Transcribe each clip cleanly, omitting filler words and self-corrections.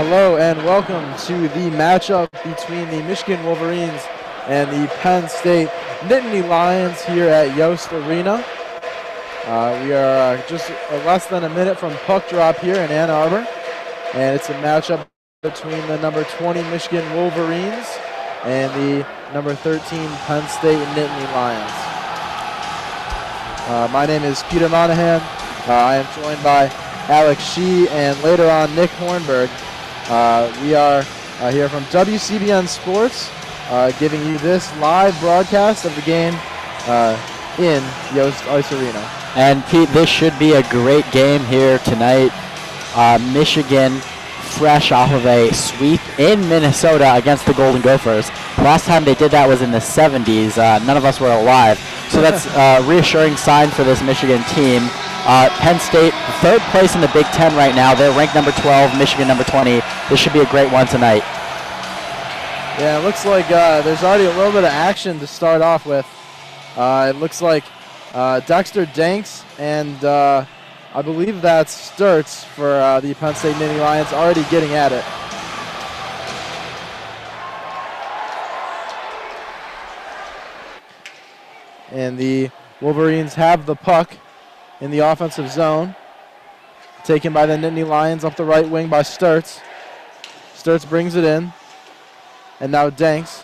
Hello and welcome to the matchup between the Michigan Wolverines and the Penn State Nittany Lions here at Yost Arena. We are just less than a minute from puck drop here in Ann Arbor, and it's a matchup between the number 20 Michigan Wolverines and the number 13 Penn State Nittany Lions. My name is Peter Monahan. I am joined by Alex Shee and later on Nick Hornberg. We are here from WCBN Sports, giving you this live broadcast of the game in Yost Arena. And Pete, this should be a great game here tonight. Michigan fresh off of a sweep in Minnesota against the Golden Gophers. Last time they did that was in the 70s. None of us were alive. So that's a reassuring sign for this Michigan team. Penn State, third place in the Big Ten right now. They're ranked number 12, Michigan number 20. This should be a great one tonight. Yeah, it looks like there's already a little bit of action to start off with. It looks like Dexter Danks and I believe that's Sturts for the Penn State Nittany Lions already getting at it. And the Wolverines have the puck in the offensive zone. Taken by the Nittany Lions up the right wing by Sturts. Sturts brings it in. And now Danks.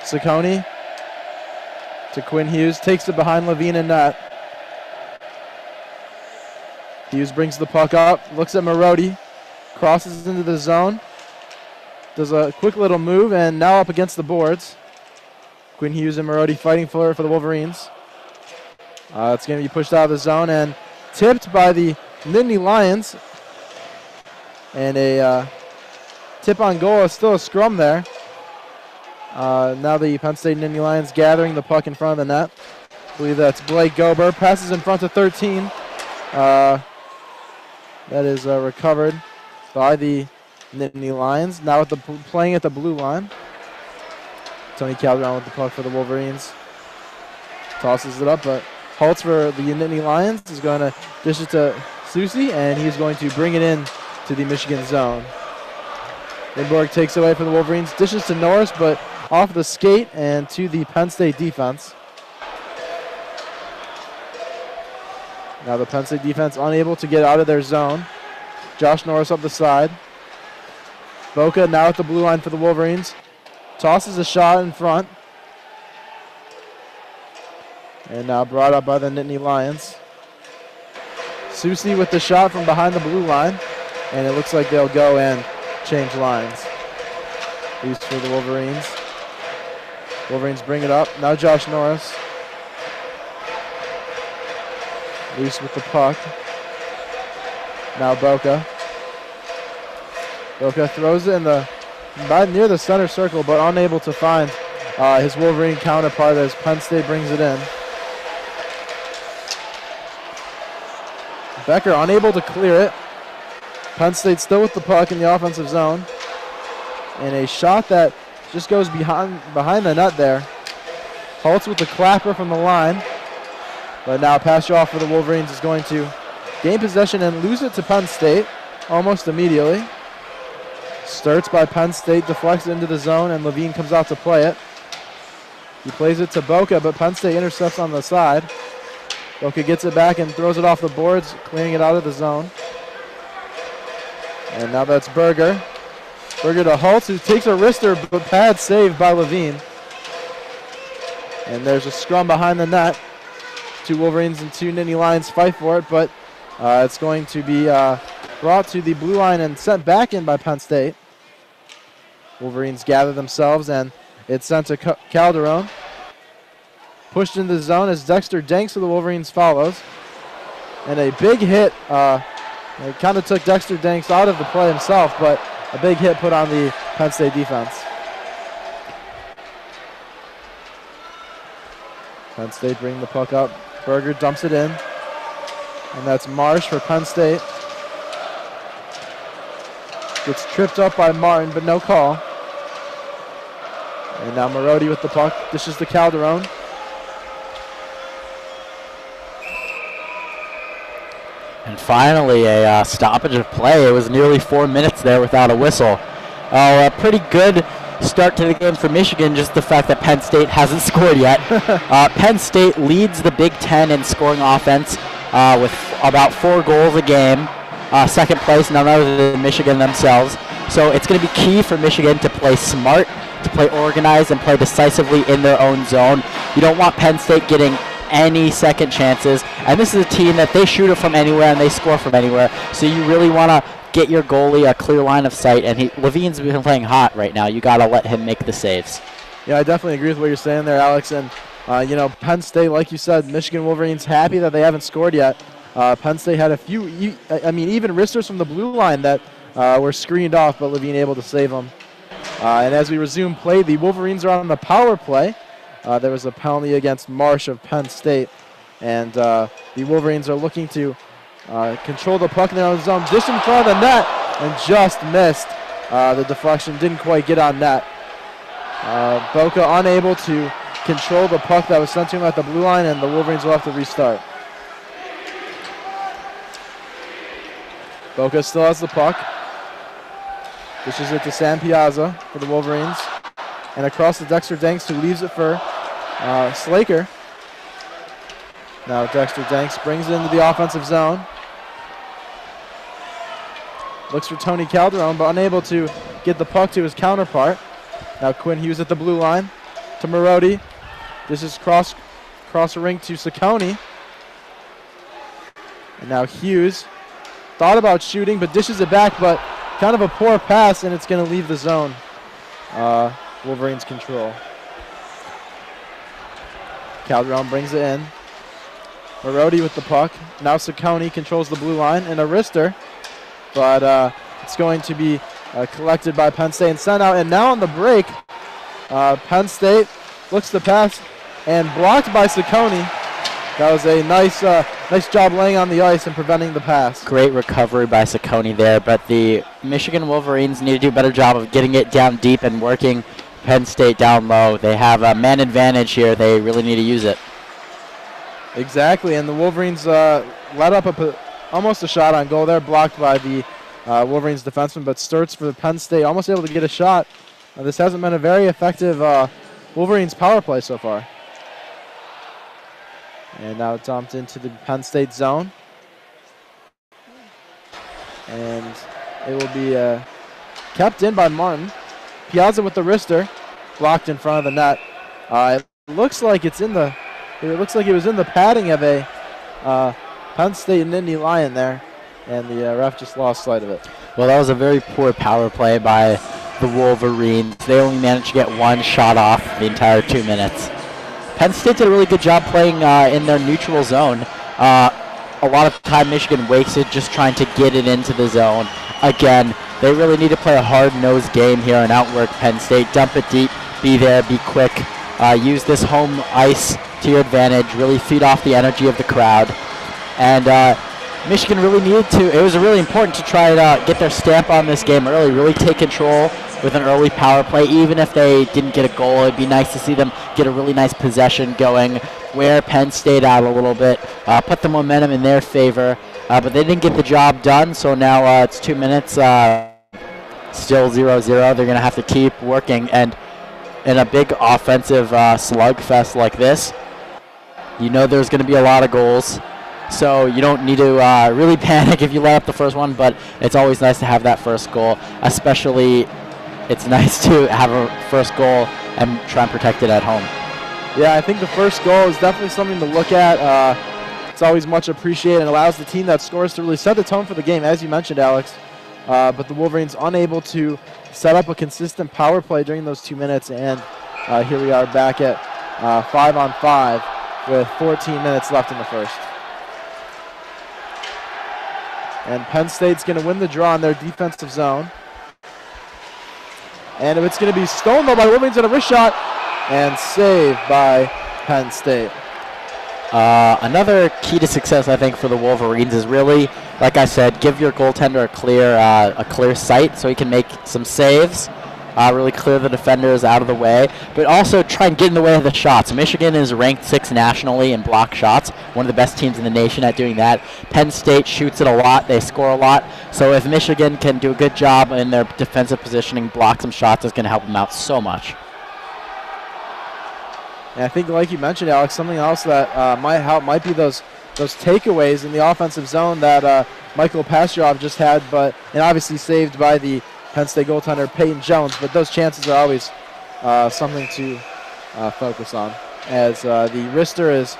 Ciccone to Quinn Hughes. Takes it behind Levine and net. Hughes brings the puck up. Looks at Marodi. Crosses into the zone. Does a quick little move and now up against the boards. Quinn Hughes and Marodi fighting for the Wolverines. It's going to be pushed out of the zone and tipped by the Nittany Lions. And a tip on goal is still a scrum there. Now the Penn State Nittany Lions gathering the puck in front of the net. I believe that's Blake Gober. Passes in front to 13. That is recovered by the Nittany Lions. Now with playing at the blue line. Tony Calderon with the puck for the Wolverines. Tosses it up, but halts for the Nittany Lions. Is going to dish it to Susi, and he's going to bring it in to the Michigan zone. Lindborg takes away from the Wolverines. Dishes to Norris, but off the skate and to the Penn State defense. Now the Penn State defense unable to get out of their zone. Josh Norris up the side. Boca now at the blue line for the Wolverines. Tosses a shot in front. And now brought up by the Nittany Lions. Susi with the shot from behind the blue line. And it looks like they'll go and change lines. Loose for the Wolverines. Wolverines bring it up. Now Josh Norris. Loose with the puck. Now Boca. Boca throws it in near the center circle, but unable to find his Wolverine counterpart as Penn State brings it in. Becker unable to clear it. Penn State still with the puck in the offensive zone. And a shot that just goes behind the net there. Halts with the clapper from the line. But now pass off for the Wolverines is going to gain possession and lose it to Penn State almost immediately. Sturts by Penn State, deflects into the zone, and Levine comes out to play it. He plays it to Boca, but Penn State intercepts on the side. Boca gets it back and throws it off the boards, clearing it out of the zone. And now that's Berger. Berger to Holtz, who takes a wrister, but pad saved by Levine. And there's a scrum behind the net. Two Wolverines and two Nittany Lions fight for it, but it's going to be brought to the blue line and sent back in by Penn State. Wolverines gather themselves, and it's sent to Calderon. Pushed into the zone as Dexter Danks of the Wolverines follows. And a big hit. It kind of took Dexter Danks out of the play himself, but a big hit put on the Penn State defense. Penn State bring the puck up. Berger dumps it in. And that's Marsh for Penn State. Gets tripped up by Martin, but no call. And now Marodi with the puck. Dishes to Calderon. And finally, a stoppage of play. It was nearly 4 minutes there without a whistle. A pretty good start to the game for Michigan, just the fact that Penn State hasn't scored yet. Penn State leads the Big Ten in scoring offense with about 4 goals a game. Second place, none other than Michigan themselves. So it's going to be key for Michigan to play smart, to play organized, and play decisively in their own zone. You don't want Penn State getting any second chances, and this is a team that they shoot it from anywhere and they score from anywhere, so you really want to get your goalie a clear line of sight, and Levine's been playing hot right now. You got to let him make the saves. Yeah, I definitely agree with what you're saying there, Alex, and you know, Penn State, like you said, Michigan Wolverines happy that they haven't scored yet. Penn State had a few, even wristers from the blue line that were screened off, but Levine able to save them. And as we resume play, the Wolverines are on the power play. There was a penalty against Marsh of Penn State, and the Wolverines are looking to control the puck in their own zone. Dish in front of the net and just missed. The deflection didn't quite get on net. Boca unable to control the puck that was sent to him at the blue line, and the Wolverines will have to restart. Boca still has the puck. Dishes it to Sam Piazza for the Wolverines. And across to Dexter Danks, who leaves it for Slaker. Now Dexter Danks brings it into the offensive zone. Looks for Tony Calderon, but unable to get the puck to his counterpart. Now Quinn Hughes at the blue line to Marodi. This is cross the rink to Saccone. And now Hughes thought about shooting, but dishes it back, but kind of a poor pass, and it's going to leave the zone. Wolverines control. Calderon brings it in. Marodi with the puck. Now Saccone controls the blue line, and a wrister, but it's going to be collected by Penn State and sent out. And now on the break, Penn State looks to pass and blocked by Saccone. That was a nice job laying on the ice and preventing the pass. Great recovery by Saccone there, but the Michigan Wolverines need to do a better job of getting it down deep and working Penn State down low. They have a man advantage here. They really need to use it. Exactly, and the Wolverines let up almost a shot on goal there, blocked by the Wolverines defenseman, but Sturts for the Penn State almost able to get a shot. This hasn't been a very effective Wolverines power play so far. And now dumped into the Penn State zone. And it will be kept in by Martin. Piazza with the wrister, blocked in front of the net. It looks like it's in the. It looks like it was in the padding of a Penn State Nittany Lion there, and the ref just lost sight of it. Well, that was a very poor power play by the Wolverines. They only managed to get one shot off the entire 2 minutes. Penn State did a really good job playing in their neutral zone. A lot of time Michigan wasted just trying to get it into the zone. Again, they really need to play a hard-nosed game here and outwork Penn State. Dump it deep, be there, be quick. Use this home ice to your advantage. Really feed off the energy of the crowd. And Michigan really needed to, it was really important to try to get their stamp on this game early, really take control with an early power play. Even if they didn't get a goal, it'd be nice to see them get a really nice possession going, wear Penn State out a little bit, put the momentum in their favor. But they didn't get the job done, so now it's 2 minutes, still 0-0. They're going to have to keep working. And in a big offensive slugfest like this, you know there's going to be a lot of goals. So you don't need to really panic if you let up the first one, but it's always nice to have that first goal. Especially, it's nice to have a first goal and try and protect it at home. Yeah, I think the first goal is definitely something to look at. It's always much appreciated and allows the team that scores to really set the tone for the game, as you mentioned, Alex. But the Wolverines unable to set up a consistent power play during those 2 minutes, and here we are back at 5-on-5 with 14 minutes left in the first. And Penn State's going to win the draw in their defensive zone. And it's going to be stolen though by Wolverines on a wrist shot and saved by Penn State. Another key to success, I think, for the Wolverines is really, like I said, give your goaltender a clear sight so he can make some saves. really clear the defenders out of the way, but also try and get in the way of the shots. Michigan is ranked 6th nationally in block shots, one of the best teams in the nation at doing that. Penn State shoots it a lot, they score a lot, so if Michigan can do a good job in their defensive positioning, block some shots, it's going to help them out so much. And I think, like you mentioned, Alex, something else that might help might be those takeaways in the offensive zone that Michael Pasterov just had, and obviously saved by the Penn State goaltender Peyton Jones. But those chances are always something to focus on, as the wrister is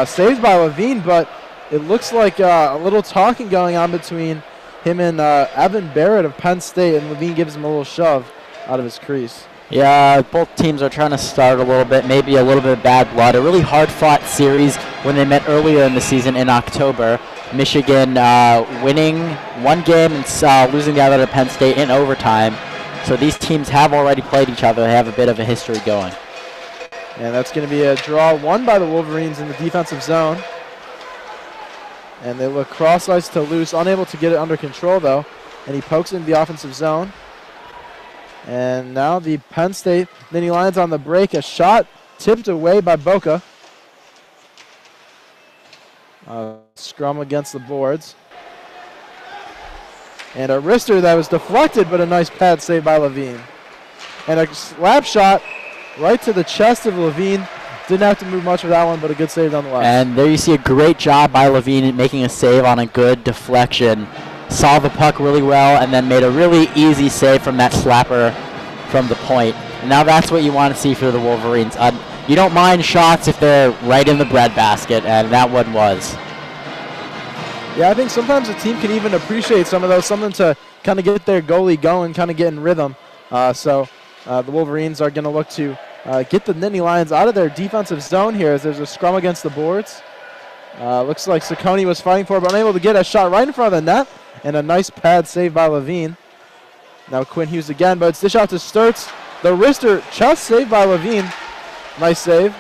saved by Levine, but it looks like a little talking going on between him and Evan Barrett of Penn State, and Levine gives him a little shove out of his crease. Yeah, both teams are trying to start a little bit, maybe a little bit of bad blood. A really hard-fought series when they met earlier in the season in October. Michigan winning one game and losing the other to Penn State in overtime. So these teams have already played each other. They have a bit of a history going. And that's going to be a draw won by the Wolverines in the defensive zone. And they look cross-ice to Luce, unable to get it under control, though. And he pokes into the offensive zone. And now the Penn State Nittany Lions on the break. A shot tipped away by Boca. Scrum against the boards. And a wrister that was deflected, but a nice pad save by Levine. And a slap shot right to the chest of Levine. Didn't have to move much with that one, but a good save nonetheless. And there you see a great job by Levine in making a save on a good deflection. Saw the puck really well and then made a really easy save from that slapper from the point. And now that's what you want to see for the Wolverines. You don't mind shots if they're right in the breadbasket, and that one was. Yeah, I think sometimes a team can even appreciate some of those, something to kind of get their goalie going, kind of get in rhythm. So the Wolverines are going to look to get the Nittany Lions out of their defensive zone here as there's a scrum against the boards. Looks like Ciccone was fighting for it, but unable to get a shot right in front of the net. And a nice pad save by Levine. Now Quinn Hughes again, but it's dish out to Sturts. The wrister just saved by Levine. Nice save.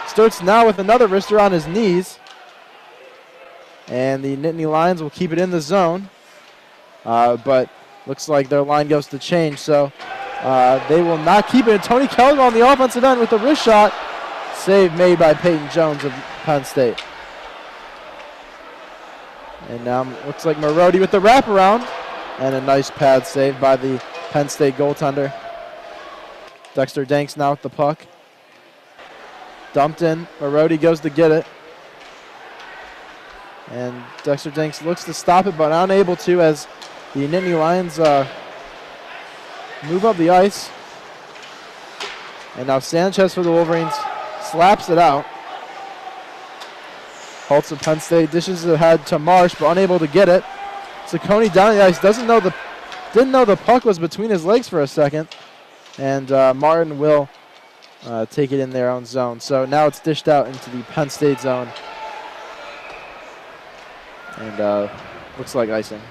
Sturts now with another wrister on his knees. And the Nittany Lions will keep it in the zone. But looks like their line goes to change, so they will not keep it. And Tony Kelly on the offensive end with the wrist shot. Save made by Peyton Jones of Penn State. And now looks like Marody with the wraparound. And a nice pad save by the Penn State goaltender. Dexter Danks now with the puck. Dumped in. Marody goes to get it. And Dexter Danks looks to stop it, but unable to as the Nittany Lions move up the ice. And now Sanchez for the Wolverines slaps it out. Holtz of Penn State dishes it ahead to Marsh, but unable to get it. Ciccone down the ice, didn't know the puck was between his legs for a second. And Martin will take it in their own zone. So now it's dished out into the Penn State zone. And looks like icing.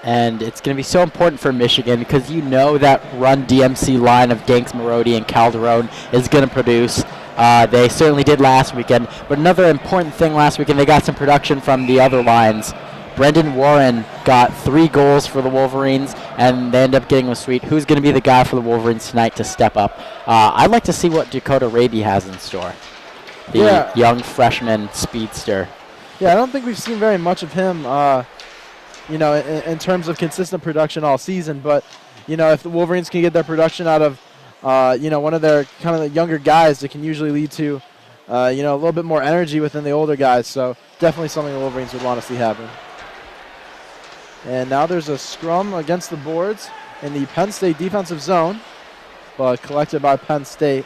And it's going to be so important for Michigan because you know that run DMC line of Danks, Marody, and Calderon is going to produce. They certainly did last weekend. But another important thing last weekend, they got some production from the other lines. Brendan Warren got 3 goals for the Wolverines, and they end up getting a sweep. Who's going to be the guy for the Wolverines tonight to step up? I'd like to see what Dakota Raby has in store. The young freshman speedster. Yeah, I don't think we've seen very much of him, in terms of consistent production all season. But, if the Wolverines can get their production out of, one of their kind of the younger guys, it can usually lead to, a little bit more energy within the older guys. So definitely something the Wolverines would want to see happen. And now there's a scrum against the boards in the Penn State defensive zone, but collected by Penn State.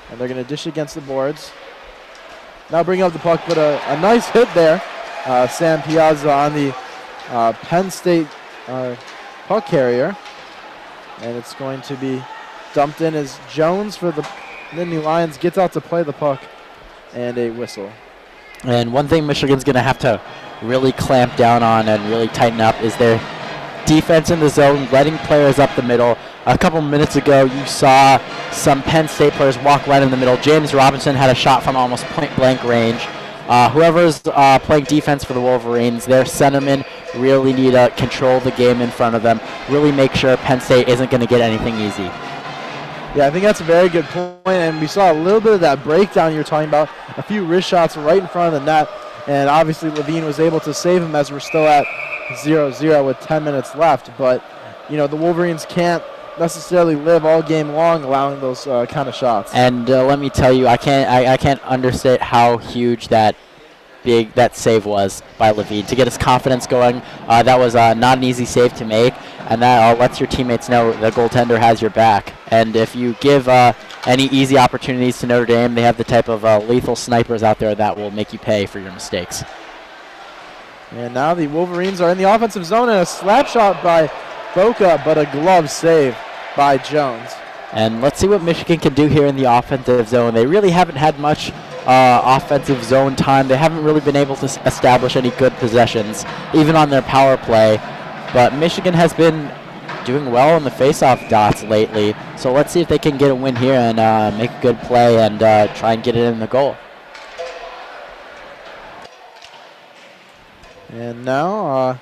And they're going to dish against the boards. Now bring up the puck, but a nice hit there. Sam Piazza on the Penn State puck carrier. And it's going to be dumped in as Jones for the Nittany Lions gets out to play the puck, and a whistle. And one thing Michigan's going to have to really clamp down on and really tighten up is their defense in the zone, letting players up the middle. A couple minutes ago, you saw some Penn State players walk right in the middle. James Robinson had a shot from almost point-blank range. Whoever's playing defense for the Wolverines, their centerman really need to control the game in front of them, really make sure Penn State isn't going to get anything easy. Yeah, I think that's a very good point, and we saw a little bit of that breakdown you were talking about, a few wrist shots right in front of the net, and obviously Levine was able to save him as we're still at 0-0 with 10 minutes left, but you know, the Wolverines can't necessarily live all game long allowing those kind of shots. And let me tell you, I can't understate how huge that save was by Levine to get his confidence going. That was not an easy save to make, and that lets your teammates know the goaltender has your back. And if you give any easy opportunities to Notre Dame, they have the type of lethal snipers out there that will make you pay for your mistakes. And now the Wolverines are in the offensive zone, and a slap shot by Boca, but a glove save by Jones. And let's see what Michigan can do here in the offensive zone. They really haven't had much offensive zone time. They haven't really been able to establish any good possessions, even on their power play. But Michigan has been doing well in the face-off dots lately. So let's see if they can get a win here and make a good play and try and get it in the goal. And now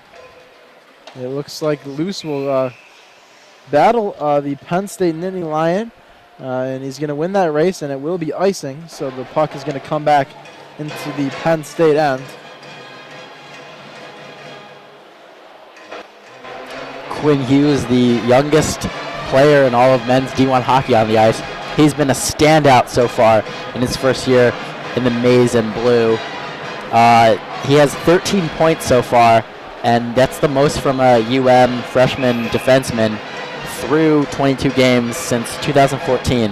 it looks like Luce will battle the Penn State Nittany Lion, and he's going to win that race, and it will be icing, so the puck is going to come back into the Penn State end. Quinn Hughes, the youngest player in all of men's D1 hockey on the ice. He's been a standout so far in his first year in the maize and blue. He has 13 points so far, and that's the most from a UM freshman defenseman through 22 games since 2014.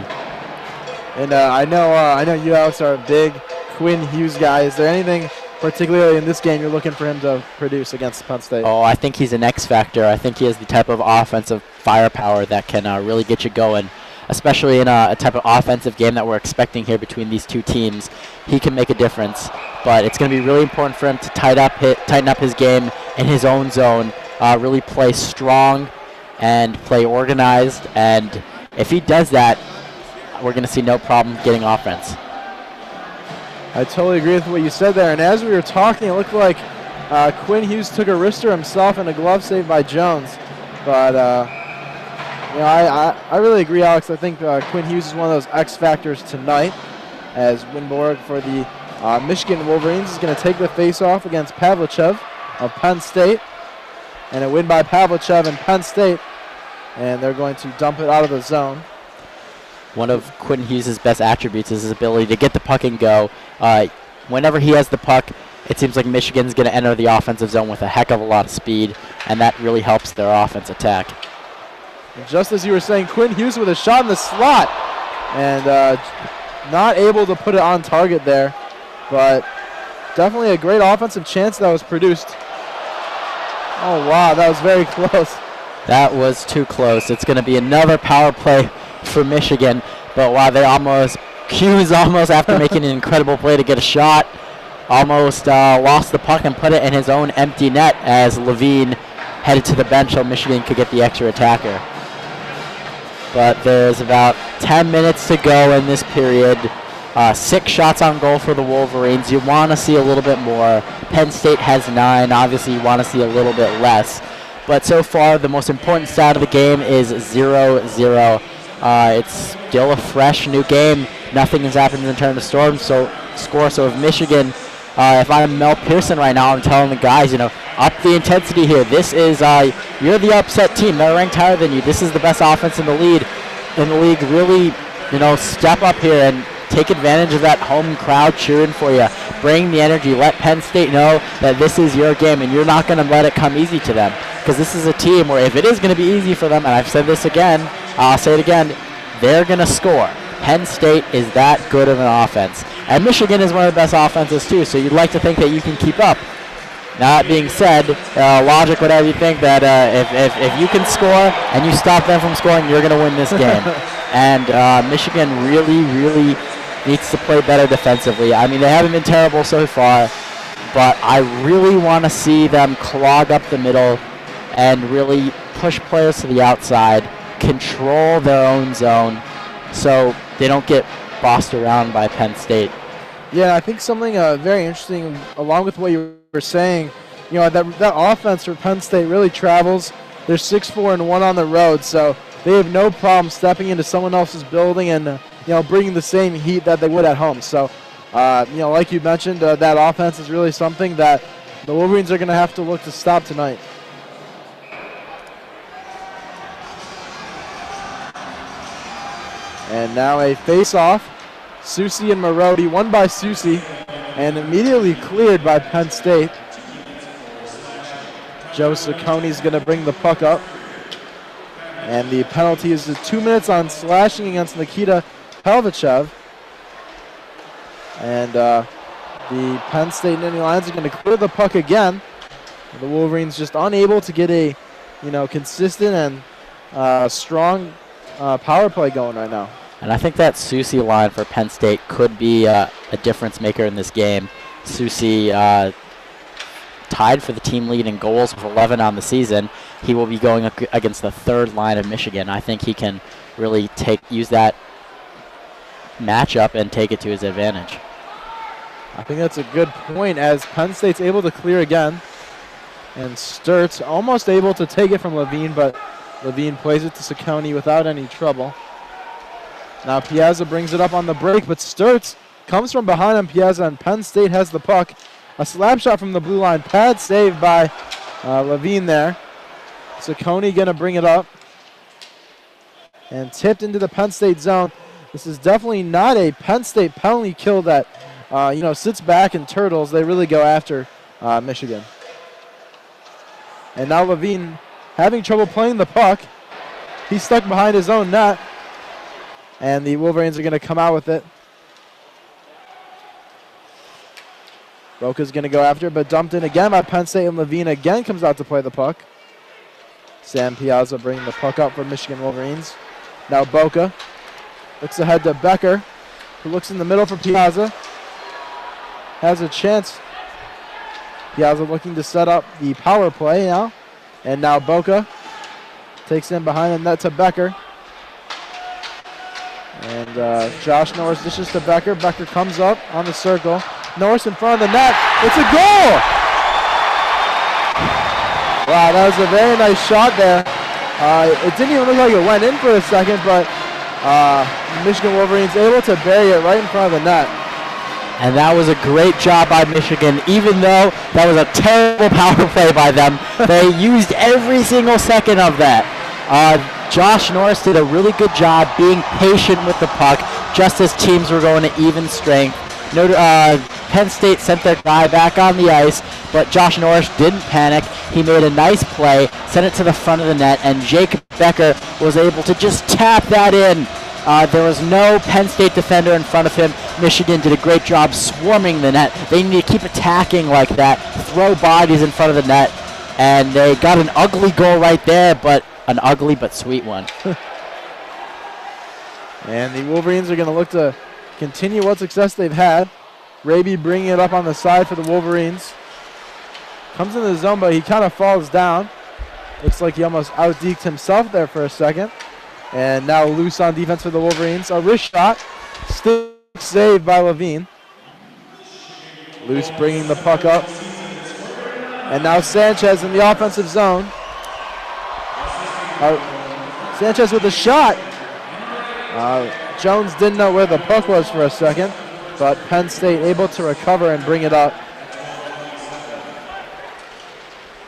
And I know you, Alex, are a big Quinn Hughes guy. Is there anything particularly in this game you're looking for him to produce against Penn State? Oh, I think he's an X factor. I think he has the type of offensive firepower that can really get you going, especially in a type of offensive game that we're expecting here between these two teams. He can make a difference, but it's going to be really important for him to tighten up his game in his own zone, really play strong and play organized, and if he does that, we're going to see no problem getting offense. I totally agree with what you said there, and as we were talking, it looked like Quinn Hughes took a wrister himself and a glove save by Jones, but you know, I really agree, Alex. I think Quinn Hughes is one of those X factors tonight, as Winborg for the Michigan Wolverines is going to take the face-off against Pavlichev of Penn State, and a win by Pavlichev and Penn State, and they're going to dump it out of the zone. One of Quinn Hughes' best attributes is his ability to get the puck and go. Whenever he has the puck, it seems like Michigan's going to enter the offensive zone with a heck of a lot of speed, and that really helps their offense attack. And just as you were saying, Quinn Hughes with a shot in the slot, and not able to put it on target there, but definitely a great offensive chance that was produced. Oh, wow, that was very close. That was too close. It's going to be another power play for Michigan, but wow, Hughes almost after making an incredible play to get a shot, almost lost the puck and put it in his own empty net as Levine headed to the bench so Michigan could get the extra attacker. But there's about 10 minutes to go in this period. 6 shots on goal for the Wolverines. You want to see a little bit more. Penn State has 9. Obviously, you want to see a little bit less. But so far, the most important stat of the game is 0-0. It's still a fresh new game. Nothing has happened in terms of score. So if Michigan, if I'm Mel Pearson right now, I'm telling the guys, up the intensity here. This is you're the upset team. They're ranked higher than you. This is the best offense in the league. Really, step up here and take advantage of that home crowd cheering for you. Bring the energy. Let Penn State know that this is your game, and you're not going to let it come easy to them. Because this is a team where if it is going to be easy for them, and I've said this again, I'll say it again, they're going to score. Penn State is that good of an offense. And Michigan is one of the best offenses too, so you'd like to think that you can keep up. Now, that being said, logic would have you think that if you can score and you stop them from scoring, you're going to win this game. And Michigan really needs to play better defensively. I mean, they haven't been terrible so far, but I really want to see them clog up the middle and really push players to the outside, control their own zone so they don't get bossed around by Penn State. Yeah, I think something very interesting, along with what you were saying, that offense for Penn State really travels. They're 6-4-1 on the road, so they have no problem stepping into someone else's building and bringing the same heat that they would at home. So, like you mentioned, that offense is really something that the Wolverines are going to have to look to stop tonight. And now a face-off. Susi and Marodi, won by Susi, and immediately cleared by Penn State. Joe Cicconi's going to bring the puck up. And the penalty is 2 minutes on slashing against Nikita Pelvichev. And the Penn State Nittany Lions are going to clear the puck again. The Wolverines just unable to get a consistent and strong power play going right now. And I think that Susi line for Penn State could be a difference maker in this game. Susi tied for the team lead in goals with 11 on the season. He will be going against the third line of Michigan. I think he can really use that matchup and take it to his advantage. I think that's a good point, as Penn State's able to clear again. And Sturtz almost able to take it from Levine, but Levine plays it to Cicconi without any trouble. Now Piazza brings it up on the break, but Sturtz comes from behind on Piazza, and Penn State has the puck. A slap shot from the blue line, pad saved by Levine there. Cicconi gonna bring it up. And tipped into the Penn State zone. This is definitely not a Penn State penalty kill that sits back and turtles. They really go after Michigan. And now Levine having trouble playing the puck. He's stuck behind his own net. And the Wolverines are going to come out with it. Roca's going to go after it, but dumped in again by Penn State, and Levine again comes out to play the puck. Sam Piazza bringing the puck up for Michigan Wolverines. Now Boca looks ahead to Becker, who looks in the middle for Piazza. Has a chance. Piazza looking to set up the power play now. And now Boca takes in behind the net to Becker. And Josh Norris dishes to Becker. Becker comes up on the circle. Norris in front of the net. It's a goal! Wow, that was a very nice shot there. It didn't even look like it went in for a second, but Michigan Wolverines able to bury it right in front of the net. And that was a great job by Michigan, even though that was a terrible power play by them. They used every single second of that. Josh Norris did a really good job being patient with the puck, just as teams were going to even strength. Penn State sent their guy back on the ice, but Josh Norris didn't panic. He made a nice play, sent it to the front of the net, and Jacob Becker was able to just tap that in. There was no Penn State defender in front of him. Michigan did a great job swarming the net. They need to keep attacking like that, throw bodies in front of the net, and they got an ugly goal right there, but an ugly but sweet one. And the Wolverines are going to look to continue what success they've had. Raby bringing it up on the side for the Wolverines. Comes in the zone, but he kind of falls down. Looks like he almost out-deked himself there for a second. And now loose on defense for the Wolverines. A wrist shot. Stick saved by Levine. Loose bringing the puck up. And now Sanchez in the offensive zone. Sanchez with a shot. Jones didn't know where the puck was for a second, but Penn State able to recover and bring it up.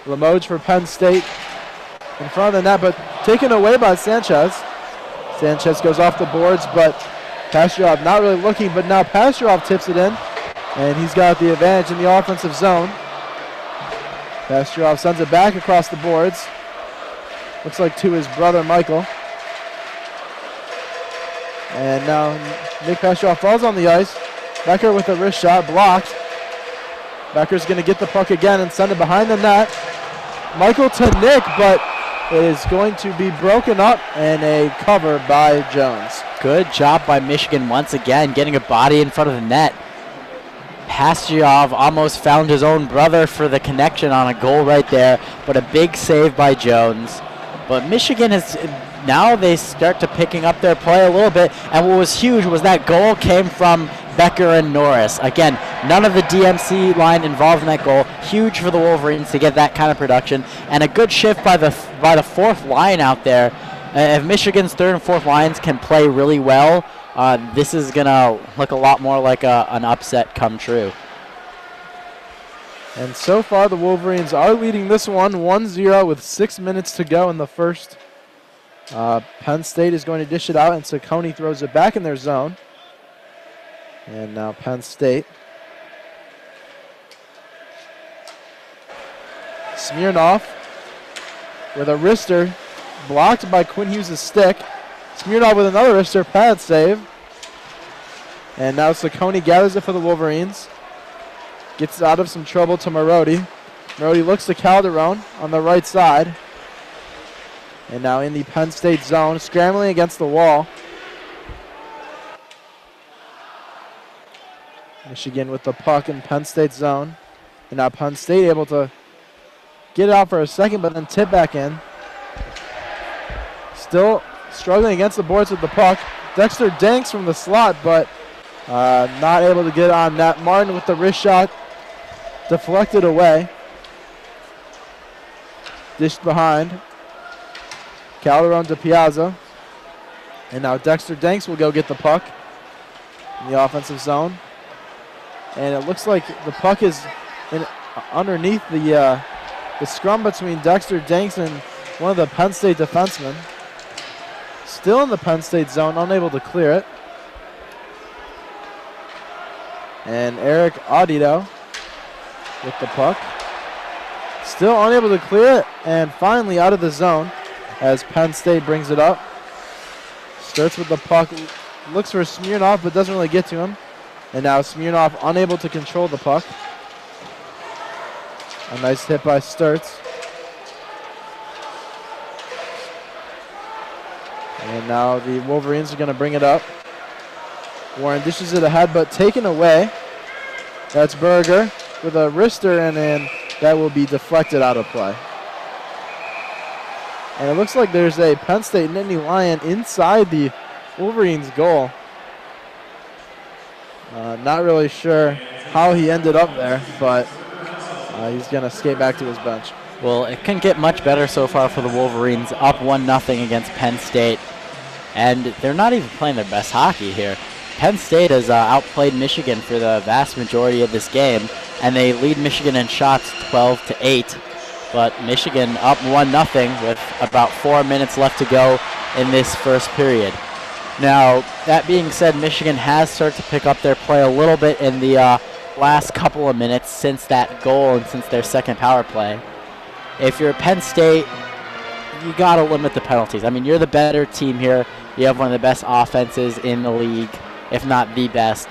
Limoges for Penn State in front of the net, but taken away by Sanchez. Sanchez goes off the boards, but Pasterov not really looking, but now Pasterov tips it in, and he's got the advantage in the offensive zone. Pasterov sends it back across the boards. Looks like to his brother, Michael. And now Nick Pasterov falls on the ice. Becker with a wrist shot, blocked. Becker's going to get the puck again and send it behind the net. Michael to Nick, but it is going to be broken up and a cover by Jones. Good job by Michigan once again, getting a body in front of the net. Pasterov almost found his own brother for the connection on a goal right there, but a big save by Jones. But Michigan has, now they start to picking up their play a little bit, and what was huge was that goal came from Becker and Norris. Again, none of the DMC line involved in that goal. Huge for the Wolverines to get that kind of production, and a good shift by the fourth line out there. If Michigan's third and fourth lines can play really well, this is going to look a lot more like an upset come true. And so far, the Wolverines are leading this one 1-0 with 6 minutes to go in the first. Penn State is going to dish it out, and Saccone throws it back in their zone. And now Penn State. Smirnoff with a wrister, blocked by Quinn Hughes' stick. Smirnoff with another wrister, pad save. And now Saccone gathers it for the Wolverines. Gets out of some trouble to Marodi. Marodi looks to Calderon on the right side. And now in the Penn State zone, scrambling against the wall. Michigan with the puck in Penn State zone. And now Penn State able to get it out for a second, but then tip back in. Still struggling against the boards with the puck. Dexter Danks from the slot, but not able to get on net. Martin with the wrist shot. Deflected away. Dished behind. Calderon to Piazza. And now Dexter Danks will go get the puck in the offensive zone. And it looks like the puck is underneath the scrum between Dexter Danks and one of the Penn State defensemen. Still in the Penn State zone, unable to clear it. And Eric Audito with the puck. Still unable to clear it, and finally out of the zone as Penn State brings it up. Starts with the puck, looks for Smirnoff, but doesn't really get to him. And now Smirnoff unable to control the puck. A nice hit by Sturts. And now the Wolverines are going to bring it up. Warren dishes it ahead, but taken away. That's Berger with a wrister, and then that will be deflected out of play. And it looks like there's a Penn State Nittany Lion inside the Wolverines' goal. Not really sure how he ended up there, but he's going to skate back to his bench. Well, it couldn't get much better so far for the Wolverines, up 1-0 against Penn State. And they're not even playing their best hockey here. Penn State has outplayed Michigan for the vast majority of this game, and they lead Michigan in shots 12-8. But Michigan up 1-0 with about 4 minutes left to go in this first period. Now, that being said, Michigan has started to pick up their play a little bit in the last couple of minutes since that goal and since their second power play. If you're Penn State, you got to limit the penalties. I mean, you're the better team here. You have one of the best offenses in the league, if not the best.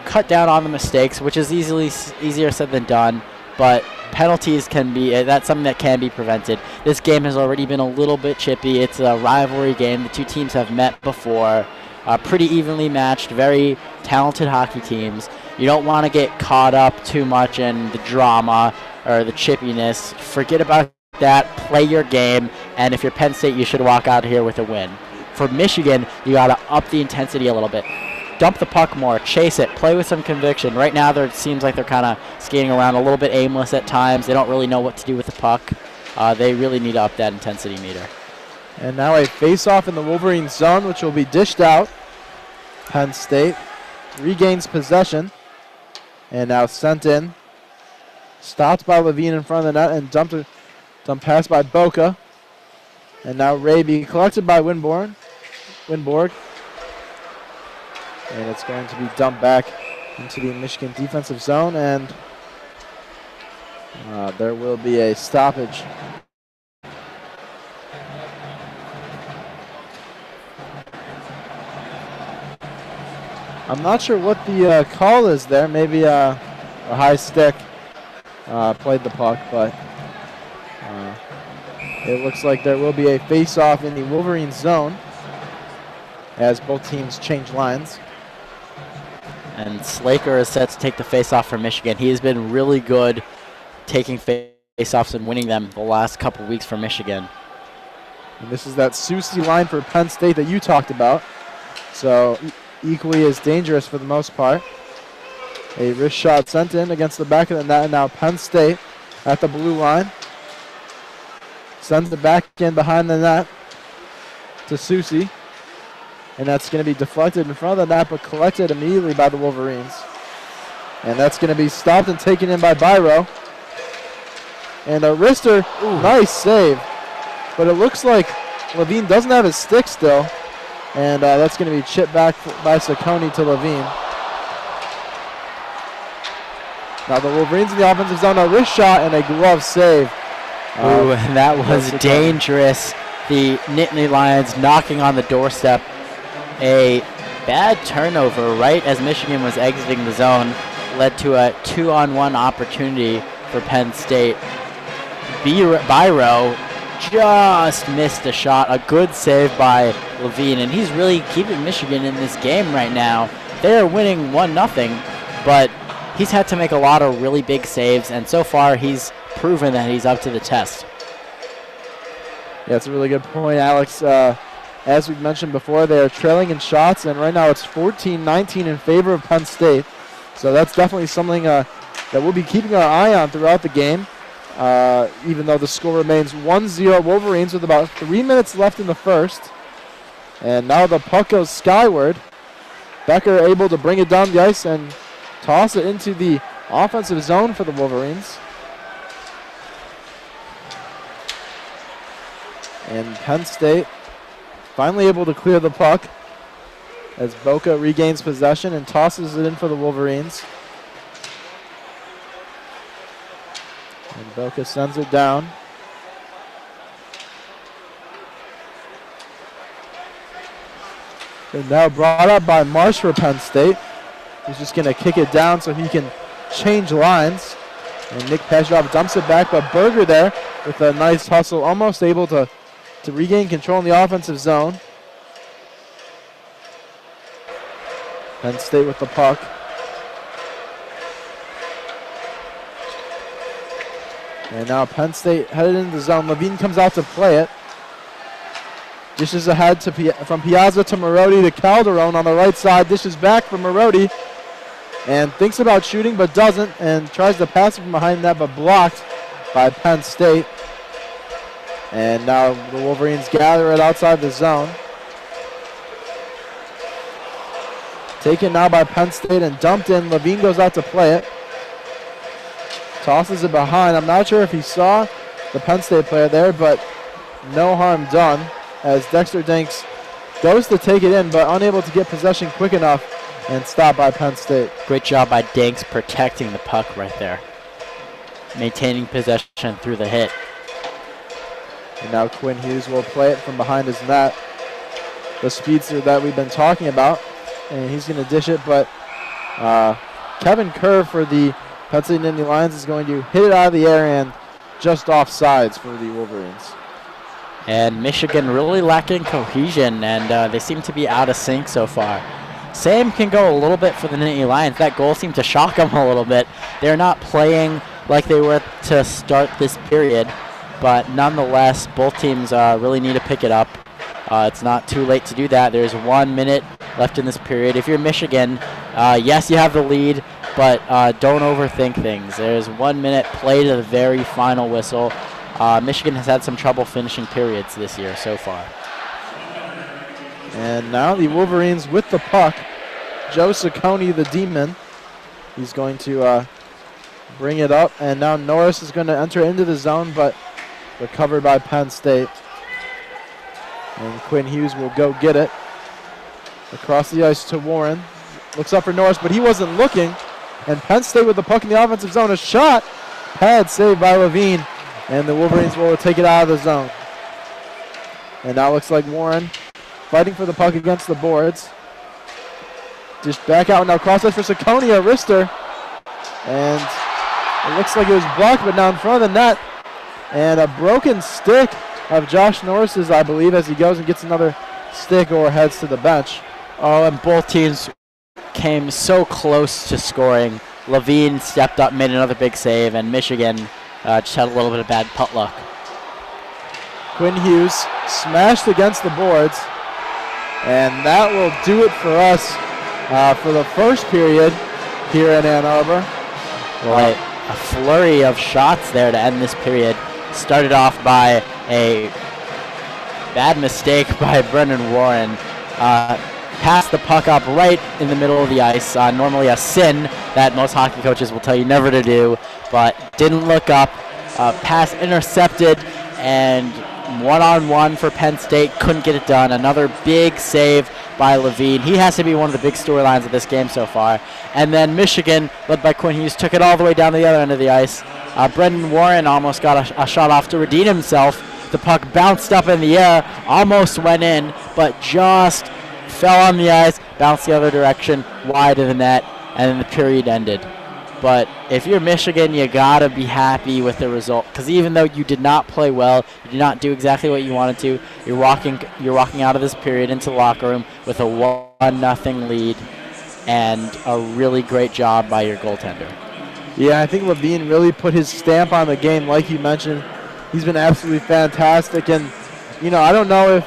Cut down on the mistakes, which is easier said than done, but penalties can be, that's something that can be prevented. This game has already been a little bit chippy. It's a rivalry game. The two teams have met before. Pretty evenly matched, very talented hockey teams. You don't want to get caught up too much in the drama or the chippiness. Forget about that. Play your game, and if you're Penn State, you should walk out here with a win. For Michigan, you got to up the intensity a little bit. Dump the puck more, chase it, play with some conviction. Right now, it seems like they're kind of skating around a little bit aimless at times. They don't really know what to do with the puck. They really need to up that intensity meter. And now a face-off in the Wolverine zone, which will be dished out. Penn State regains possession, and now sent in. Stopped by Levine in front of the net, and dumped pass by Boca. And now Raby collected by Winborg. And it's going to be dumped back into the Michigan defensive zone, and there will be a stoppage. I'm not sure what the call is there. Maybe a high stick played the puck, but it looks like there will be a face-off in the Wolverine zone as both teams change lines. And Slaker is set to take the face-off for Michigan. He has been really good taking face-offs and winning them the last couple weeks for Michigan. And this is that Susi line for Penn State that you talked about. So equally as dangerous for the most part. A wrist shot sent in against the back of the net, and now Penn State at the blue line. Sends it back in behind the net to Susie. And that's going to be deflected in front of the net, but collected immediately by the Wolverines. And that's going to be stopped and taken in by Byro. And a wrister, nice save. But it looks like Levine doesn't have his stick still. And that's going to be chipped back by Saccone to Levine. Now the Wolverines in the offensive zone, a wrist shot and a glove save. Ooh, and that was dangerous. The Nittany Lions knocking on the doorstep. A bad turnover right as Michigan was exiting the zone led to a 2-on-1 opportunity for Penn State. Byro just missed a shot. A good save by Levine, and he's really keeping Michigan in this game right now. They're winning 1-0, but he's had to make a lot of really big saves, and so far he's proven that he's up to the test. Yeah, that's a really good point, Alex. As we've mentioned before, they are trailing in shots, and right now it's 14-19 in favor of Penn State. So that's definitely something that we'll be keeping our eye on throughout the game, even though the score remains 1-0 Wolverines with about 3 minutes left in the first. And now the puck goes skyward. Becker able to bring it down the ice and toss it into the offensive zone for the Wolverines. And Penn State finally able to clear the puck as Boca regains possession and tosses it in for the Wolverines. And Boca sends it down. And now brought up by Marsh for Penn State. He's just going to kick it down so he can change lines. And Nick Peshov dumps it back, but Berger there with a nice hustle, almost able to regain control in the offensive zone. Penn State with the puck. And now Penn State headed into the zone. Levine comes out to play it. Dishes ahead from Piazza to Marodi to Calderon on the right side. Dishes back from Marodi. And thinks about shooting but doesn't. And tries to pass it from behind that but blocked by Penn State. And now the Wolverines gather it outside the zone. Taken now by Penn State and dumped in. Levine goes out to play it. Tosses it behind. I'm not sure if he saw the Penn State player there, but no harm done as Dexter Dinks goes to take it in, but unable to get possession quick enough and stopped by Penn State. Great job by Dinks protecting the puck right there. Maintaining possession through the hit. And now Quinn Hughes will play it from behind his net. The speedster that we've been talking about. And he's going to dish it, but Kevin Kerr for the Penn State Nittany Lions is going to hit it out of the air and just off sides for the Wolverines. And Michigan really lacking cohesion, and they seem to be out of sync so far. Same can go a little bit for the Nittany Lions. That goal seemed to shock them a little bit. They're not playing like they were to start this period, but nonetheless, both teams really need to pick it up. It's not too late to do that. There's 1 minute left in this period. If you're Michigan, yes, you have the lead, but don't overthink things. There's 1 minute play to the very final whistle. Michigan has had some trouble finishing periods this year so far. And now the Wolverines with the puck. Joe Saccone, the demon. He's going to bring it up, and now Norris is going to enter into the zone, but recovered by Penn State. And Quinn Hughes will go get it. Across the ice to Warren. Looks up for Norris, but he wasn't looking. And Penn State with the puck in the offensive zone. A shot. Pad saved by Levine. And the Wolverines will take it out of the zone. And now looks like Warren fighting for the puck against the boards. Just back out now. Cross ice for Saccone, a wrister. And it looks like it was blocked, but now in front of the net. And a broken stick of Josh Norris's, I believe, as he goes and gets another stick or heads to the bench. Oh, and both teams came so close to scoring. Levine stepped up, made another big save, and Michigan just had a little bit of bad putt luck. Quinn Hughes smashed against the boards, and that will do it for us for the first period here in Ann Arbor. Well, a flurry of shots there to end this period. Started off by a bad mistake by Brendan Warren. Passed the puck up right in the middle of the ice. Normally a sin that most hockey coaches will tell you never to do, but didn't look up. Pass intercepted, and one-on-one for Penn State. Couldn't get it done. Another big save by Levine. He has to be one of the big storylines of this game so far. And then Michigan, led by Quinn Hughes, took it all the way down to the other end of the ice. Brendan Warren almost got a shot off to redeem himself. The puck bounced up in the air, almost went in, but just fell on the ice, bounced the other direction, wide of the net, and then the period ended. But if you're Michigan, you gotta be happy with the result, because even though you did not play well, you did not do exactly what you wanted to, you're walking out of this period into the locker room with a 1-0 lead, and a really great job by your goaltender. Yeah, I think Levine really put his stamp on the game, like you mentioned. He's been absolutely fantastic, and I don't know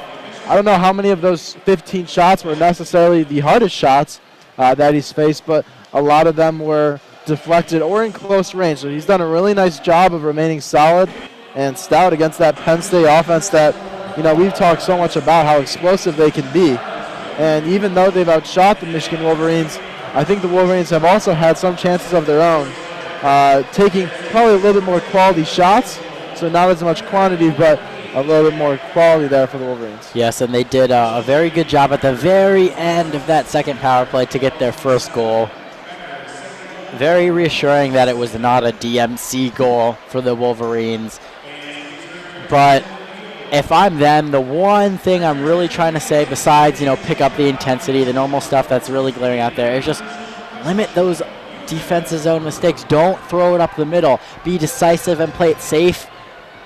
how many of those 15 shots were necessarily the hardest shots that he's faced, but a lot of them were deflected or in close range. So he's done a really nice job of remaining solid and stout against that Penn State offense that, we've talked so much about how explosive they can be. And even though they've outshot the Michigan Wolverines, I think the Wolverines have also had some chances of their own, taking probably a little bit more quality shots. So not as much quantity, but a little bit more quality there for the Wolverines. Yes, and they did a very good job at the very end of that second power play to get their first goal. Very reassuring that it was not a DMC goal for the Wolverines. But if I'm them, the one thing I'm really trying to say, besides, pick up the intensity, the normal stuff that's really glaring out there, is just limit those defensive zone mistakes. Don't throw it up the middle. Be decisive and play it safe,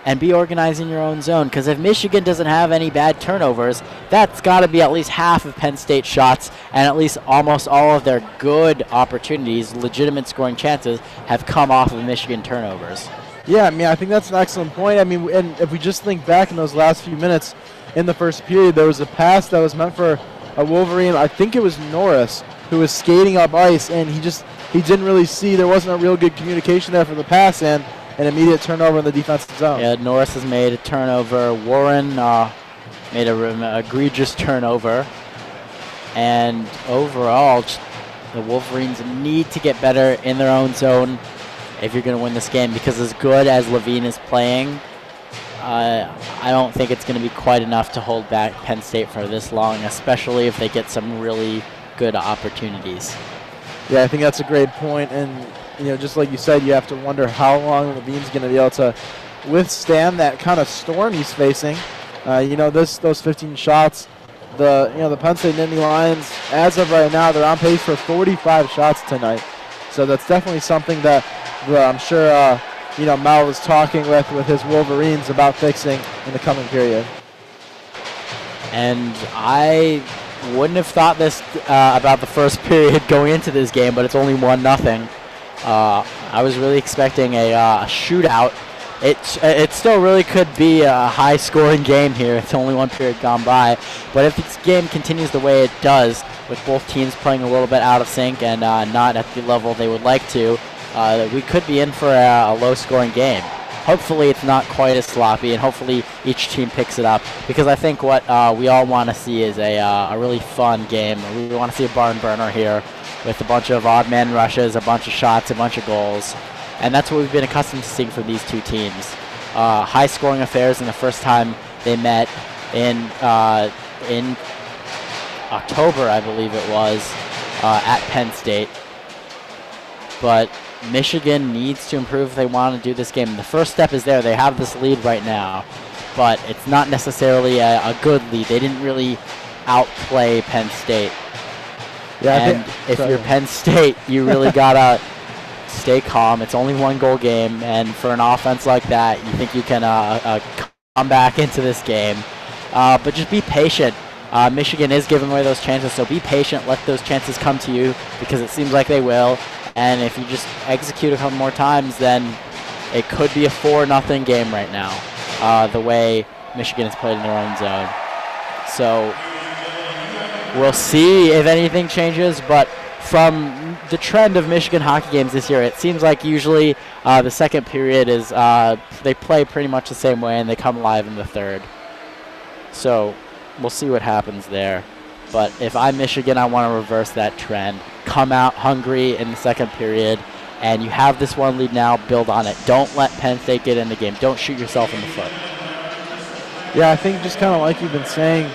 and be organized in your own zone. Because if Michigan doesn't have any bad turnovers, that's got to be at least half of Penn State shots, and at least almost all of their good opportunities, legitimate scoring chances, have come off of Michigan turnovers. Yeah, I think that's an excellent point. And if we just think back in those last few minutes in the first period, there was a pass that was meant for a Wolverine. I think it was Norris who was skating up ice, and he didn't really see. There wasn't a real good communication there for the pass, and an immediate turnover in the defensive zone. Yeah, Norris has made a turnover. Warren made an egregious turnover. And overall, the Wolverines need to get better in their own zone if you're going to win this game, because as good as Levine is playing, I don't think it's going to be quite enough to hold back Penn State for this long, especially if they get some really good opportunities. Yeah, I think that's a great point, and just like you said, you have to wonder how long Levine's going to be able to withstand that kind of storm he's facing. Those 15 shots, the Penn State Nittany Lions, as of right now, they're on pace for 45 shots tonight. So that's definitely something that I'm sure Mel is talking with his Wolverines about fixing in the coming period. And I wouldn't have thought this about the first period going into this game, but it's only 1-0. I was really expecting a shootout. It still really could be a high-scoring game here. It's only one period gone by. But if this game continues the way it does, with both teams playing a little bit out of sync and not at the level they would like to, we could be in for a low-scoring game. Hopefully it's not quite as sloppy, and hopefully each team picks it up, because I think what we all want to see is a really fun game. We want to see a barn burner here with a bunch of odd man rushes, a bunch of shots, a bunch of goals. And that's what we've been accustomed to seeing from these two teams. High-scoring affairs in the first time they met in October, I believe it was, at Penn State. But Michigan needs to improve if they want to do this game. The first step is there. They have this lead right now, but it's not necessarily a good lead. They didn't really outplay Penn State. Yeah, and if you're Penn State, you really got to stay calm. It's only one goal game, and for an offense like that, you think you can come back into this game. But just be patient. Michigan is giving away those chances, so be patient. Let those chances come to you, because it seems like they will. And if you just execute a couple more times, then it could be a 4-0 game right now, the way Michigan has played in their own zone. So We'll see if anything changes, but from the trend of Michigan hockey games this year, it seems like usually the second period is they play pretty much the same way and they come alive in the third. So we'll see what happens there. But if I'm Michigan, I want to reverse that trend. Come out hungry in the second period, and you have this one lead now, build on it. Don't let Penn State get in the game. Don't shoot yourself in the foot. Yeah, I think just kind of like you've been saying,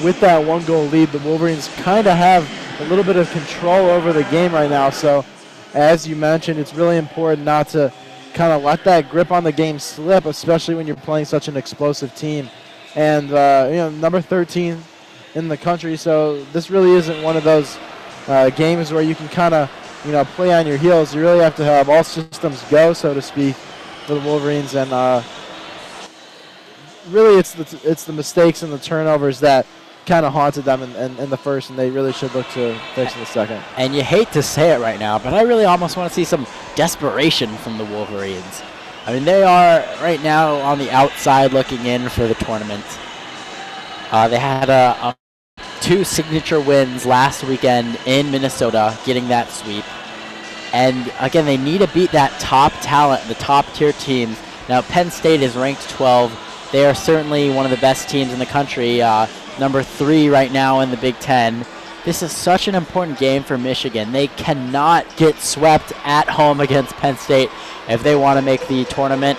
with that 1-goal lead, the Wolverines kind of have a little bit of control over the game right now. So, as you mentioned, it's really important not to kind of let that grip on the game slip, especially when you're playing such an explosive team. And, number 13 in the country, so this really isn't one of those games where you can kind of, play on your heels. You really have to have all systems go, so to speak, for the Wolverines. And really it's the mistakes and the turnovers that kind of haunted them in the first, and they really should look to fix in the second. And you hate to say it right now, but I really almost want to see some desperation from the Wolverines. I mean, they are right now on the outside looking in for the tournament. They had 2 signature wins last weekend in Minnesota, getting that sweep. And again, they need to beat that top talent, the top tier teams. Now, Penn State is ranked 12. They are certainly one of the best teams in the country, number 3 right now in the Big Ten. This is such an important game for Michigan. They cannot get swept at home against Penn State if they want to make the tournament.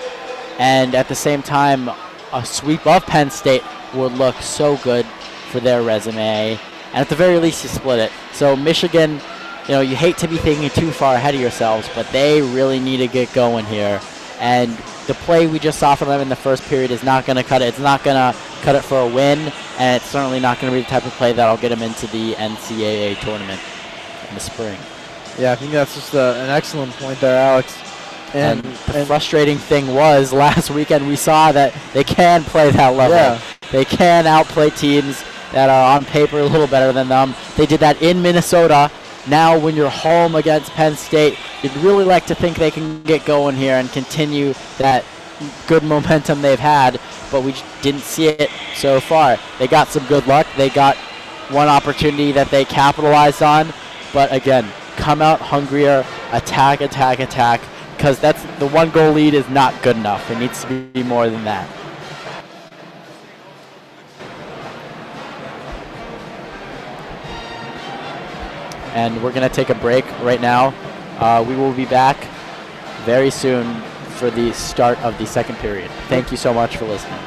And at the same time, a sweep of Penn State would look so good for their resume. And at the very least, you split it. So Michigan, you hate to be thinking too far ahead of yourselves, but they really need to get going here. And the play we just saw from them in the first period is not going to cut it. It's not going to cut it for a win, and it's certainly not going to be the type of play that'll get them into the NCAA tournament in the spring. Yeah, I think that's just an excellent point there, Alex. And the frustrating thing was last weekend we saw that they can play that level. Yeah. They can outplay teams that are on paper a little better than them. They did that in Minnesota. Now when you're home against Penn State, you'd really like to think they can get going here and continue that good momentum they've had, but we didn't see it so far. They got some good luck. They got one opportunity that they capitalized on, but again, come out hungrier, attack, attack, attack, because that's the 1-goal lead is not good enough. It needs to be more than that. And we're going to take a break right now. We will be back very soon for the start of the second period. Thank you so much for listening.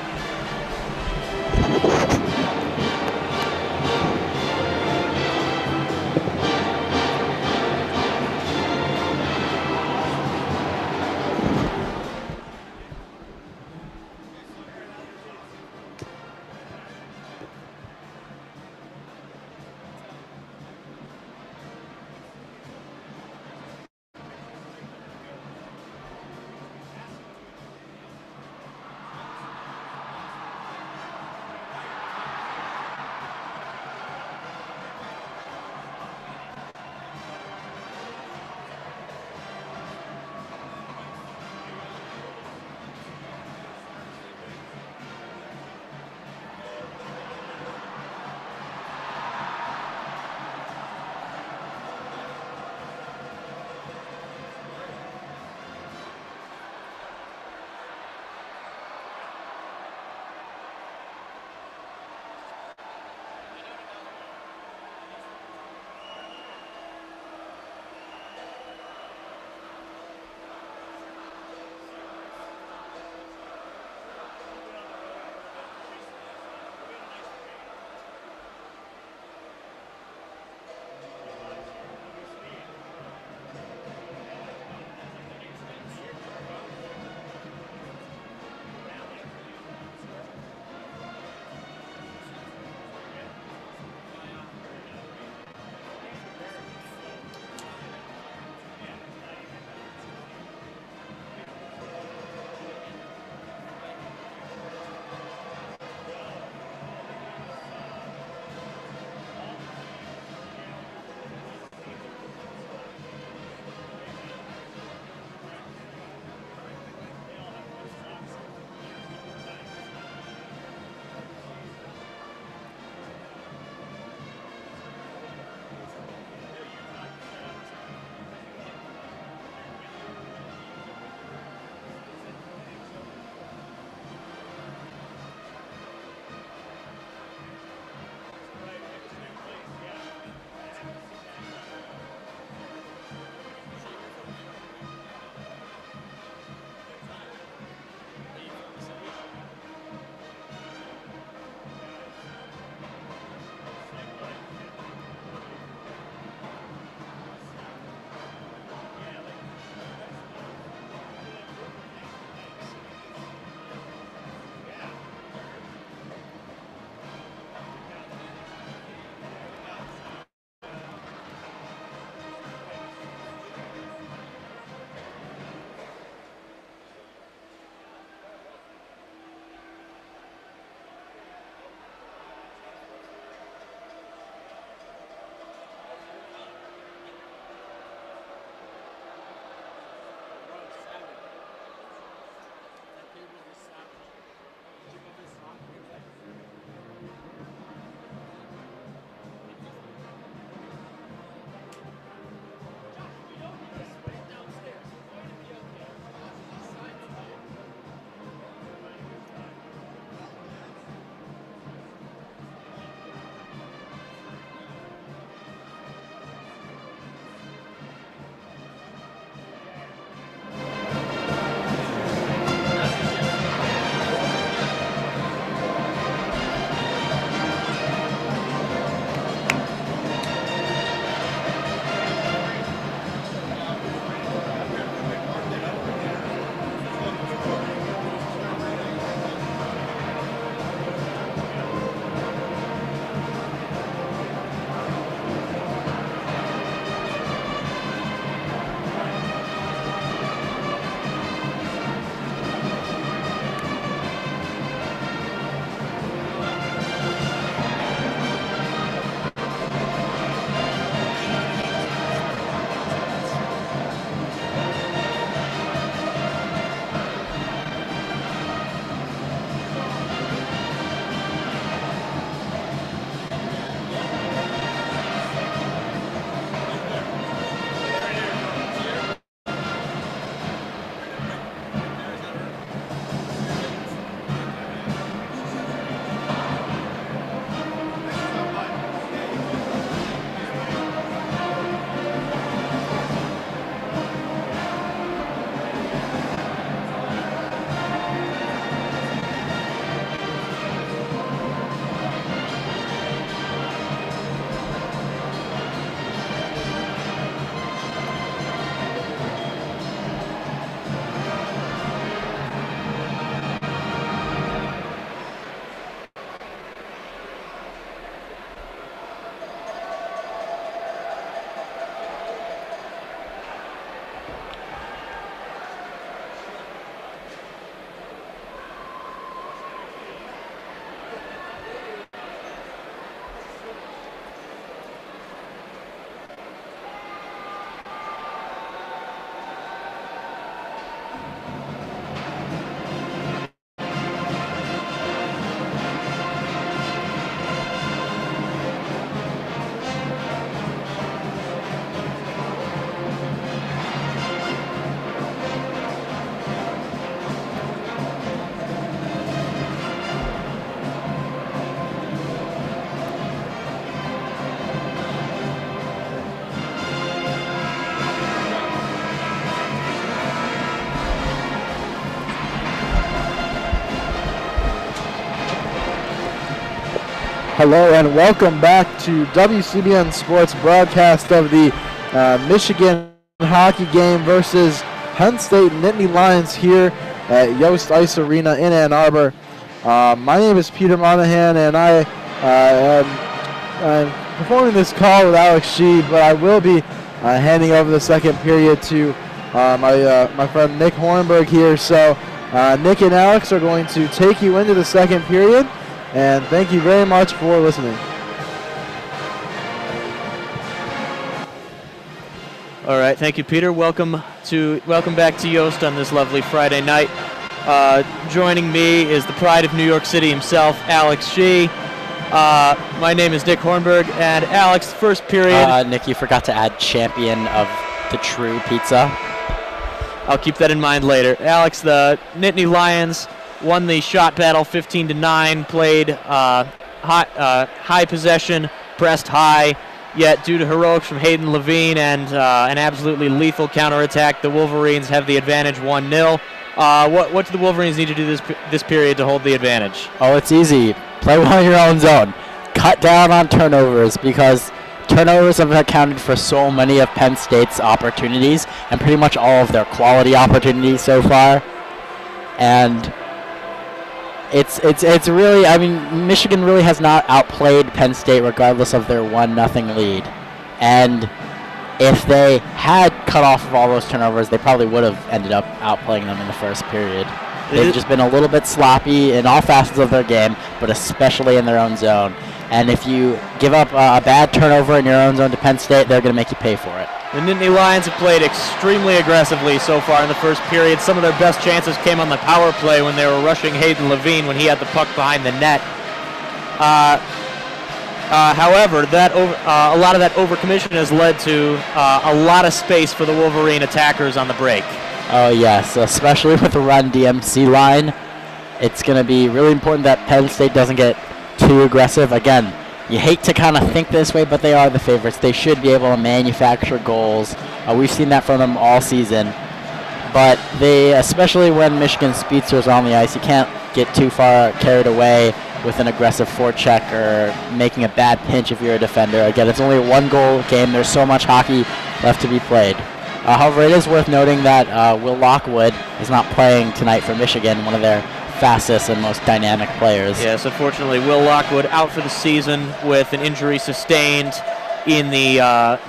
Hello and welcome back to WCBN Sports broadcast of the Michigan hockey game versus Penn State Nittany Lions here at Yost Arena in Ann Arbor. My name is Peter Monahan, and I am performing this call with Alex Shee, but I will be handing over the second period to my friend Nick Hornberg here. So Nick and Alex are going to take you into the second period, and thank you very much for listening. All right, thank you, Peter. Welcome back to Yost on this lovely Friday night. Joining me is the pride of New York City himself, Alex Shee. My name is Nick Hornberg, and Alex, first period. Nick, you forgot to add champion of the true pizza. I'll keep that in mind later. Alex, the Nittany Lions won the shot battle 15-9, played high possession, pressed high, yet due to heroics from Hayden Levine and an absolutely lethal counterattack, the Wolverines have the advantage 1-0. What do the Wolverines need to do this period to hold the advantage? Oh, it's easy. Play well in your own zone. Cut down on turnovers, because turnovers have accounted for so many of Penn State's opportunities and pretty much all of their quality opportunities so far. And it's really, I mean, Michigan really has not outplayed Penn State regardless of their 1-0 lead. And if they had cut off of all those turnovers, they probably would have ended up outplaying them in the first period. They've just been a little bit sloppy in all facets of their game, but especially in their own zone. And if you give up a bad turnover in your own zone to Penn State, they're going to make you pay for it. The Nittany Lions have played extremely aggressively so far in the first period. Some of their best chances came on the power play when they were rushing Hayden Levine when he had the puck behind the net. However, a lot of that overcommission has led to a lot of space for the Wolverine attackers on the break. Oh, yes, especially with the Run DMC line. It's going to be really important that Penn State doesn't get too aggressive. Again, you hate to kind of think this way, but they are the favorites. They should be able to manufacture goals. We've seen that from them all season. But they, especially when Michigan speedsters are on the ice, you can't get too far carried away with an aggressive forecheck or making a bad pinch if you're a defender. Again, it's only a one-goal game. There's so much hockey left to be played. However, it is worth noting that Will Lockwood is not playing tonight for Michigan, one of their fastest and most dynamic players. Yes, unfortunately, Will Lockwood out for the season with an injury sustained in the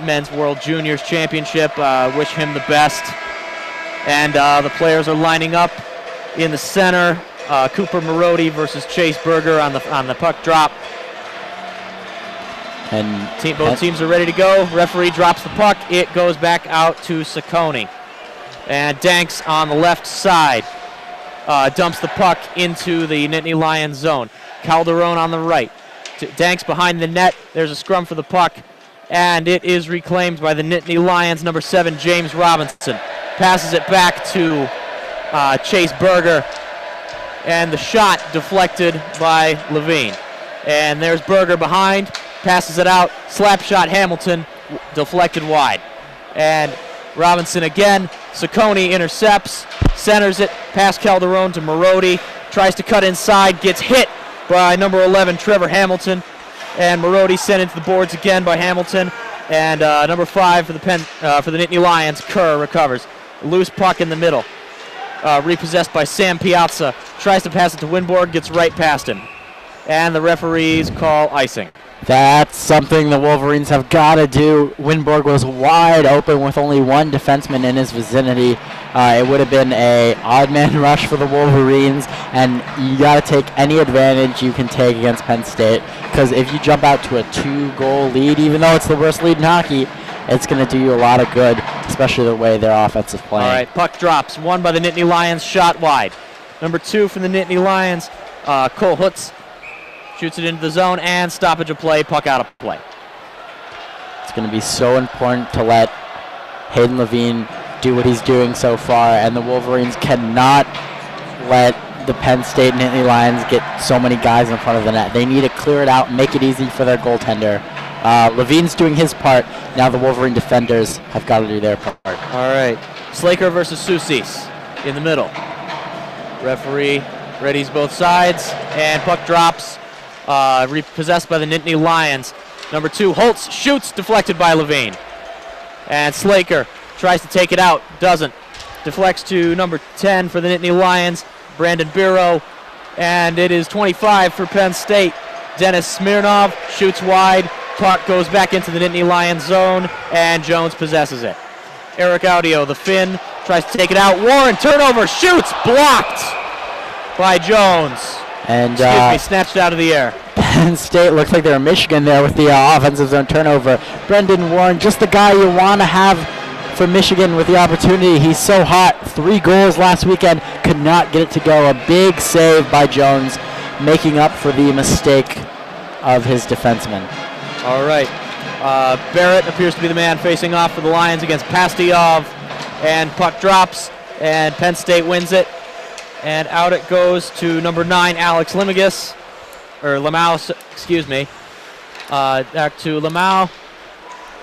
Men's World Juniors Championship. Wish him the best. And the players are lining up in the center. Cooper Marody versus Chase Berger on the puck drop. And both teams are ready to go. Referee drops the puck. It goes back out to Saccone. And Danks on the left side dumps the puck into the Nittany Lions zone. Calderon on the right. Danks behind the net. There's a scrum for the puck. And it is reclaimed by the Nittany Lions, number 7, James Robinson. Passes it back to Chase Berger. And the shot deflected by Levine. And there's Berger behind. Passes it out, slap shot Hamilton, deflected wide. And Robinson again, Saccone intercepts, centers it, past Calderon to Marody, tries to cut inside, gets hit by number 11, Trevor Hamilton, and Marody sent into the boards again by Hamilton, and number 5 for the Nittany Lions, Kerr recovers. Loose puck in the middle, repossessed by Sam Piazza, tries to pass it to Winborg, gets right past him. And the referees call icing. That's something the Wolverines have got to do. Winborg was wide open with only one defenseman in his vicinity. It would have been an odd man rush for the Wolverines, and you got to take any advantage you can take against Penn State, because if you jump out to a 2-goal lead, even though it's the worst lead in hockey, it's going to do you a lot of good, especially the way their offense is playing. All right, puck drops. One by the Nittany Lions, shot wide. Number 2 from the Nittany Lions, Cole Hutz. Shoots it into the zone, and stoppage of play, puck out of play. It's going to be so important to let Hayden Levine do what he's doing so far, and the Wolverines cannot let the Penn State Nittany Lions get so many guys in front of the net. They need to clear it out, make it easy for their goaltender. Levine's doing his part. Now the Wolverine defenders have got to do their part. All right. Slaker versus Soucis in the middle. Referee readies both sides, and puck drops. repossessed by the Nittany Lions. Number 2, Holtz shoots, deflected by Levine. And Slaker tries to take it out, doesn't. Deflects to number 10 for the Nittany Lions, Brandon Biro. And it is 25 for Penn State. Dennis Smirnov shoots wide. Puck goes back into the Nittany Lions zone, and Jones possesses it. Eric Audio, the Finn, tries to take it out. Warren, turnover, shoots, blocked by Jones. And snatched out of the air. Penn State looks like they're Michigan there with the offensive zone turnover. Brendan Warren, just the guy you want to have for Michigan with the opportunity. He's so hot. 3 goals last weekend, could not get it to go. A big save by Jones, making up for the mistake of his defenseman. All right. Barrett appears to be the man facing off for the Lions against Pastiyov. And puck drops, and Penn State wins it. And out it goes to number 9, Alex Limau, excuse me. Back to Limau.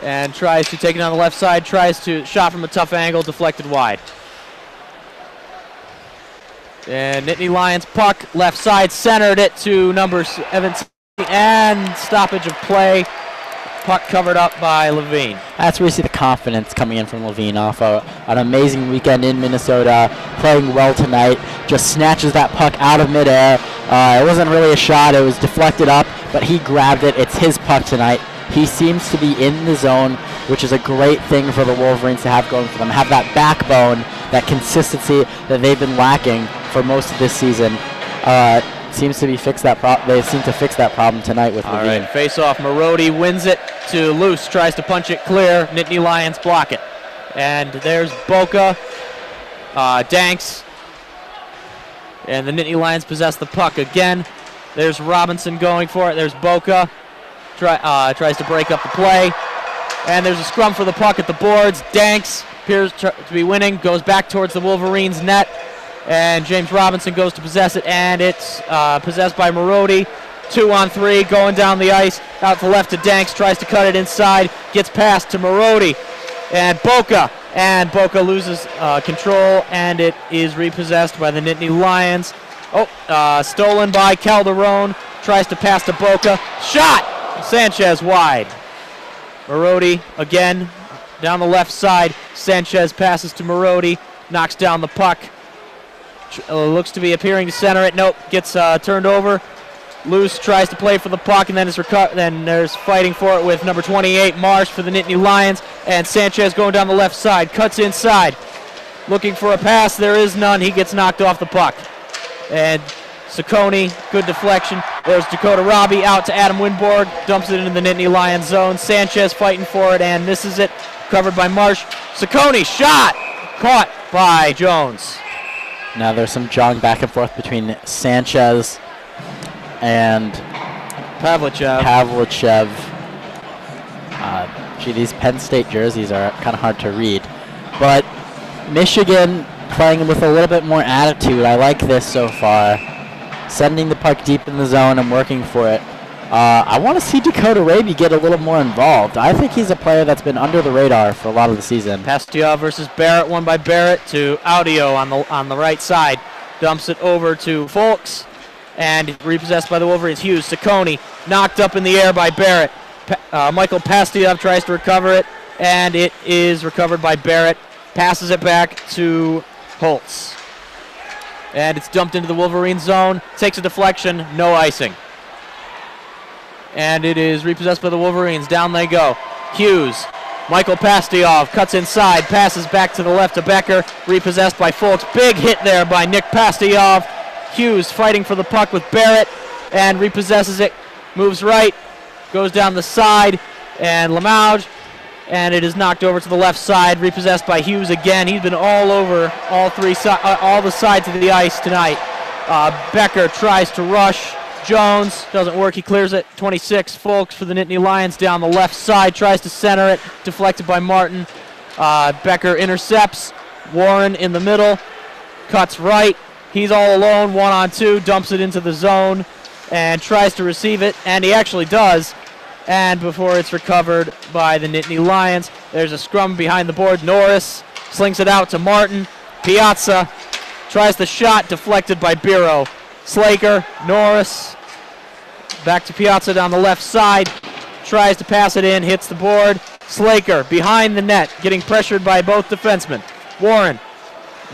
And tries to take it on the left side, tries to shot from a tough angle, deflected wide. And Nittany Lions puck, left side, centered it to number 17, and stoppage of play. Puck covered up by Levine. That's where you see the confidence coming in from Levine off an amazing weekend in Minnesota, playing well tonight. Just snatches that puck out of midair. It wasn't really a shot, it was deflected up, but he grabbed it. It's his puck tonight. He seems to be in the zone, which is a great thing for the Wolverines to have going for them. Have that backbone, that consistency that they've been lacking for most of this season. Seems to be fixed that they seem to fix that problem tonight with Levine. All right, face off. Marody wins it to Luce, tries to punch it clear. Nittany Lions block it. And there's Boca, Danks, and the Nittany Lions possess the puck again. There's Robinson going for it. There's Boca, tries to break up the play. And there's a scrum for the puck at the boards. Danks appears to be winning, goes back towards the Wolverines' net. And James Robinson goes to possess it, and it's possessed by Marody. 2-on-3, going down the ice, out to left to Danks, tries to cut it inside, gets past to Marody, and Boca loses control, and it is repossessed by the Nittany Lions. Stolen by Calderon, tries to pass to Boca, shot! Sanchez wide. Marody again, down the left side, Sanchez passes to Marody, knocks down the puck. Looks to be appearing to center it. Nope, gets turned over. Luce tries to play for the puck, and then then there's fighting for it with number 28, Marsh, for the Nittany Lions. And Sanchez going down the left side, cuts inside. Looking for a pass, there is none. He gets knocked off the puck. And Saccone, good deflection. There's Dakota Robbie out to Adam Winborg, dumps it into the Nittany Lions zone. Sanchez fighting for it and misses it. Covered by Marsh. Saccone, shot! Caught by Jones. Now there's some jogging back and forth between Sanchez and Pavlichev. These Penn State jerseys are kind of hard to read. But Michigan playing with a little bit more attitude. I like this so far. Sending the puck deep in the zone and working for it. I want to see Dakota Raby get a little more involved. I think he's a player that's been under the radar for a lot of the season. Pastiyov versus Barrett, won by Barrett to Audio on the right side. Dumps it over to Folks, and repossessed by the Wolverines. Hughes, Saccone, knocked up in the air by Barrett. Michael Pastiyov tries to recover it, and it is recovered by Barrett. Passes it back to Holtz. And it's dumped into the Wolverine zone. Takes a deflection, no icing. And it is repossessed by the Wolverines. Down they go. Hughes. Michael Pastiyov cuts inside. Passes back to the left to Becker. Repossessed by Folks. Big hit there by Nick Pastiyov. Hughes fighting for the puck with Barrett. And repossesses it. Moves right. Goes down the side. And Limau. And it is knocked over to the left side. Repossessed by Hughes again. He's been all over all the sides of the ice tonight. Becker tries to rush. Jones doesn't work, he clears it. 26, Folks for the Nittany Lions down the left side, tries to center it, deflected by Martin. Becker intercepts. Warren in the middle, cuts right. He's all alone, 1-on-2, dumps it into the zone and tries to receive it, and he actually does. And before it's recovered by the Nittany Lions, there's a scrum behind the board. Norris slings it out to Martin. Piazza tries the shot, deflected by Biro. Slaker, Norris, back to Piazza down the left side. Tries to pass it in, hits the board. Slaker behind the net, getting pressured by both defensemen. Warren,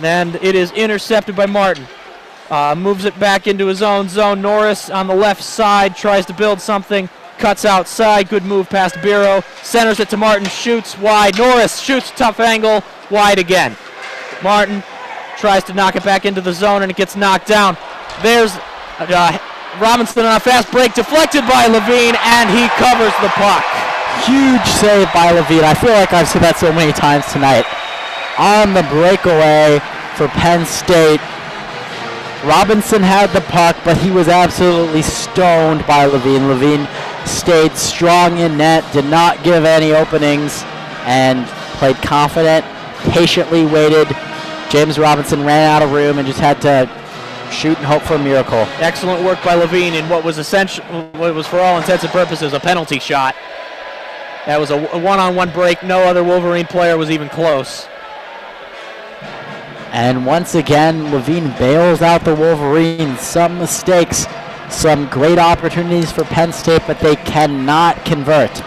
and it is intercepted by Martin. Moves it back into his own zone. Norris on the left side tries to build something. Cuts outside. Good move past Biro. Centers it to Martin. Shoots wide. Norris shoots tough angle. Wide again. Martin tries to knock it back into the zone, and it gets knocked down. There's Robinson on a fast break. Deflected by Levine, and he covers the puck. Huge save by Levine. I feel like I've said that so many times tonight. On the breakaway for Penn State, Robinson had the puck, but he was absolutely stoned by Levine. Levine stayed strong in net, did not give any openings, and played confident, patiently waited. James Robinson ran out of room and just had to shoot and hope for a miracle. Excellent work by Levine in what was for all intents and purposes a penalty shot. That was a one-on-one break. No other Wolverine player was even close. And once again, Levine bails out the Wolverines. Some mistakes, some great opportunities for Penn State, but they cannot convert.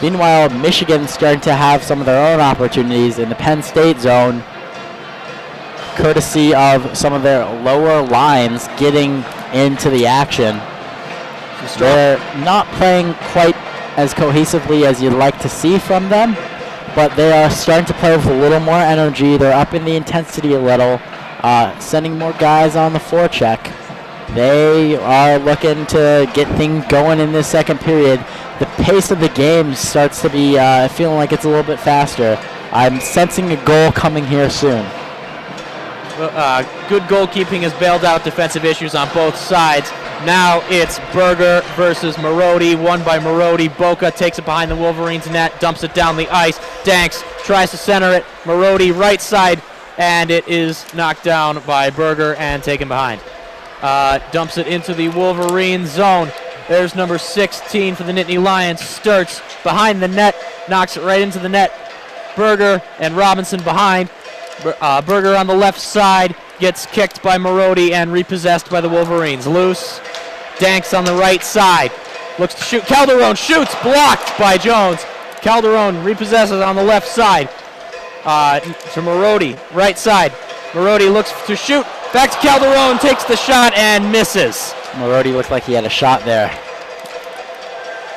Meanwhile, Michigan's starting to have some of their own opportunities in the Penn State zone, courtesy of some of their lower lines getting into the action. They're not playing quite as cohesively as you'd like to see from them, but they are starting to play with a little more energy. They're up in the intensity a little, sending more guys on the forecheck. They are looking to get things going in this second period. The pace of the game starts to be feeling like it's a little bit faster. I'm sensing a goal coming here soon. Good goalkeeping has bailed out defensive issues on both sides. Now it's Berger versus Marodi, won by Marodi. Boca takes it behind the Wolverines net, dumps it down the ice. Danks tries to center it. Marodi right side, and it is knocked down by Berger and taken behind. Dumps it into the Wolverine zone. There's number 16 for the Nittany Lions. Sturts behind the net, knocks it right into the net. Berger and Robinson behind. Berger on the left side gets kicked by Marodi and repossessed by the Wolverines. Loose. Danks on the right side. Looks to shoot. Calderon shoots. Blocked by Jones. Calderon repossesses on the left side. To Marodi. Right side. Marodi looks to shoot. Back to Calderon. Takes the shot and misses. Marodi looked like he had a shot there.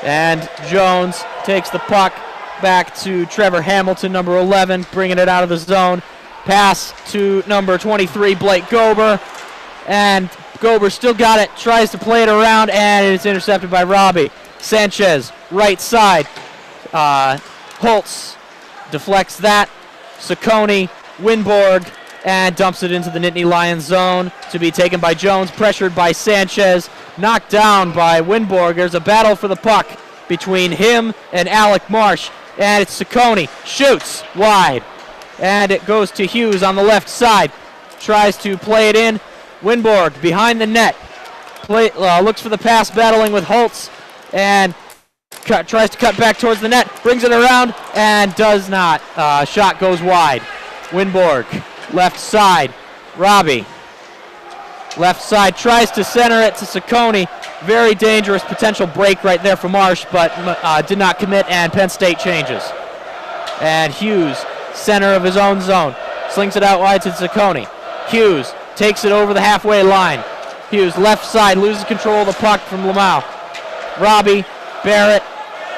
And Jones takes the puck back to Trevor Hamilton, number 11, bringing it out of the zone. Pass to number 23, Blake Gober. And Gober still got it, tries to play it around, and it's intercepted by Robbie. Sanchez, right side. Holtz deflects that. Saccone, Winborg, and dumps it into the Nittany Lions zone to be taken by Jones, pressured by Sanchez, knocked down by Winborg. There's a battle for the puck between him and Alec Marsh, and it's Saccone, shoots wide, and it goes to Hughes on the left side, tries to play it in. Winborg behind the net, looks for the pass, battling with Holtz, and tries to cut back towards the net, brings it around, and does not. Shot goes wide. Winborg, left side, Robbie. Left side, tries to center it to Saccone. Very dangerous potential break right there for Marsh, but did not commit, and Penn State changes. And Hughes, center of his own zone, slings it out wide to Saccone. Hughes takes it over the halfway line. Hughes, left side, loses control of the puck from Lamau. Robbie, Barrett,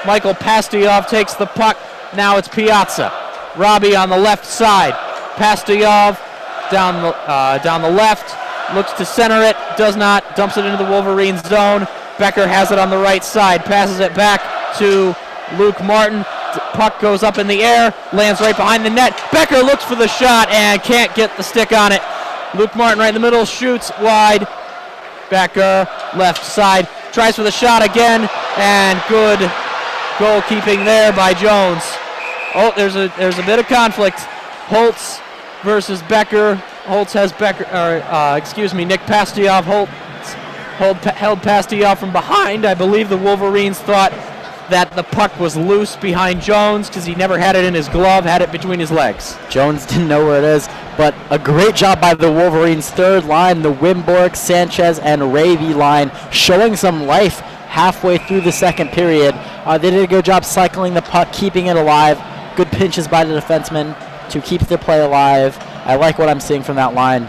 Michael Pastuyov takes the puck. Now it's Piazza. Robbie on the left side. Pastuyov down the left. Looks to center it, does not, dumps it into the Wolverines zone. Becker has it on the right side, passes it back to Luke Martin. Puck goes up in the air, lands right behind the net. Becker looks for the shot and can't get the stick on it. Luke Martin right in the middle, shoots wide. Becker, left side, tries for the shot again, and good goalkeeping there by Jones. Oh, there's a bit of conflict. Holtz versus Becker. Holtz has Nick Pastuyov. Held Pastuyov from behind. I believe the Wolverines thought that the puck was loose behind Jones because he never had it in his glove, had it between his legs. Jones didn't know where it is, but a great job by the Wolverines' third line, the Winborg, Sanchez, and Ravy line, showing some life halfway through the second period. They did a good job cycling the puck, keeping it alive. Good pinches by the defensemen to keep the play alive. I like what I'm seeing from that line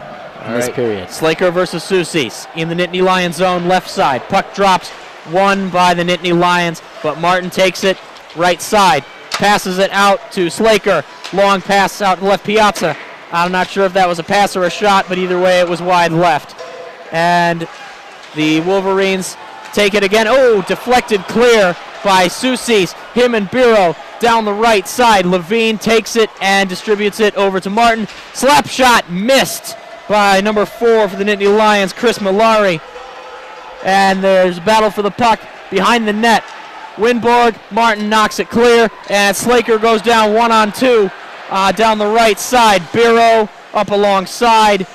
in this period. Slaker versus Soucies in the Nittany Lions zone, left side. Puck drops, won by the Nittany Lions, but Martin takes it right side, passes it out to Slaker. Long pass out to left Piazza. I'm not sure if that was a pass or a shot, but either way it was wide left. And the Wolverines take it again. Oh, deflected clear by Soucies. Him and Biro down the right side. Levine takes it and distributes it over to Martin. Slap shot missed by number 4 for the Nittany Lions, Chris Malari. And there's a battle for the puck behind the net. Winborg, Martin knocks it clear, and Slaker goes down 1-on-2 down the right side. Biro up alongside,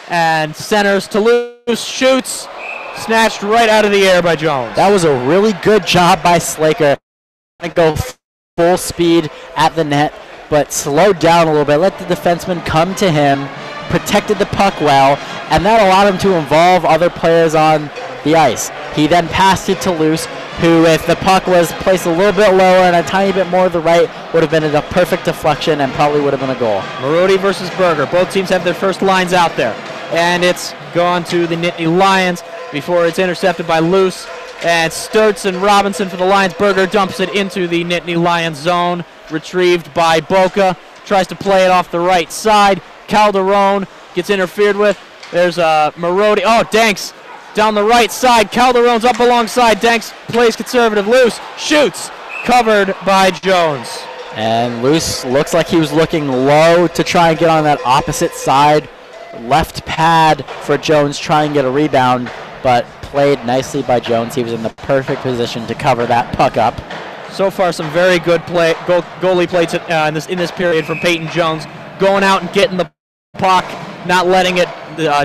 and centers to loose, shoots, snatched right out of the air by Jones. That was a really good job by Slaker. Go full speed at the net, but slowed down a little bit, let the defenseman come to him, protected the puck well, and that allowed him to involve other players on the ice. He then passed it to Luce, who, if the puck was placed a little bit lower and a tiny bit more to the right, would have been a perfect deflection and probably would have been a goal. Marody versus Berger. Both teams have their first lines out there. And it's gone to the Nittany Lions before it's intercepted by Luce. And Sturts and Robinson for the Lions. Berger dumps it into the Nittany Lions zone. Retrieved by Boca. Tries to play it off the right side. Calderon gets interfered with. There's Marody. Oh, Danks down the right side. Calderon's up alongside. Danks plays conservative. Luce shoots. Covered by Jones. And Luce looks like he was looking low to try and get on that opposite side. Left pad for Jones, try and get a rebound, but played nicely by Jones. He was in the perfect position to cover that puck up. So far, some very good goalie plays in this period from Peyton Jones, going out and getting the puck, not letting it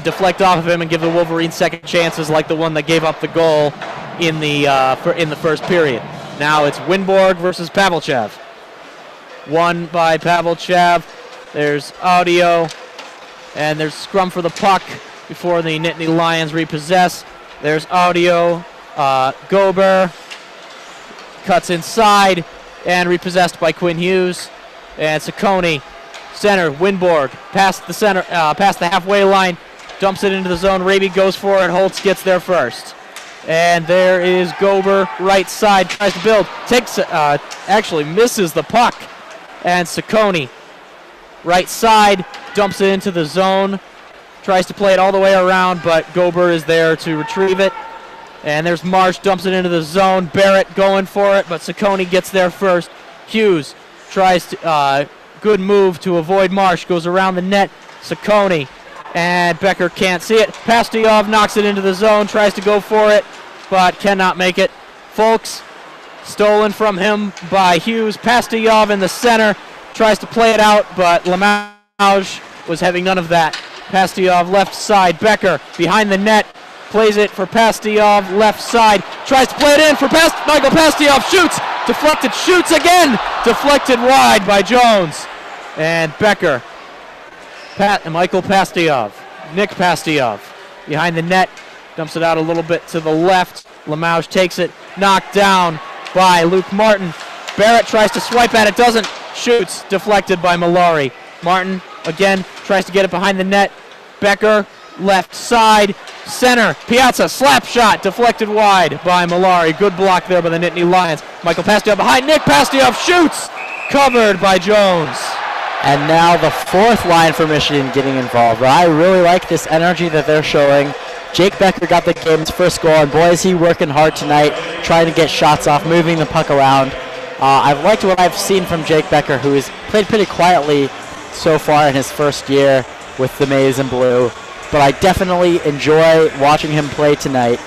deflect off of him and give the Wolverines second chances like the one that gave up the goal in the first period. Now it's Winborg versus Pavelchev. Won by Pavelchev. There's audio. And there's scrum for the puck before the Nittany Lions repossess. There's audio. Gober cuts inside and repossessed by Quinn Hughes. And Saccone, center, Winborg, past the center, past the halfway line, dumps it into the zone. Raby goes for it. Holtz gets there first. And there is Gober, right side, tries to build, takes, actually misses the puck. And Saccone, right side, dumps it into the zone, tries to play it all the way around, but Gober is there to retrieve it. And there's Marsh, dumps it into the zone. Barrett going for it, but Saccone gets there first. Hughes tries to, good move to avoid Marsh, goes around the net. Saccone, and Becker can't see it. Pastujov knocks it into the zone, tries to go for it, but cannot make it. Folks, stolen from him by Hughes. Pastujov in the center, tries to play it out, but Lamouche was having none of that. Pastujov left side. Becker behind the net. Plays it for Pastujov left side. Tries to play it in for Michael Pastujov. Shoots. Deflected. Shoots again. Deflected wide by Jones. And Becker. Michael Pastujov. Nick Pastujov behind the net. Dumps it out a little bit to the left. Lamouche takes it. Knocked down by Luke Martin. Barrett tries to swipe at it. Doesn't. Shoots. Deflected by Malari. Martin again tries to get it behind the net. Becker left side. Center. Piazza. Slap shot. Deflected wide by Malari. Good block there by the Nittany Lions. Michael Pastujov behind. Nick Pastujov shoots. Covered by Jones. And now the fourth line for Michigan getting involved. I really like this energy that they're showing. Jake Becker got the game's first goal, and boy is he working hard tonight, trying to get shots off, moving the puck around. I've liked what I've seen from Jake Becker, who has played pretty quietly so far in his first year with the Maize and Blue. But I definitely enjoy watching him play tonight.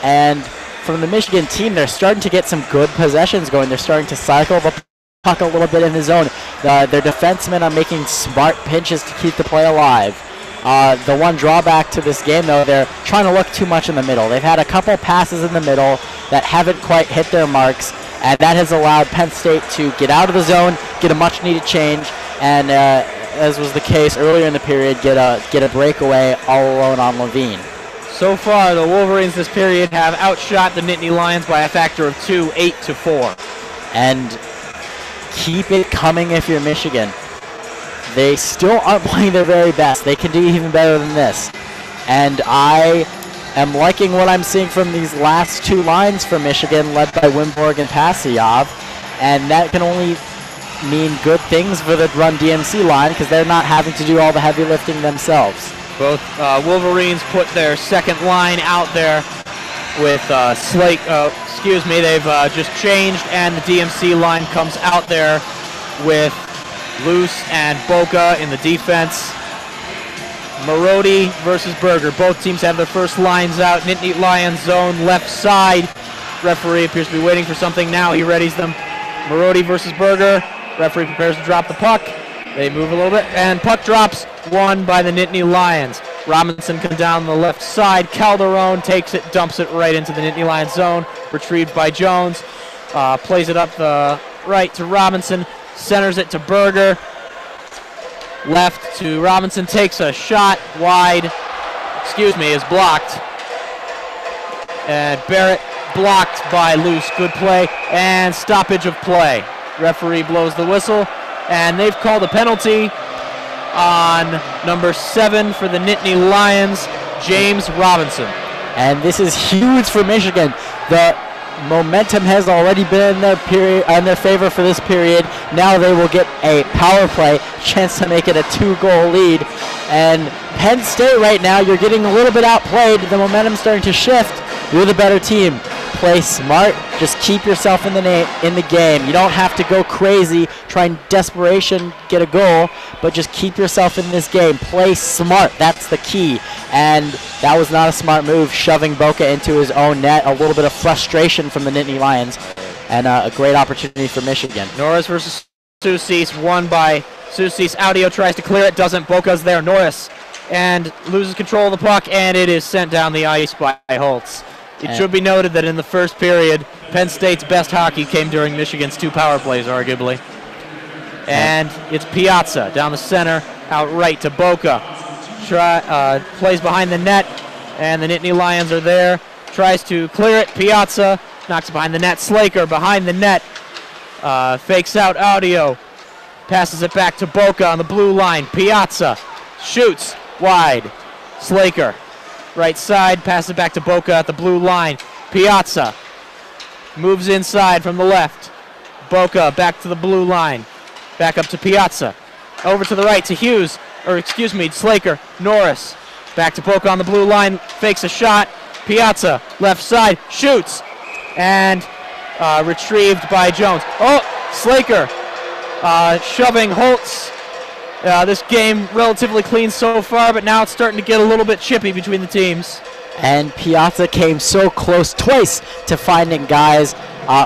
And from the Michigan team, they're starting to get some good possessions going. They're starting to cycle the puck a little bit in the zone. Their defensemen are making smart pinches to keep the play alive. The one drawback to this game, though, they're trying to look too much in the middle. They've had a couple passes in the middle that haven't quite hit their marks, and that has allowed Penn State to get out of the zone, get a much-needed change, and as was the case earlier in the period, get a breakaway all alone on Levine. So far, the Wolverines this period have outshot the Nittany Lions by a factor of 2, 8-4. And keep it coming if you're Michigan. They still aren't playing their very best. They can do even better than this. And I am liking what I'm seeing from these last two lines for Michigan, led by Wimborg and Pasiav. And that can only mean good things for the Run DMC line because they're not having to do all the heavy lifting themselves. Both Wolverines put their second line out there with Slake. They've just changed, and the DMC line comes out there with Luce and Boca in the defense. Marody versus Berger. Both teams have their first lines out. Nittany Lions zone left side. Referee appears to be waiting for something now. He readies them. Marody versus Berger. Referee prepares to drop the puck. They move a little bit, and puck drops, won by the Nittany Lions. Robinson comes down the left side. Calderon takes it, dumps it right into the Nittany Lions zone. Retrieved by Jones. Plays it up the right to Robinson. Centers it to Berger. Left to Robinson. Takes a shot wide. Is blocked. And Barrett blocked by Luce. Good play. And stoppage of play. Referee blows the whistle. And they've called a penalty on number 7 for the Nittany Lions, James Robinson. And this is huge for Michigan. The momentum has already been in their favor for this period. Now they will get a power play, chance to make it a 2-goal lead. And Penn State right now, you're getting a little bit outplayed. The momentum's starting to shift. You're the better team. Play smart. Just keep yourself in the game. You don't have to go crazy, try and desperation get a goal, but just keep yourself in this game. Play smart. That's the key. And that was not a smart move, shoving Boca into his own net. A little bit of frustration from the Nittany Lions, and a great opportunity for Michigan. Norris versus Soucis, won by Soucis. Audio tries to clear it, doesn't. Boca's there. Norris and loses control of the puck, and it is sent down the ice by Holtz. It should be noted that in the first period, Penn State's best hockey came during Michigan's 2 power plays, arguably. And it's Piazza down the center, out right to Boca. Plays behind the net, and the Nittany Lions are there. Tries to clear it. Piazza knocks it behind the net. Slaker behind the net. Fakes out Audio. Passes it back to Boca on the blue line. Piazza shoots wide. Slaker. Right side, passes it back to Boca at the blue line. Piazza moves inside from the left. Boca back to the blue line. Back up to Piazza. Over to the right to Slaker. Norris. Back to Boca on the blue line. Fakes a shot. Piazza, left side, shoots. And retrieved by Jones. Oh, Slaker shoving Holtz. This game relatively clean so far, but now it's starting to get a little bit chippy between the teams. And Piazza came so close twice to finding guys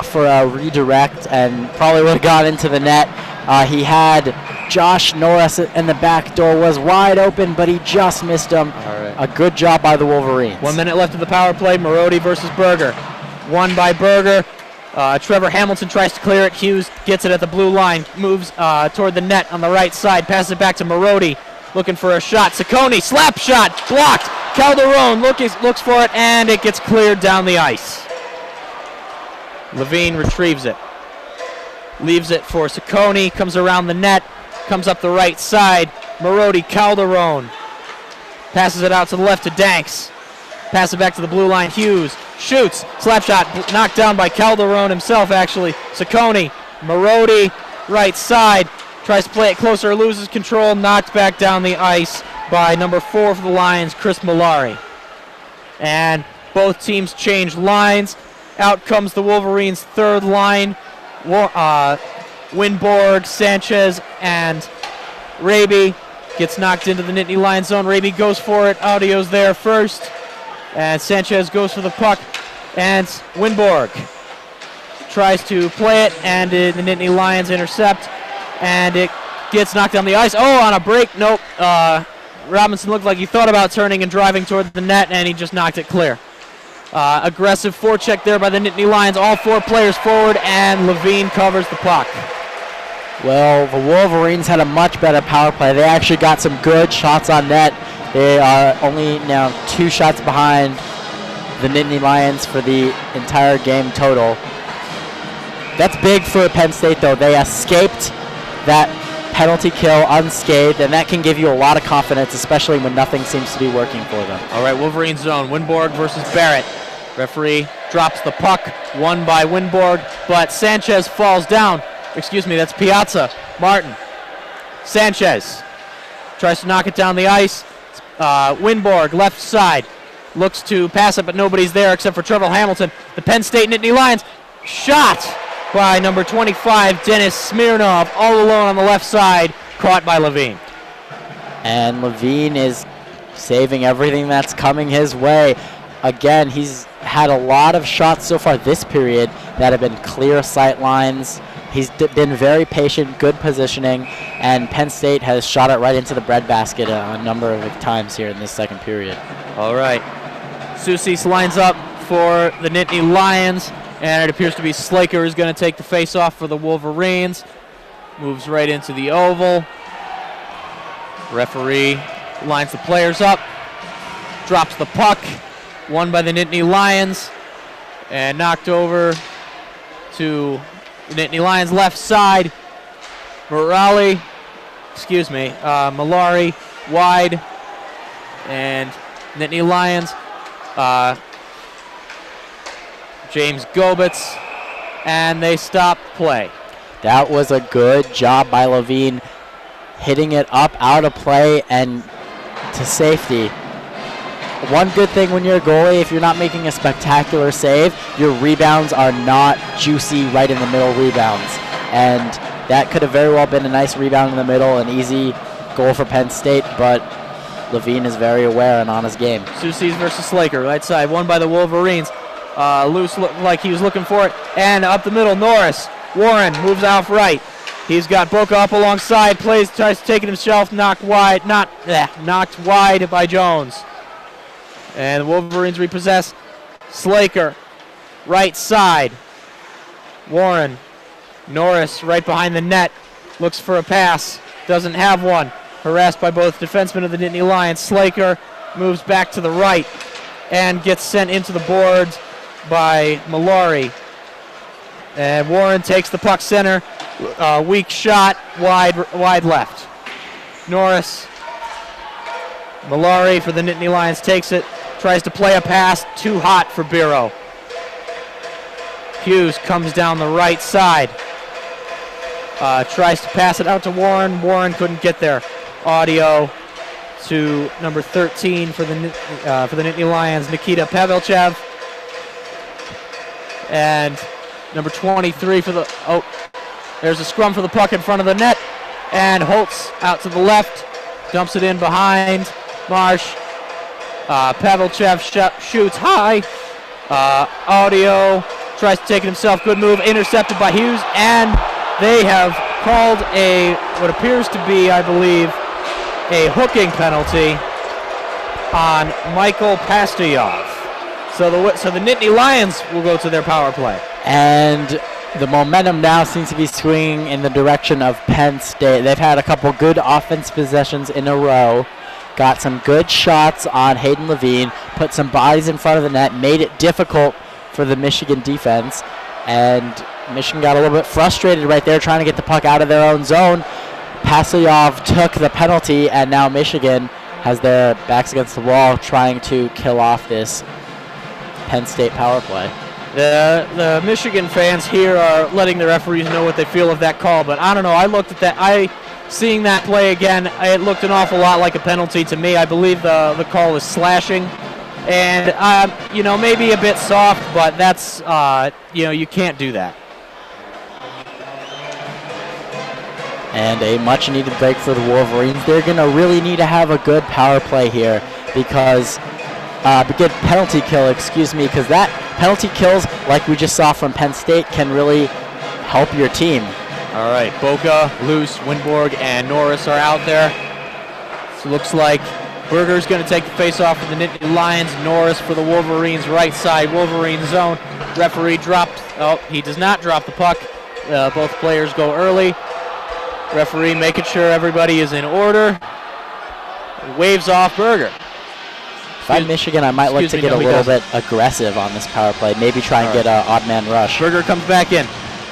for a redirect and probably would have gone into the net. He had Josh Norris in the back door, was wide open, but he just missed him. A good job by the Wolverines. 1 minute left of the power play. Marody versus Berger. Won by Berger. Trevor Hamilton tries to clear it. Hughes gets it at the blue line. Moves toward the net on the right side. Passes it back to Marody. Looking for a shot. Ciccone, slap shot. Blocked. Calderon looks for it, and it gets cleared down the ice. Levine retrieves it. Leaves it for Ciccone. Comes around the net. Comes up the right side. Marody, Calderon. Passes it out to the left to Danks. Pass it back to the blue line. Hughes shoots. Slap shot knocked down by Calderon himself, actually. Ciccone. Marody, right side. Tries to play it closer, loses control. Knocked back down the ice by number 4 for the Lions, Chris Malari. And both teams change lines. Out comes the Wolverines' third line. Winborg, Sanchez, and Raby. Gets knocked into the Nittany Lions zone. Raby goes for it. Audio's there first. And Sanchez goes for the puck. And Winborg tries to play it, and the Nittany Lions intercept. And it gets knocked down the ice. Oh, on a break. Nope. Robinson looked like he thought about turning and driving toward the net, and he just knocked it clear. Aggressive forecheck there by the Nittany Lions. All 4 players forward, and Levine covers the puck. Well, the Wolverines had a much better power play. They actually got some good shots on net. They are only now 2 shots behind the Nittany Lions for the entire game total. That's big for Penn State, though. They escaped that penalty kill unscathed, and that can give you a lot of confidence, especially when nothing seems to be working for them. All right, Wolverine zone. Winborg versus Barrett. Referee drops the puck. Won by Winborg, but Sanchez falls down. Excuse me, that's Piazza. Martin. Sanchez tries to knock it down the ice. Winborg, left side. Looks to pass it, but nobody's there except for Trevor Hamilton. The Penn State Nittany Lions. Shot by number 25, Dennis Smirnov, all alone on the left side, caught by Levine. And Levine is saving everything that's coming his way. Again, he's had a lot of shots so far this period that have been clear sight lines. He's been very patient, good positioning, and Penn State has shot it right into the breadbasket a number of times here in this second period. All right. Soucis lines up for the Nittany Lions, and it appears to be Slaker who's going to take the face-off for the Wolverines. Moves right into the oval. Referee lines the players up, drops the puck, won by the Nittany Lions, and knocked over to the Nittany Lions left side. Malari wide, and Nittany Lions, James Gobitz, and they stop play. That was a good job by Levine, hitting it up out of play and to safety. One good thing when you're a goalie, if you're not making a spectacular save, your rebounds are not juicy right in the middle rebounds. And that could have very well been a nice rebound in the middle, an easy goal for Penn State, but Levine is very aware and on his game. Soucis versus Slaker, right side, won by the Wolverines. Loose looked like he was looking for it, and up the middle, Norris. Warren moves out right. He's got Boca up alongside, tries to take it himself, knocked wide by Jones. And the Wolverines repossess. Slaker, right side. Warren, Norris right behind the net, looks for a pass, doesn't have one. Harassed by both defensemen of the Nittany Lions. Slaker moves back to the right and gets sent into the boards by Malari. And Warren takes the puck center. Weak shot, wide left. Norris, Malari for the Nittany Lions takes it, tries to play a pass, too hot for Biro. Hughes comes down the right side. Tries to pass it out to Warren. Warren couldn't get there. Audio to number 13 for the Nittany Lions, Nikita Pavelchev. And number 23 for the, there's a scrum for the puck in front of the net. And Holtz out to the left, dumps it in behind Marsh. Pavelchev shoots high. Audio tries to take it himself. Good move, intercepted by Hughes, and they have called what appears to be, I believe, a hooking penalty on Michael Pastuyov. So the Nittany Lions will go to their power play. And the momentum now seems to be swinging in the direction of Penn State. They've had a couple good offense possessions in a row. Got some good shots on Hayden Levine, put some bodies in front of the net, made it difficult for the Michigan defense, and Michigan got a little bit frustrated right there trying to get the puck out of their own zone. Pastuyov took the penalty, and now Michigan has their backs against the wall trying to kill off this Penn State power play. The Michigan fans here are letting the referees know what they feel of that call, but I don't know. I looked at that. Seeing that play again, it looked an awful lot like a penalty to me. I believe the call is slashing, and maybe a bit soft, but that's you can't do that. And a much-needed break for the Wolverines. They're going to really need to have a good power play here because good penalty kill, because that penalty kills, like we just saw from Penn State, can really help your team. All right, Boca, Luce, Winborg, and Norris are out there. So it looks like Berger's going to take the face-off for the Nittany Lions. Norris for the Wolverines, right side, Wolverine zone. Referee dropped. Oh, he does not drop the puck. Both players go early. Referee making sure everybody is in order. Waves off Berger. If I'm Michigan, I might look to get a little bit aggressive on this power play. Maybe try and get an odd man rush. Berger comes back in.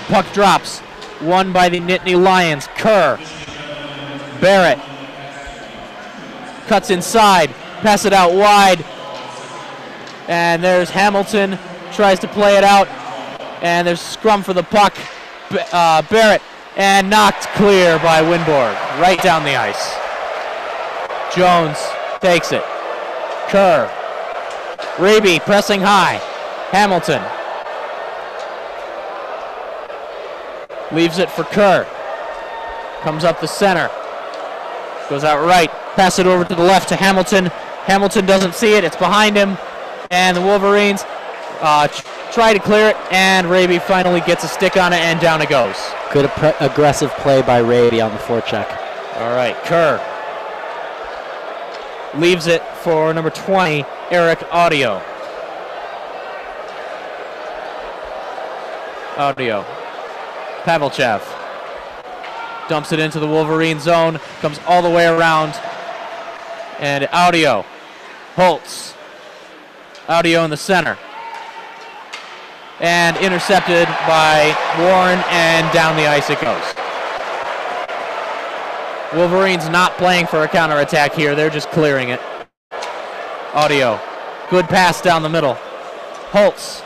Puck drops. Won by the Nittany Lions. Kerr. Barrett. Cuts inside. Pass it out wide. And there's Hamilton. Tries to play it out. And there's scrum for the puck. Barrett. And knocked clear by Winborg. Right down the ice. Jones takes it. Kerr. Raby pressing high. Hamilton. Leaves it for Kerr. Comes up the center. Goes out right. Pass it over to the left to Hamilton. Hamilton doesn't see it. It's behind him. And the Wolverines try to clear it. And Raby finally gets a stick on it, and down it goes. Good aggressive play by Raby on the forecheck. All right, Kerr. Leaves it for number 20, Eric Audio. Pavelchev. Dumps it into the Wolverine zone. Comes all the way around. And Audio. Holtz. Audio in the center. And intercepted by Warren, and down the ice it goes. Wolverines not playing for a counterattack here. They're just clearing it. Audio. Good pass down the middle. Holtz.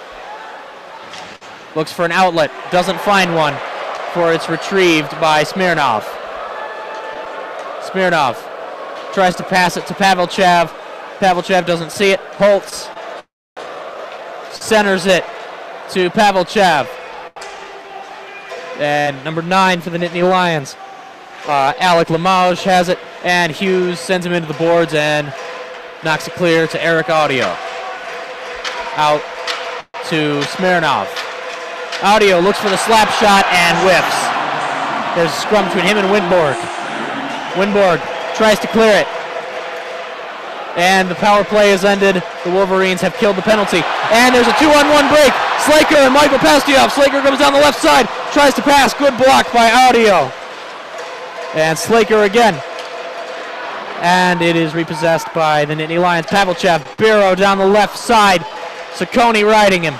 Looks for an outlet. Doesn't find one. For it's retrieved by Smirnov. Smirnov tries to pass it to Pavelchev. Pavelchev doesn't see it. Holtz centers it to Pavelchev. And number 9 for the Nittany Lions. Alec Lemage has it, and Hughes sends him into the boards and knocks it clear to Eric Audio. Out to Smirnov. Audio looks for the slap shot and whiffs. There's a scrum between him and Winborg. Winborg tries to clear it. And the power play is ended. The Wolverines have killed the penalty. And there's a 2-on-1 break. Slaker and Michael Pastioff. Slaker comes down the left side, tries to pass. Good block by Audio. And Slaker again. And it is repossessed by the Nittany Lions. Pavelchev, Biro down the left side. Saccone riding him.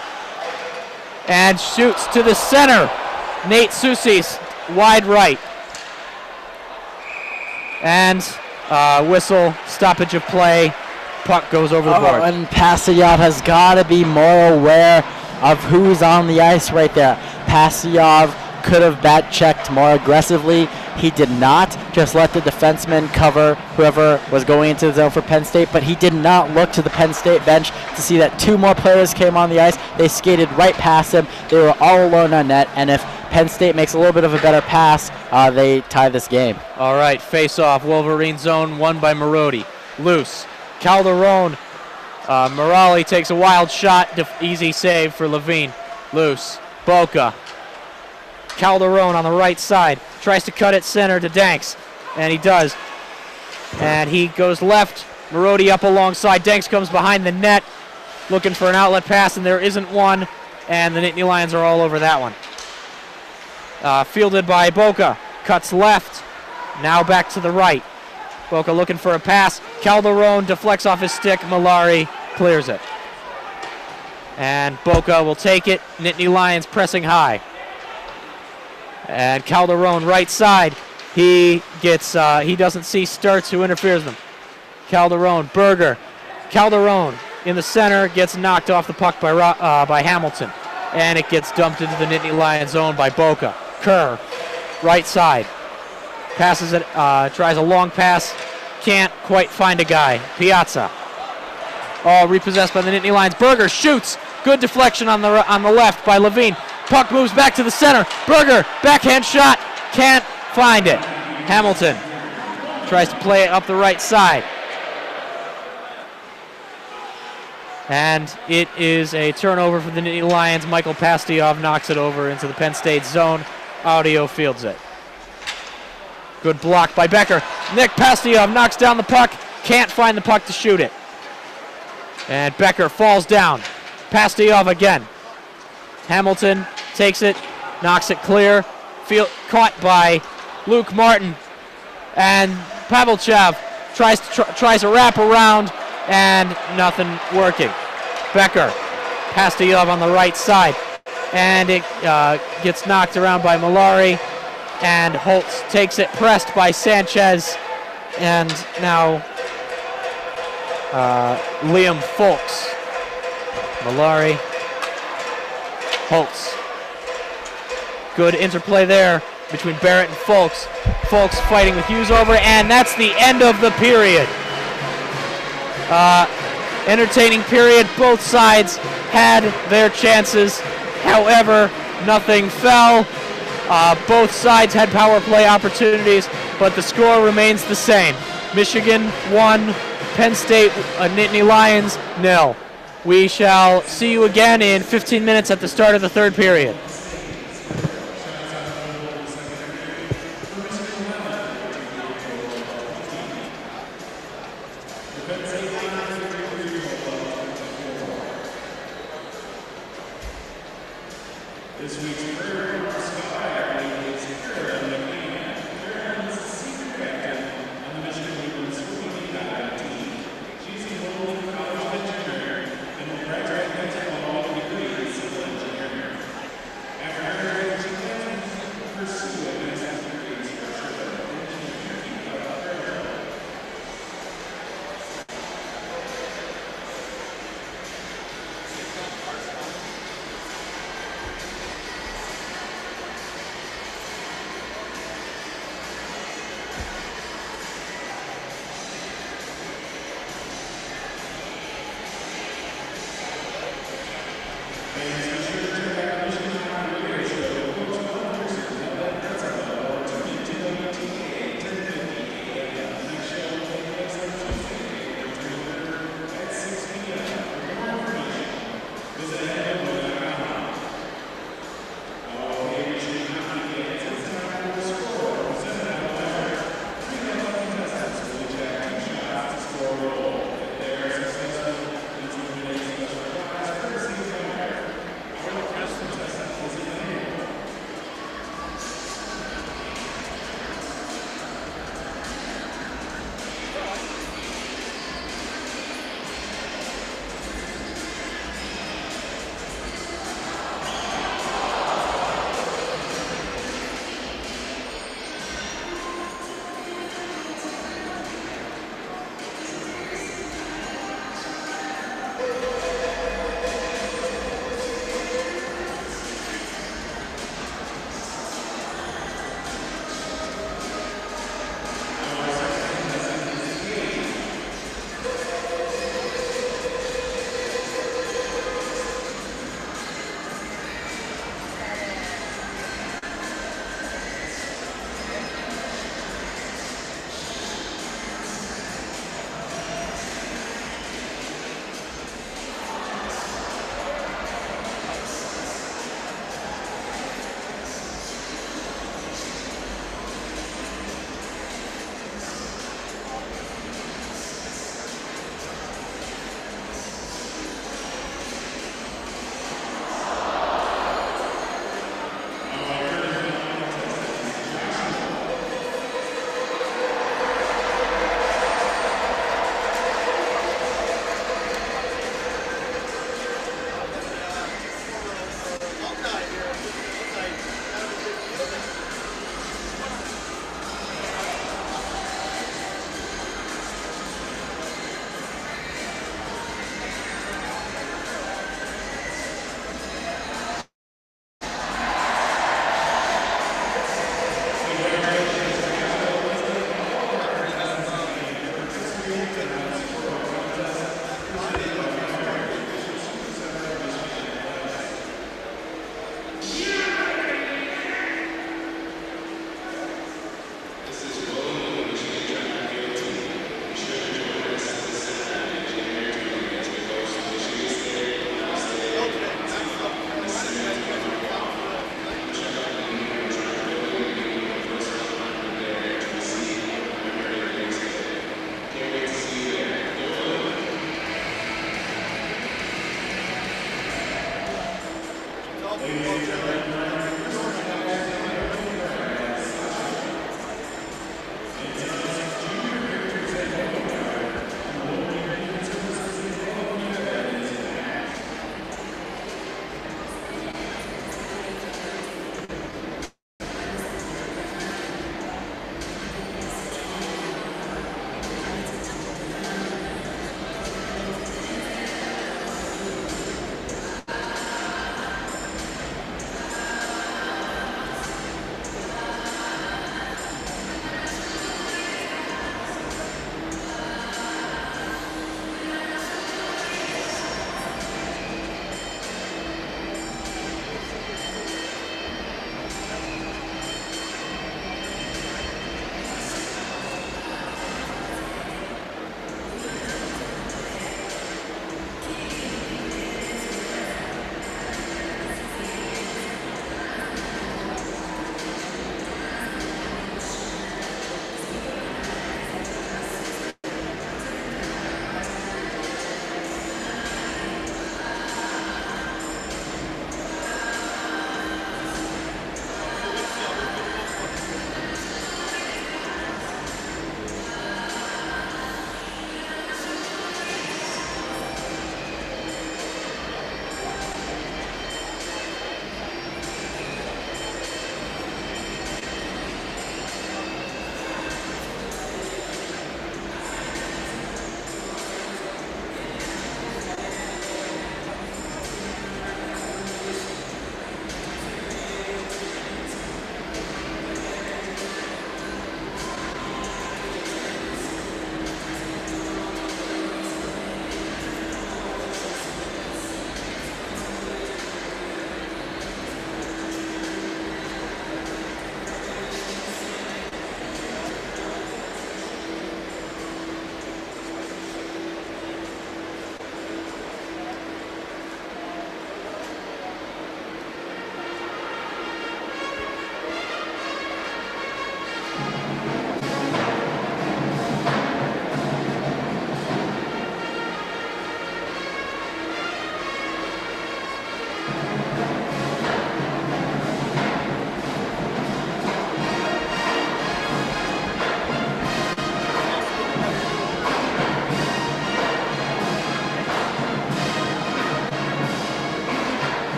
And shoots to the center. Nate Soucis, wide right. And whistle, stoppage of play. Puck goes over the board. And Pastioff has got to be more aware of who's on the ice right there. Pastioff could have back-checked more aggressively. He did not. Just let the defenseman cover whoever was going into the zone for Penn State, but he did not look to the Penn State bench to see that 2 more players came on the ice. They skated right past him. They were all alone on net, and if Penn State makes a little bit of a better pass, they tie this game. All right, face-off, Wolverine zone, won by Marodi. Loose. Calderon. Morali takes a wild shot. Easy save for Levine. Loose. Boca. Calderon on the right side. Tries to cut it center to Danks. And he does. And he goes left. Marodi up alongside. Danks comes behind the net. Looking for an outlet pass, and there isn't one. And the Nittany Lions are all over that one. Fielded by Boca. Cuts left. Now back to the right. Boca looking for a pass. Calderon deflects off his stick. Malari clears it. And Boca will take it. Nittany Lions pressing high. And Calderon right side. He gets, he doesn't see Sturts, who interferes with him. Calderon, Berger. Calderon in the center gets knocked off the puck by Hamilton. And it gets dumped into the Nittany Lions zone by Boca. Kerr, right side. Passes it, tries a long pass. Can't quite find a guy. Piazza. All repossessed by the Nittany Lions. Berger shoots. Good deflection on the left by Levine. Puck moves back to the center. Berger, backhand shot. Can't find it. Hamilton tries to play it up the right side. And it is a turnover for the Nittany Lions. Michael Pastioff knocks it over into the Penn State zone. Audio fields it. Good block by Becker. Nick Pastioff knocks down the puck. Can't find the puck to shoot it. And Becker falls down. Pastioff again. Hamilton takes it, knocks it clear. Caught by Luke Martin. And Pavelchev tries a wrap around, and nothing working. Becker, pass to Yov on the right side, and it gets knocked around by Malari, and Holtz takes it, pressed by Sanchez, and now Liam Folks. Malari, Holtz. Good interplay there between Barrett and Folks. Folks fighting with Hughes over, and that's the end of the period. Entertaining period. Both sides had their chances. However, nothing fell. Both sides had power play opportunities, but the score remains the same. Michigan 1, Penn State Nittany Lions 0. We shall see you again in 15 minutes at the start of the third period.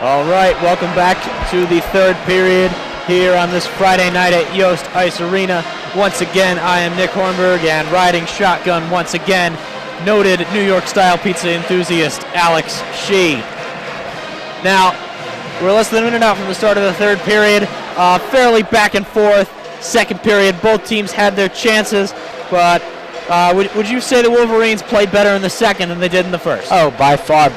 All right, welcome back to the third period here on this Friday night at Yost Arena. Once again, I am Nick Hornberg, and riding shotgun once again, noted New York-style pizza enthusiast Alex Shee. Now, we're less than a minute out from the start of the third period. Fairly back and forth. Second period, both teams had their chances, but would you say the Wolverines played better in the second than they did in the first? Oh, by far.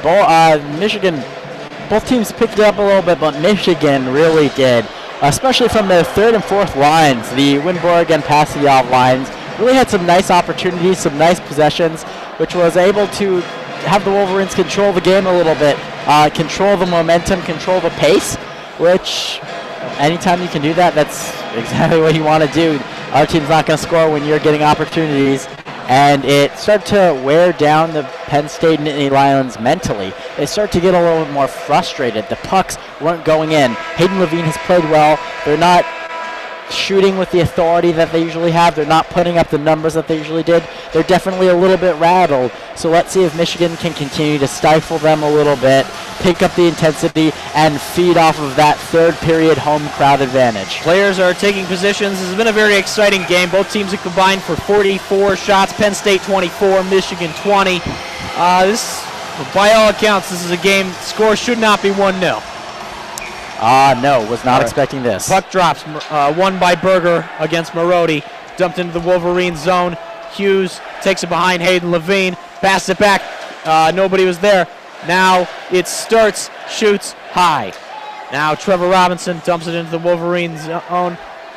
Both teams picked it up a little bit, but Michigan really did, especially from their third and fourth lines. The Winborg and Passiov lines really had some nice opportunities, some nice possessions, which was able to have the Wolverines control the game a little bit, control the momentum, control the pace, which anytime you can do that, that's exactly what you want to do. Our team's not going to score when you're getting opportunities. And it started to wear down the Penn State Nittany Lions mentally. They start to get a little bit more frustrated. The pucks weren't going in. Hayden Levine has played well. They're not shooting with the authority that they usually have. They're not putting up the numbers that they usually did. They're definitely a little bit rattled. So let's see if Michigan can continue to stifle them a little bit, pick up the intensity, and feed off of that third period home crowd advantage. Players are taking positions. This has been a very exciting game. Both teams have combined for 44 shots. Penn State 24, Michigan 20. By all accounts, this is a game. Score should not be 1-0. No, was not expecting this. Puck drops, won by Berger against Marodi. Dumped into the Wolverine zone. Hughes takes it behind Hayden Levine, passes it back. Nobody was there. Now it starts, shoots high. Now Trevor Robinson dumps it into the Wolverine zone,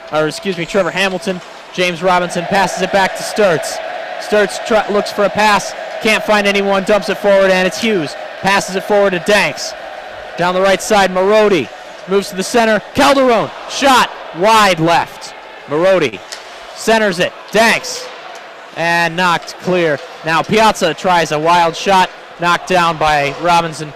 Trevor Hamilton. James Robinson passes it back to Sturts. Sturts looks for a pass, can't find anyone, dumps it forward, and it's Hughes. Passes it forward to Danks. Down the right side, Marodi. Moves to the center. Calderon. Shot. Wide left. Marodi centers it. Danks. And knocked clear. Now Piazza tries a wild shot. Knocked down by Robinson.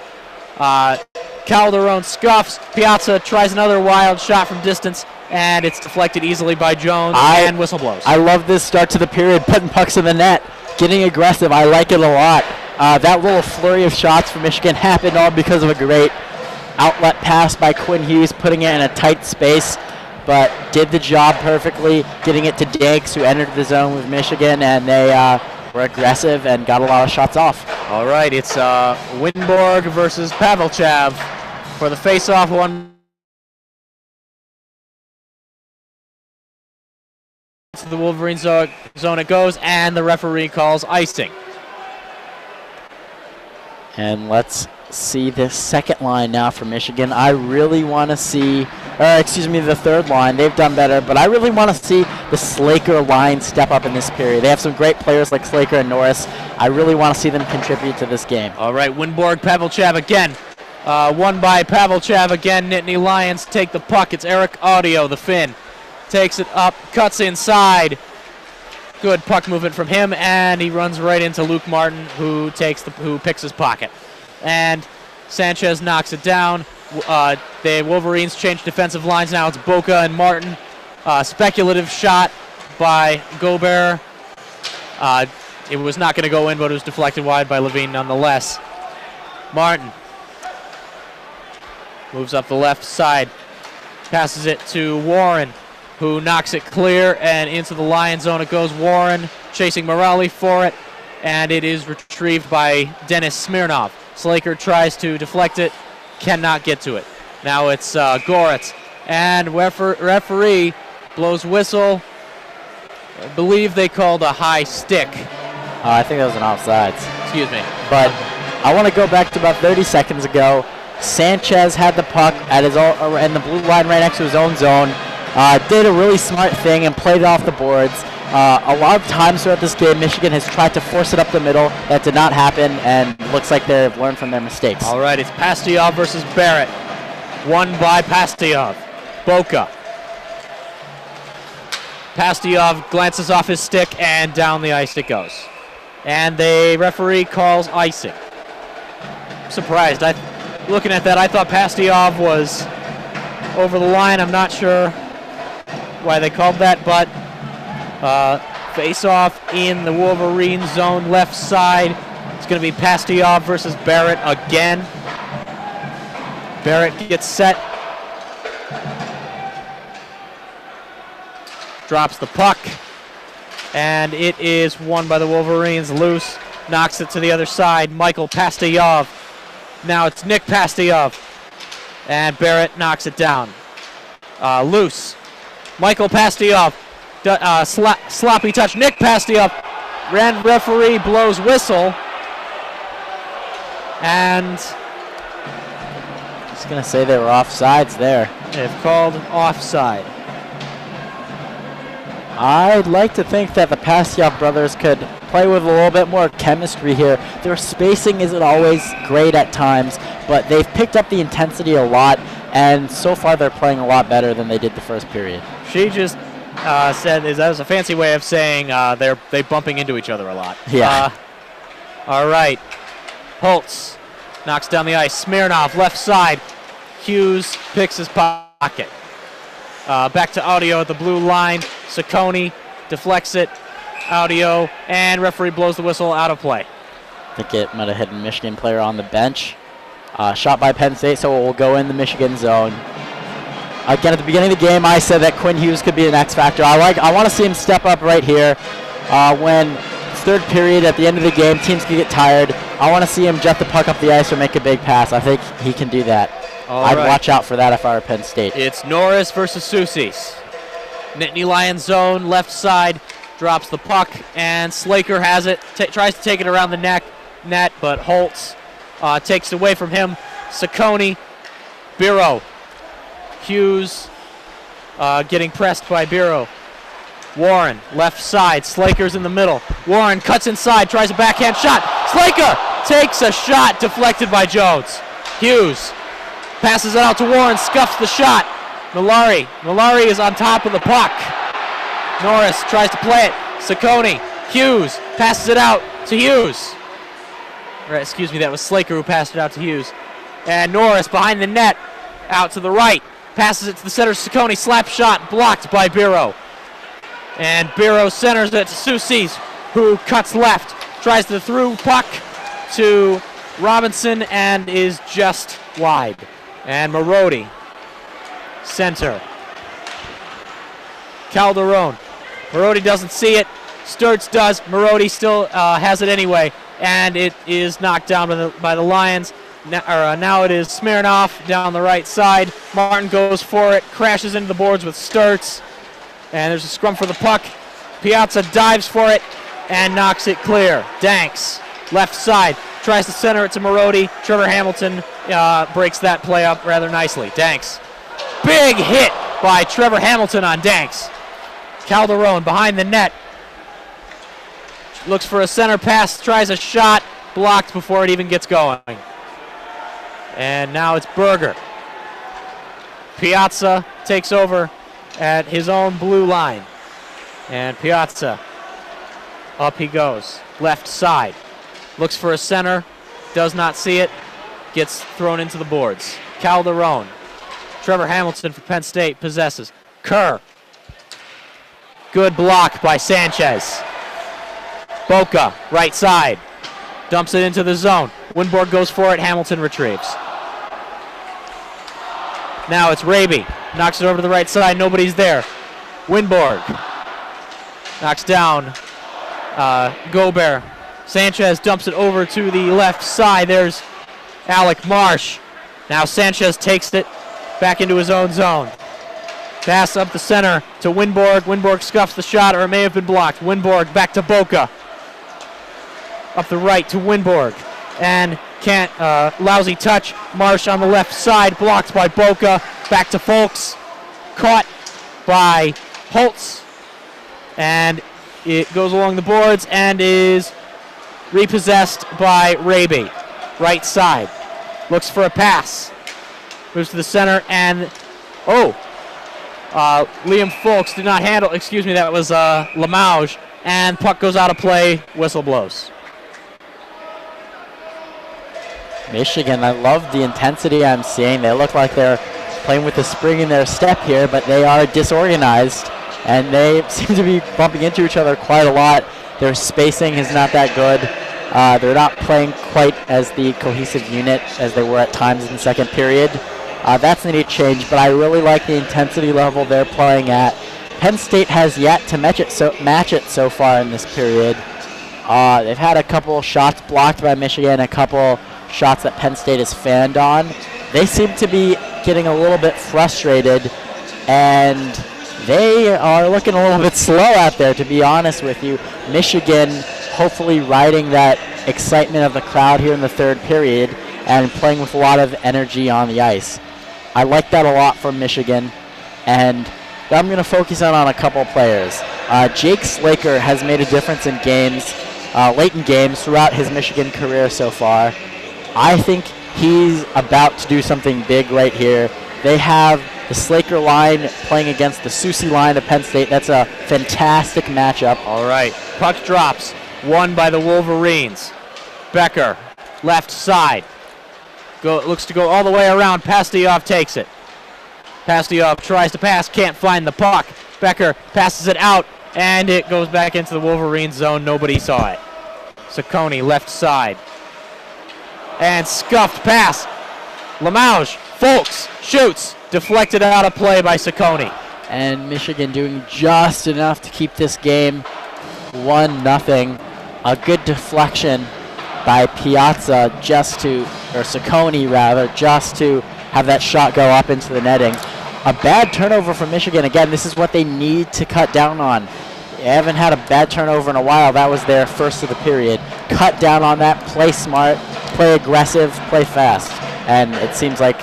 Calderon scuffs. Piazza tries another wild shot from distance. And it's deflected easily by Jones. And whistle blows. I love this start to the period. Putting pucks in the net. Getting aggressive. I like it a lot. That little flurry of shots for Michigan happened all because of a great outlet pass by Quinn Hughes, putting it in a tight space, but did the job perfectly, getting it to Danks, who entered the zone with Michigan, and they were aggressive and got a lot of shots off. All right, it's Winborg versus Pavelchev for the face-off one. To the Wolverine zone it goes, and the referee calls icing. And let's see this second line now for Michigan. I really want to see, the third line. They've done better, but I really want to see the Slaker line step up in this period. They have some great players like Slaker and Norris. I really want to see them contribute to this game. All right, Winborg, Pavelchev again. Won by Pavelchev again. Nittany Lions take the puck. It's Eric Audio, the Finn. Takes it up, cuts inside. Good puck movement from him, and he runs right into Luke Martin, who picks his pocket. And Sanchez knocks it down. The Wolverines change defensive lines now. It's Boca and Martin. Speculative shot by Gobert. It was not going to go in, but it was deflected wide by Levine nonetheless. Martin moves up the left side. Passes it to Warren, who knocks it clear, and into the Lion zone it goes. Warren chasing Morelli for it, and it is retrieved by Dennis Smirnov. Slaker tries to deflect it, cannot get to it. Now it's Goretz, and referee blows whistle. I believe they called a high stick. I think that was an offsides. Excuse me. But I want to go back to about 30 seconds ago. Sanchez had the puck at his own, and the blue line right next to his own zone. Did a really smart thing and played it off the boards. A lot of times throughout this game, Michigan has tried to force it up the middle. That did not happen, and looks like they've learned from their mistakes. All right, it's Pastiov versus Barrett. Won by Pastiov. Boca. Pastiov glances off his stick, and down the ice it goes. And the referee calls icing. I'm surprised. Looking at that, I thought Pastiov was over the line. I'm not sure why they called that, but face-off in the Wolverine zone left side. It's going to be Pastiov versus Barrett again. Barrett gets set. Drops the puck. And it is won by the Wolverines. Loose. Knocks it to the other side. Michael Pastayov. Now it's Nick Pastayov. And Barrett knocks it down. Loose. Michael Pastayov. Sloppy touch. Nick Pastayov. Referee blows whistle. And I was going to say they were offsides there. they've called offside. I'd like to think that the Pastayov brothers could play with a little bit more chemistry here. Their spacing isn't always great at times, but they've picked up the intensity a lot, and so far they're playing a lot better than they did the first period. She just said that was a fancy way of saying they're bumping into each other a lot. Yeah. All right. Holtz knocks down the ice. Smirnov, left side. Hughes picks his pocket. Back to Audio at the blue line. Saccone deflects it. Audio, and referee blows the whistle, out of play. I think it might have hit a Michigan player on the bench. Shot by Penn State, so it will go in the Michigan zone. Again, at the beginning of the game, I said that Quinn Hughes could be an X factor. I want to see him step up right here. When third period, at the end of the game, teams can get tired. I want to see him jet the puck up the ice or make a big pass. I think he can do that. I'd watch out for that if I were Penn State. It's Norris versus Soucies. Nittany Lions zone, left side, drops the puck, and Slaker has it. Tries to take it around the net, but Holtz takes it away from him. Saccone, Biro, Hughes getting pressed by Biro. Warren, left side, Slaker's in the middle. Warren cuts inside, tries a backhand shot. Slaker takes a shot deflected by Jones. Hughes passes it out to Warren, scuffs the shot. Malari is on top of the puck. Norris tries to play it. Saccone, Hughes passes it out to Hughes. Excuse me, that was Slaker who passed it out to Hughes. And Norris behind the net, out to the right. Passes it to the center. Saccone, slap shot, blocked by Biro. And Biro centers it to Soucies, who cuts left. Tries the through puck to Robinson and is just wide. And Marody, center. Calderon. Marody doesn't see it. Sturts does. Marody still has it anyway. And it is knocked down by the Lions. Now it is Smirnov down the right side. Martin goes for it. Crashes into the boards with Sturts. And there's a scrum for the puck. Piazza dives for it and knocks it clear. Danks, left side. Tries to center it to Marody. Trevor Hamilton breaks that play up rather nicely. Danks. Big hit by Trevor Hamilton on Danks. Calderon behind the net. Looks for a center pass, tries a shot, blocked before it even gets going. And now it's Berger. Piazza takes over at his own blue line. And Piazza, up he goes. Left side. Looks for a center, does not see it, gets thrown into the boards. Calderon. Trevor Hamilton for Penn State possesses. Kerr. Good block by Sanchez. Boca, right side. Dumps it into the zone. Winborg goes for it. Hamilton retrieves. Now it's Raby. Knocks it over to the right side. Nobody's there. Winborg knocks down Gobert. Sanchez dumps it over to the left side. There's Alec Marsh. Now Sanchez takes it back into his own zone. Pass up the center to Winborg. Winborg scuffs the shot, or it may have been blocked. Winborg back to Boca. Up the right to Winborg. And can't, lousy touch. Marsh on the left side, blocked by Boca. Back to Folks. Caught by Holtz. And it goes along the boards and is repossessed by Raby. Right side. Looks for a pass. Moves to the center and, Liam Folks did not handle, excuse me, that was Lamouge. And puck goes out of play, whistle blows. Michigan, I love the intensity I'm seeing. They look like they're playing with a spring in their step here, but they are disorganized, and they seem to be bumping into each other quite a lot. Their spacing is not that good. They're not playing quite as the cohesive unit as they were at times in the second period. That's a neat change, but I really like the intensity level they're playing at. Penn State has yet to match it so far in this period. They've had a couple shots blocked by Michigan, a couple shots that Penn State has fanned on. They seem to be getting a little bit frustrated, and they are looking a little bit slow out there, to be honest with you. Michigan hopefully riding that excitement of the crowd here in the third period and playing with a lot of energy on the ice. I like that a lot from Michigan, and I'm going to focus on a couple players. Jake Slaker has made a difference in games, late in games throughout his Michigan career so far. I think he's about to do something big right here. They have the Slaker line playing against the Susie line of Penn State. That's a fantastic matchup. All right, puck drops, won by the Wolverines. Becker, left side. Looks to go all the way around. Pastujov takes it. Pastujov tries to pass, can't find the puck. Becker passes it out, and it goes back into the Wolverine zone. Nobody saw it. Saccone, left side. And scuffed pass. Lamouge, Folks, shoots. Deflected out of play by Saccone. And Michigan doing just enough to keep this game 1-0. A good deflection by Piazza Saccone rather, just to have that shot go up into the netting. A bad turnover for Michigan. Again, this is what they need to cut down on. They haven't had a bad turnover in a while. That was their first of the period. Cut down on that, play smart, play aggressive, play fast. And it seems like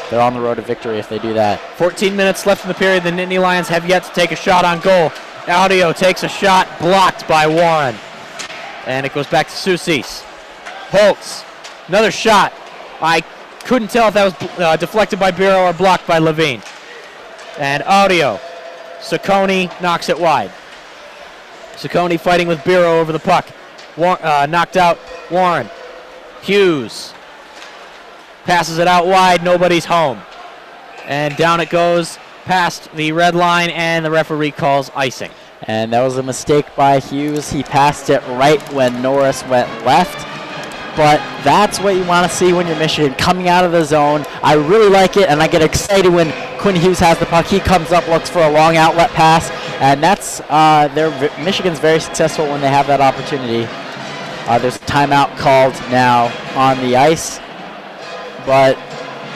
they're on the road to victory if they do that. 14 minutes left in the period. The Nittany Lions have yet to take a shot on goal. Audio takes a shot, blocked by Warren. And it goes back to Soucies. Holtz, another shot. I couldn't tell if that was deflected by Biro or blocked by Levine. And Audio. Saccone knocks it wide. Saccone fighting with Biro over the puck. Knocked out Warren. Hughes passes it out wide. Nobody's home. And down it goes past the red line, and the referee calls icing. And that was a mistake by Hughes. He passed it right when Norris went left. But that's what you want to see when you're Michigan, coming out of the zone. I really like it, and I get excited when Quinn Hughes has the puck. He comes up, looks for a long outlet pass, and that's Michigan's very successful when they have that opportunity. There's a timeout called now on the ice. But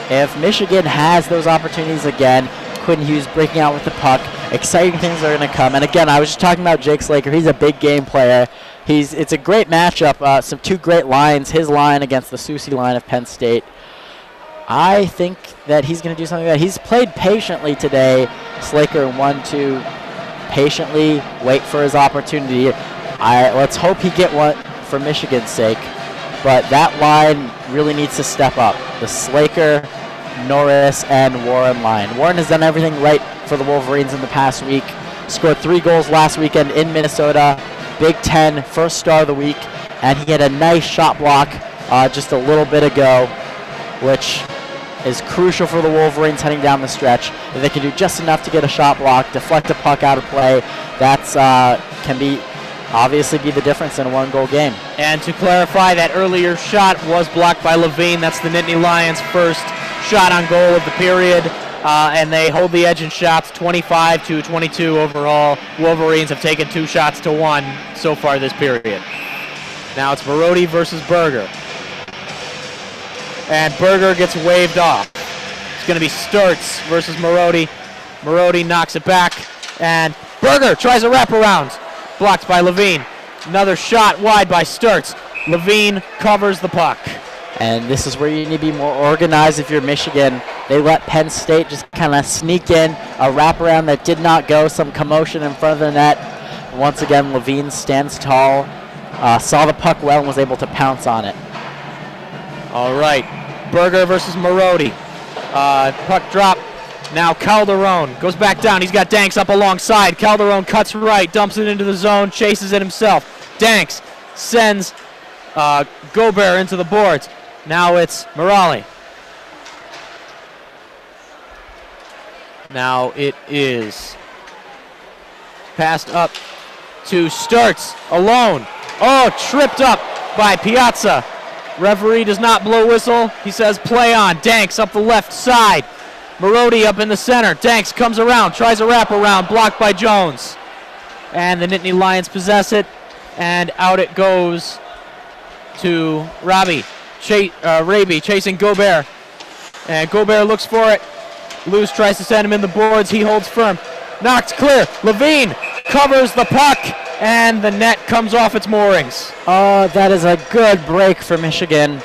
if Michigan has those opportunities again, Quinn Hughes breaking out with the puck, exciting things are going to come. And again, I was just talking about Jake Slaker. He's a big game player. It's a great matchup. Some two great lines. His line against the Susie line of Penn State. I think that he's going to do something like that. He's played patiently today. Slaker won to patiently wait for his opportunity. Let's hope he get one for Michigan's sake. But that line really needs to step up. The Slaker, Norris, and Warren line. Warren has done everything right for the Wolverines in the past week. Scored 3 goals last weekend in Minnesota. Big Ten, first star of the week. And he had a nice shot block just a little bit ago, which is crucial for the Wolverines heading down the stretch. If they can do just enough to get a shot block, deflect a puck out of play, that's can obviously be the difference in a 1-goal game. And to clarify, that earlier shot was blocked by Levine. That's the Nittany Lions' first shot on goal of the period. And they hold the edge in shots, 25-22 overall. Wolverines have taken 2 shots to 1 so far this period. Now it's Marody versus Berger. And Berger gets waved off. It's going to be Sturtz versus Marody. Marody knocks it back, and Berger tries a wraparound. Blocked by Levine. Another shot wide by Sturtz. Levine covers the puck. And this is where you need to be more organized if you're Michigan. They let Penn State just kind of sneak in a wraparound that did not go, some commotion in front of the net. Once again, Levine stands tall, saw the puck well, and was able to pounce on it. All right, Berger versus Marody. Puck drop. Now Calderon goes back down. He's got Danks up alongside. Calderon cuts right, dumps it into the zone, chases it himself. Danks sends Gobert into the boards. Now it's Morali. Now it is passed up to Sturtz alone. Oh, tripped up by Piazza. Referee does not blow whistle. He says play on. Danks up the left side. Marody up in the center. Danks comes around, tries a wraparound, blocked by Jones. And the Nittany Lions possess it, and out it goes to Raby chasing Gobert. And Gobert looks for it. Luce tries to send him in the boards. He holds firm. Knocked clear. Levine covers the puck, and the net comes off its moorings. Oh, that is a good break for Michigan.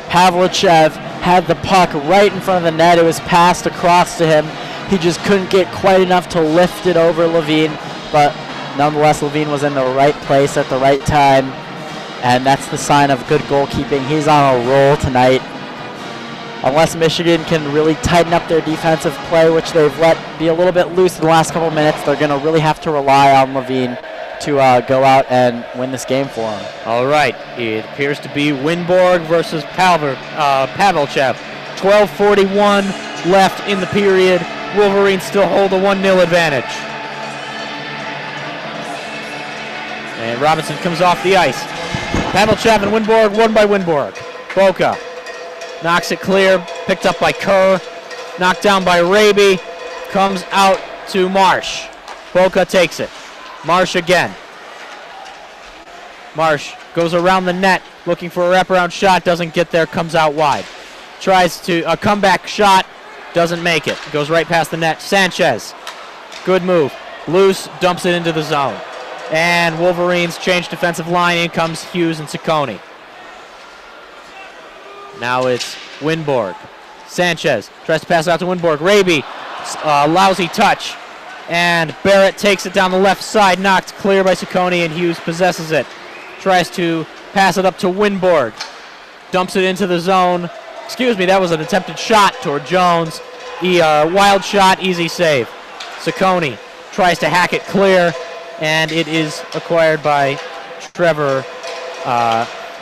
Pavlichev had the puck right in front of the net. It was passed across to him. He just couldn't get quite enough to lift it over Levine, but nonetheless, Levine was in the right place at the right time, and that's the sign of good goalkeeping. He's on a roll tonight. Unless Michigan can really tighten up their defensive play, which they've let be a little bit loose in the last couple of minutes, they're going to really have to rely on Levine to go out and win this game for them. All right, it appears to be Winborg versus Pavlichev. 12:41 left in the period. Wolverines still hold a 1-0 advantage. And Robinson comes off the ice. Pavlichev and Winborg, won by Winborg. Boca knocks it clear, picked up by Kerr, knocked down by Raby, comes out to Marsh. Boca takes it. Marsh again. Marsh goes around the net, looking for a wraparound shot, doesn't get there, comes out wide. Tries to a comeback shot, doesn't make it. Goes right past the net. Sanchez, good move. Loose, dumps it into the zone. And Wolverines change defensive line. In comes Hughes and Ciccone. Now it's Winborg. Sanchez tries to pass it out to Winborg. Raby, lousy touch. And Barrett takes it down the left side, knocked clear by Ciccone, and Hughes possesses it. Tries to pass it up to Winborg. Dumps it into the zone. Excuse me, that was an attempted shot toward Jones. Wild shot, easy save. Ciccone tries to hack it clear, and it is acquired by Trevor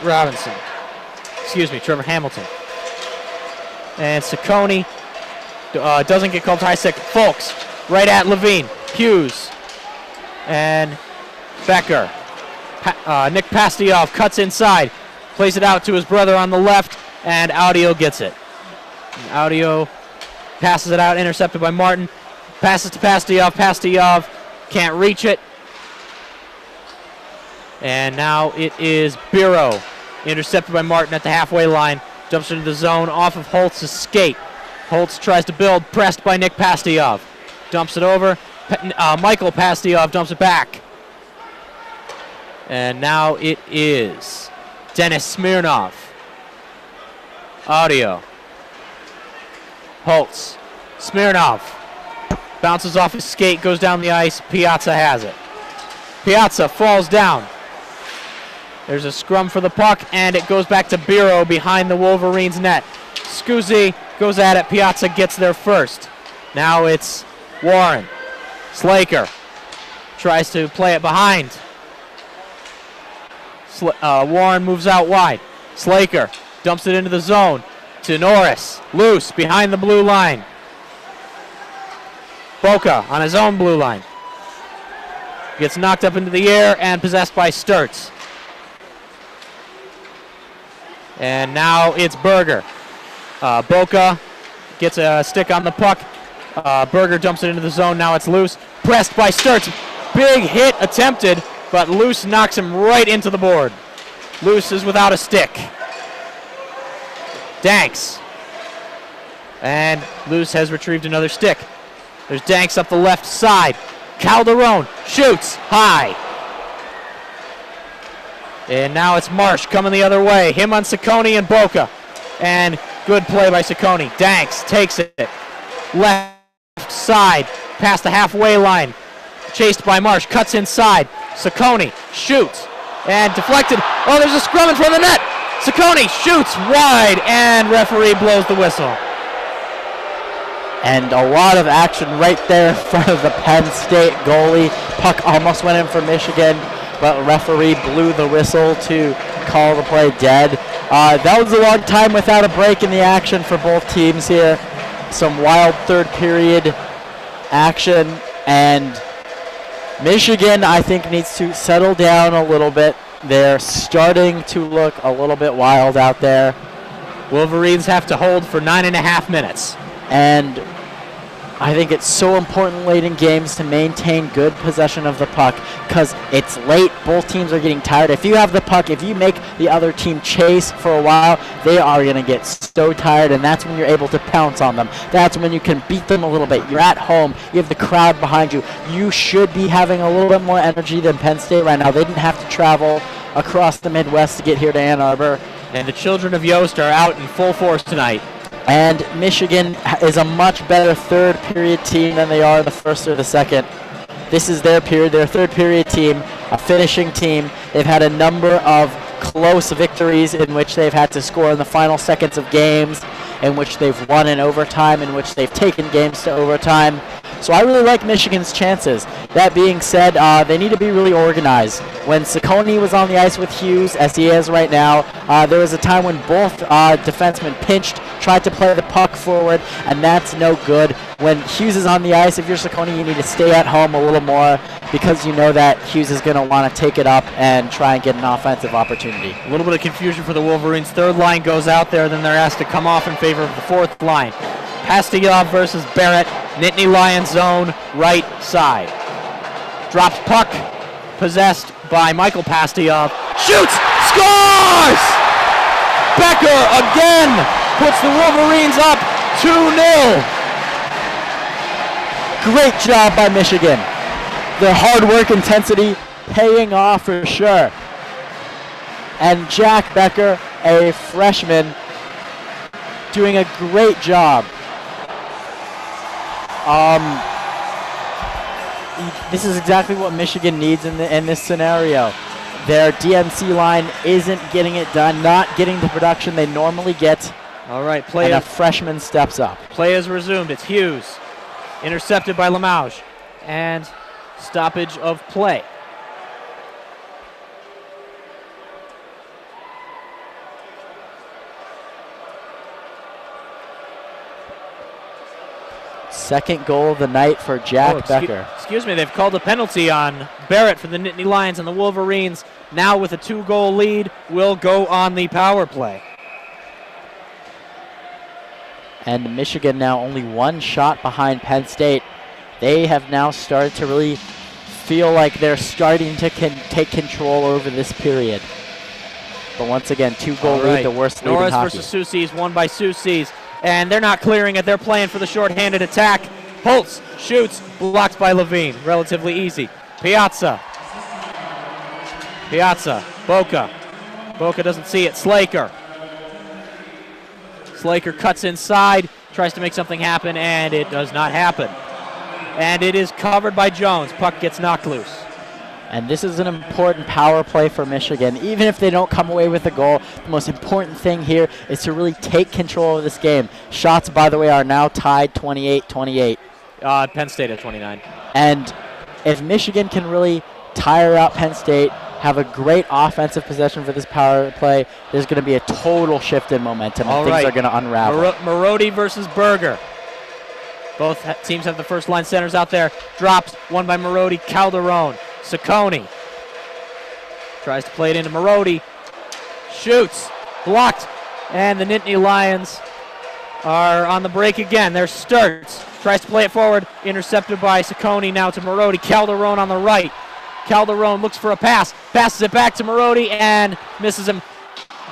Robinson. Excuse me, Trevor Hamilton. And Ciccone doesn't get called to high stick. Folks, right at Levine. Hughes. And Becker. Nick Pastioff cuts inside. Plays it out to his brother on the left, and Audio gets it. And Audio passes it out, intercepted by Martin. Passes to Pastioff. Pastioff can't reach it. And now it is Biro. Intercepted by Martin at the halfway line. Dumps into the zone off of Holtz's skate. Holtz tries to build, pressed by Nick Pastioff. Dumps it over. Michael Pastioff dumps it back. And now it is Dennis Smirnov. Audio. Holtz. Smirnov. Bounces off his skate, goes down the ice. Piazza has it. Piazza falls down. There's a scrum for the puck, and it goes back to Biro behind the Wolverines' net. Scuzzi goes at it. Piazza gets there first. Now it's Warren. Slaker tries to play it behind. Warren moves out wide. Slaker dumps it into the zone to Norris. Loose behind the blue line. Boca on his own blue line. Gets knocked up into the air and possessed by Sturts. And now it's Berger. Boca gets a stick on the puck. Berger dumps it into the zone. Now it's Loose. Pressed by Sturts. Big hit attempted, but Loose knocks him right into the board. Loose is without a stick. Danks. And Loose has retrieved another stick. There's Danks up the left side. Calderon shoots high. And now it's Marsh coming the other way. Him on Ciccone and Boca. And good play by Ciccone. Danks takes it. Left side. Past the halfway line. Chased by Marsh. Cuts inside. Ciccone shoots. And deflected. Oh, there's a scrum in front of the net. Ciccone shoots wide. And referee blows the whistle. And a lot of action right there in front of the Penn State goalie. Puck almost went in for Michigan, but referee blew the whistle to call the play dead. That was a long time without a break in the action for both teams here. Some wild third period action, and Michigan, I think, needs to settle down a little bit. They're starting to look a little bit wild out there. Wolverines have to hold for 9.5 minutes. And I think it's so important late in games to maintain good possession of the puck because it's late. Both teams are getting tired. If you have the puck, if you make the other team chase for a while, they are going to get so tired, and that's when you're able to pounce on them. That's when you can beat them a little bit. You're at home. You have the crowd behind you. You should be having a little bit more energy than Penn State right now. They didn't have to travel across the Midwest to get here to Ann Arbor. And the children of Yost are out in full force tonight. And Michigan is a much better third period team than they are the first or the second. This is their period, their third period team, a finishing team. They've had a number of close victories in which they've had to score in the final seconds of games, in which they've won in overtime, in which they've taken games to overtime. So I really like Michigan's chances. That being said, they need to be really organized. When Ciccone was on the ice with Hughes, as he is right now, there was a time when both defensemen pinched, tried to play the puck forward, and that's no good. When Hughes is on the ice, if you're Ciccone, you need to stay at home a little more because you know that Hughes is going to want to take it up and try and get an offensive opportunity. A little bit of confusion for the Wolverines. Third line goes out there, then they're asked to come off in favor of the fourth line. Pastujov versus Barrett, Nittany Lions zone, right side. Drops puck, possessed by Michael Pastujov. Shoots, scores! Becker again puts the Wolverines up 2-0. Great job by Michigan. Their hard work intensity paying off for sure. And Jack Becker, a freshman, doing a great job. This is exactly what Michigan needs in this scenario. Their DNC line isn't getting it done, not getting the production they normally get. All right, play. And a freshman steps up. Play is resumed. It's Hughes, intercepted by Lamouche, and stoppage of play. Second goal of the night for Jack Becker. Excuse me, they've called a penalty on Barrett for the Nittany Lions, and the Wolverines, now with a 2-goal lead, will go on the power play. And Michigan now only one shot behind Penn State. They have now started to really feel like they're starting to take control over this period. But once again, 2-goal lead, the worst lead in hockey. Norris versus Soucies, won by Soucies. And they're not clearing it. They're playing for the shorthanded attack. Holtz shoots, blocked by Levine. Relatively easy. Piazza. Boca. Boca doesn't see it. Slaker cuts inside, tries to make something happen, and it does not happen. And it is covered by Jones. Puck gets knocked loose. And this is an important power play for Michigan. Even if they don't come away with a goal, the most important thing here is to really take control of this game. Shots, by the way, are now tied 28-28. Penn State at 29. And if Michigan can really tire out Penn State, have a great offensive possession for this power play, there's going to be a total shift in momentum, and things are going to unravel. Marody versus Berger. Both teams have the first line centers out there. Drops, one by Marody. Calderon. Ciccone tries to play it into Marody. Shoots. Blocked. And the Nittany Lions are on the break again. There's Sturts. Tries to play it forward. Intercepted by Ciccone. Now to Marody. Calderon on the right. Calderon looks for a pass. Passes it back to Marody and misses him.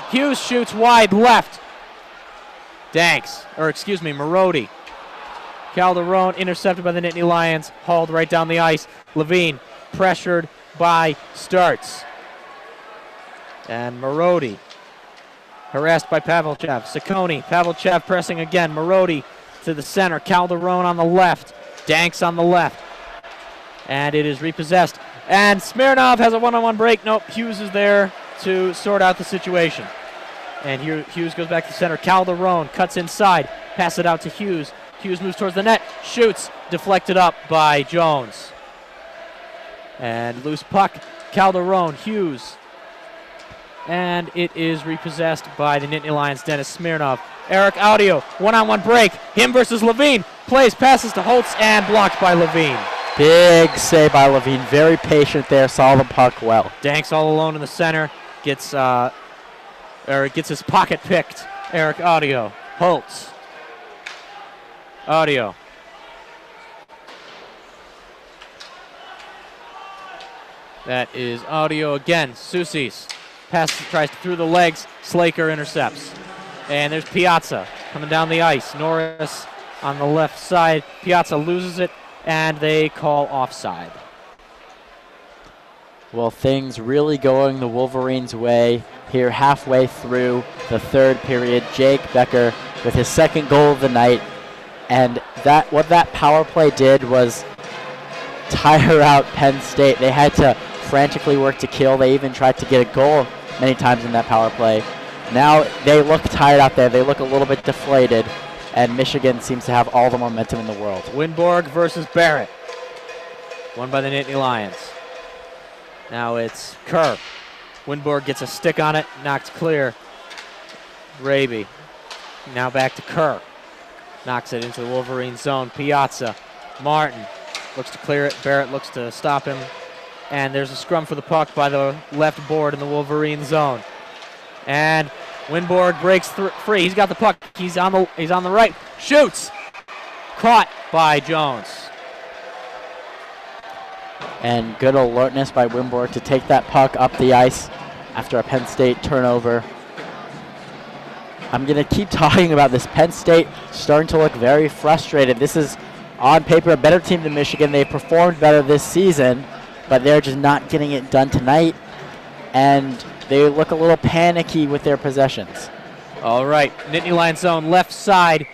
Hughes shoots wide left. Marody. Calderon intercepted by the Nittany Lions. Hauled right down the ice. Levine pressured by Starts. And Marody harassed by Pavlychev. Ciccone, Pavlychev pressing again. Marody to the center. Calderon on the left. Danks on the left. And it is repossessed. And Smirnov has a one-on-one break. Nope, Hughes is there to sort out the situation. And here Hughes goes back to center. Calderon cuts inside. Pass it out to Hughes. Hughes moves towards the net. Shoots. Deflected up by Jones. And loose puck. Calderon, Hughes. And it is repossessed by the Nittany Lions, Dennis Smirnov. Eric Audio, one-on-one break. Him versus Levine. Plays, passes to Holtz, and blocked by Levine. Big save by Levine. Very patient there. Saw the puck well. Danks all alone in the center. Gets his pocket picked. Eric Audio. Holtz. Audio. That is Audio again. Soucies. Pass tries through the legs. Slaker intercepts. And there's Piazza coming down the ice. Norris on the left side. Piazza loses it, and they call offside. Well, things really going the Wolverines' way here halfway through the third period. Jake Becker with his second goal of the night. And what that power play did was tire out Penn State. They had to frantically work to kill. They even tried to get a goal many times in that power play. Now they look tired out there. They look a little bit deflated. And Michigan seems to have all the momentum in the world. Winborg versus Barrett. Won by the Nittany Lions. Now it's Kerr. Winborg gets a stick on it, knocked clear. Raby. Now back to Kerr. Knocks it into the Wolverine zone. Piazza. Martin looks to clear it. Barrett looks to stop him. And there's a scrum for the puck by the left board in the Wolverine zone. And Winborg breaks free. He's got the puck. He's on the right. Shoots. Caught by Jones. And good alertness by Winborg to take that puck up the ice after a Penn State turnover. I'm going to keep talking about this. Penn State starting to look very frustrated. This is, on paper, a better team than Michigan. They've performed better this season, but they're just not getting it done tonight. And they look a little panicky with their possessions. All right, Nittany Lions zone left side.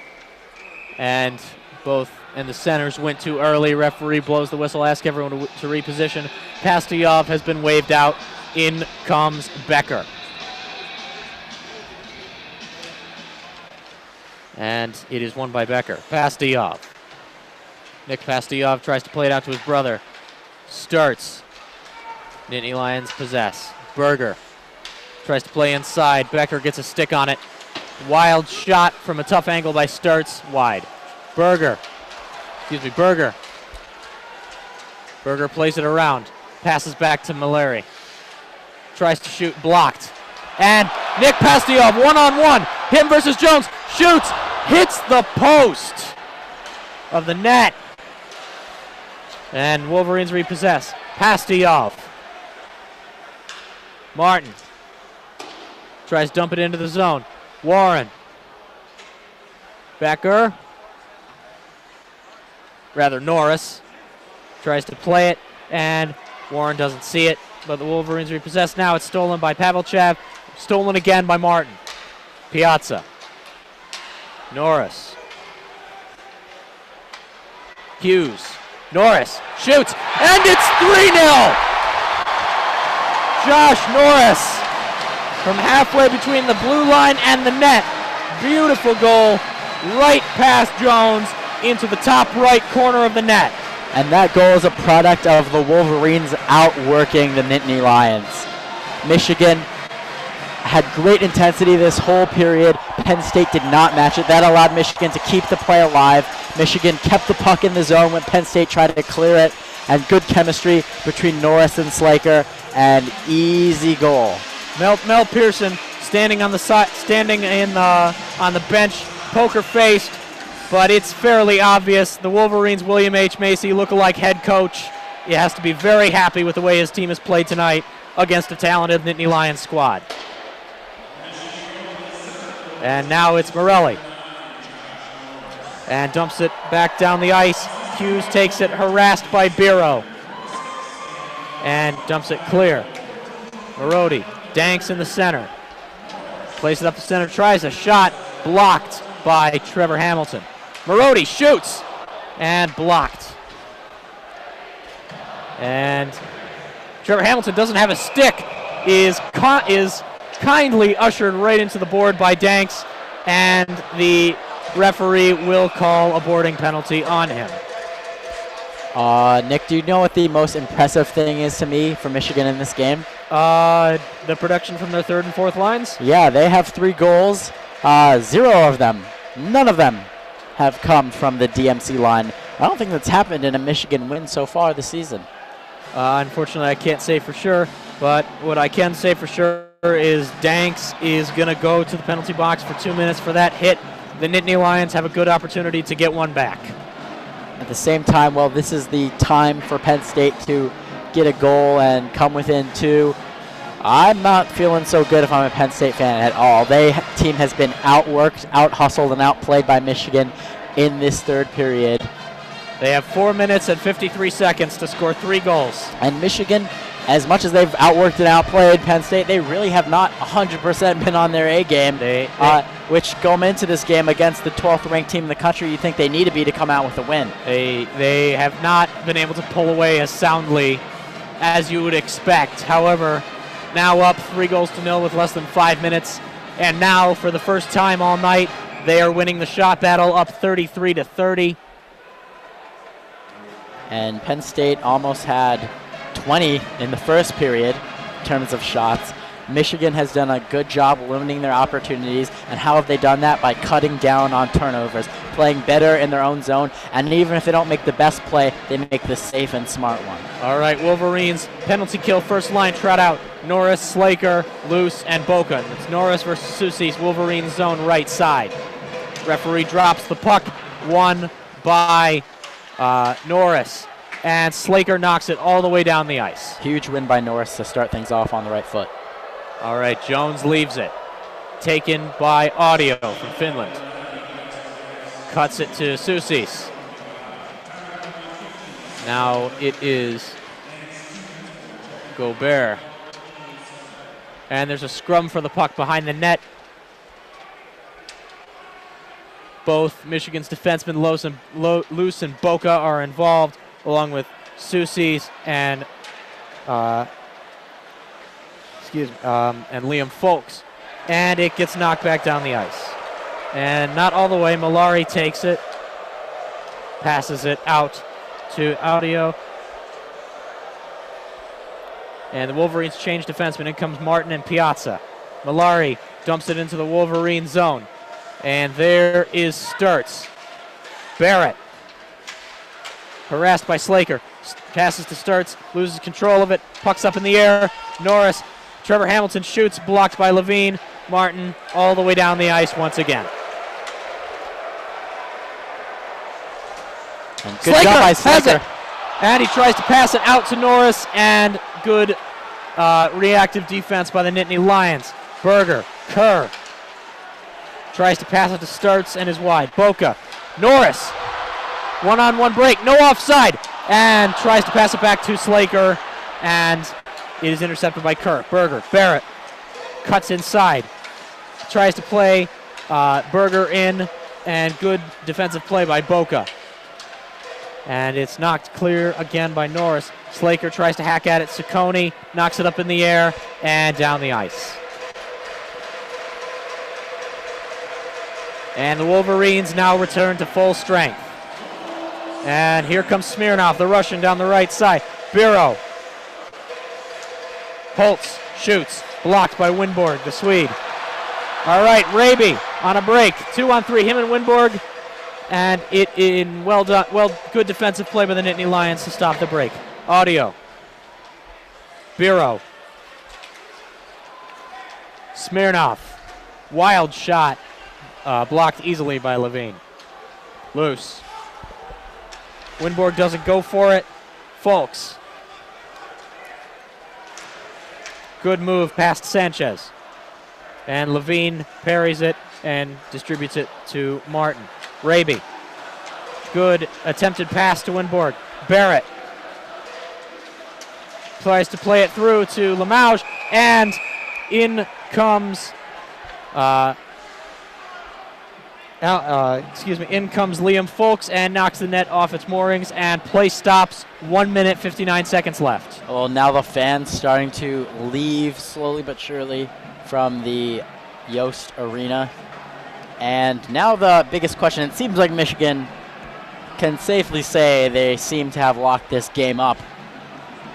And the centers went too early. Referee blows the whistle, asks everyone to reposition. Pastujov has been waved out. In comes Becker. And it is won by Becker. Pastujov. Nick Pastujov tries to play it out to his brother. Starts. Nittany Lions possess. Berger tries to play inside. Becker gets a stick on it. Wild shot from a tough angle by Starts. Wide. Berger. Berger plays it around. Passes back to Mallory. Tries to shoot. Blocked. And Nick Pastujov, one-on-one. Him versus Jones. Shoots. Hits the post of the net. And Wolverines repossess. Pastujov. Martin. Tries to dump it into the zone. Warren. Becker. Norris. Tries to play it, and Warren doesn't see it, but the Wolverines repossess. Now it's stolen by Pavelchev. Stolen again by Martin. Piazza. Norris. Hughes. Norris shoots, and it's 3-0! Josh Norris from halfway between the blue line and the net. Beautiful goal, right past Jones into the top right corner of the net. And that goal is a product of the Wolverines outworking the Nittany Lions. Michigan had great intensity this whole period. Penn State did not match it. That allowed Michigan to keep the play alive. Michigan kept the puck in the zone when Penn State tried to clear it. And good chemistry between Norris and Slaker. And easy goal. Mel Pearson standing on the side, on the bench, poker faced, but it's fairly obvious. The Wolverines' William H. Macy lookalike head coach. He has to be very happy with the way his team has played tonight against a talented Nittany Lions squad. And now it's Morelli. And dumps it back down the ice. Hughes takes it, harassed by Biro. And dumps it clear. Marodi, Danks in the center. Plays it up the center, tries a shot, blocked by Trevor Hamilton. Marodi shoots, and blocked. And Trevor Hamilton doesn't have a stick, is kindly ushered right into the board by Danks, and the referee will call a boarding penalty on him. Nick, do you know what the most impressive thing is to me for Michigan in this game? The production from their third and fourth lines? Yeah, they have 3 goals. 0 of them, none of them have come from the DMC line. I don't think that's happened in a Michigan win so far this season. Unfortunately, I can't say for sure, but what I can say for sure is Danks is going to go to the penalty box for 2 minutes for that hit. The Nittany Lions have a good opportunity to get one back. At the same time, well, this is the time for Penn State to get a goal and come within 2. I'm not feeling so good if I'm a Penn State fan at all. Team has been outworked, out-hustled, and outplayed by Michigan in this third period. They have 4 minutes and 53 seconds to score 3 goals. And Michigan, as much as they've outworked and outplayed Penn State, they really have not 100% been on their A game, which going into this game against the 12th ranked team in the country, you think they need to be to come out with a win. They have not been able to pull away as soundly as you would expect. However, now up 3-0 with less than 5 minutes, and now for the first time all night, they are winning the shot battle up 33-30. And Penn State almost had 20 in the first period in terms of shots. Michigan has done a good job limiting their opportunities, and how have they done that? By cutting down on turnovers, playing better in their own zone, and even if they don't make the best play, they make the safe and smart one. All right, Wolverines, penalty kill, first line, trot out. Norris, Slaker, Luce, and Boca. It's Norris versus Soucies, Wolverines zone right side. Referee drops the puck, won by Norris, and Slaker knocks it all the way down the ice. Huge win by Norris to start things off on the right foot. All right, Jones leaves it. Taken by Audio from Finland. Cuts it to Soucies. Now it is Gobert. And there's a scrum for the puck behind the net. Both Michigan's defensemen, Luce and Boca, are involved, along with Soucies and Liam Folks. And it gets knocked back down the ice. And not all the way. Malari takes it, passes it out to Audio. And the Wolverines change defensemen. In comes Martin and Piazza. Malari dumps it into the Wolverine zone. And there is Sturts. Barrett, harassed by Slaker, passes to Sturts, loses control of it, puck's up in the air. Norris, Trevor Hamilton shoots, blocked by Levine. Martin all the way down the ice once again. And good job by Slaker. And he tries to pass it out to Norris, and good reactive defense by the Nittany Lions. Berger, Kerr, tries to pass it to Sturts and is wide. Boca, Norris, one-on-one break, no offside, and tries to pass it back to Slaker, and it is intercepted by Kerr. Berger, Barrett, cuts inside, tries to play Berger in, and good defensive play by Boca. And it's knocked clear again by Norris. Slaker tries to hack at it. Ciccone knocks it up in the air and down the ice. And the Wolverines now return to full strength. And here comes Smirnov, the Russian, down the right side. Biro. Holtz shoots, blocked by Winborg, the Swede. All right, Raby on a break. 2-on-3, him and Winborg. And it in well done, good defensive play by the Nittany Lions to stop the break. Audio. Biro. Smirnov. Wild shot. Blocked easily by Levine. Loose. Winborg doesn't go for it. Folks. Good move past Sanchez. And Levine parries it and distributes it to Martin. Raby. Good attempted pass to Winborg. Barrett tries to play it through to Lemauge, and in comes in comes Liam Folks and knocks the net off its moorings, and play stops. 1 minute, 59 seconds left. Well, now the fans starting to leave slowly but surely from the Yost Arena. And now the biggest question, it seems like Michigan can safely say they seem to have locked this game up.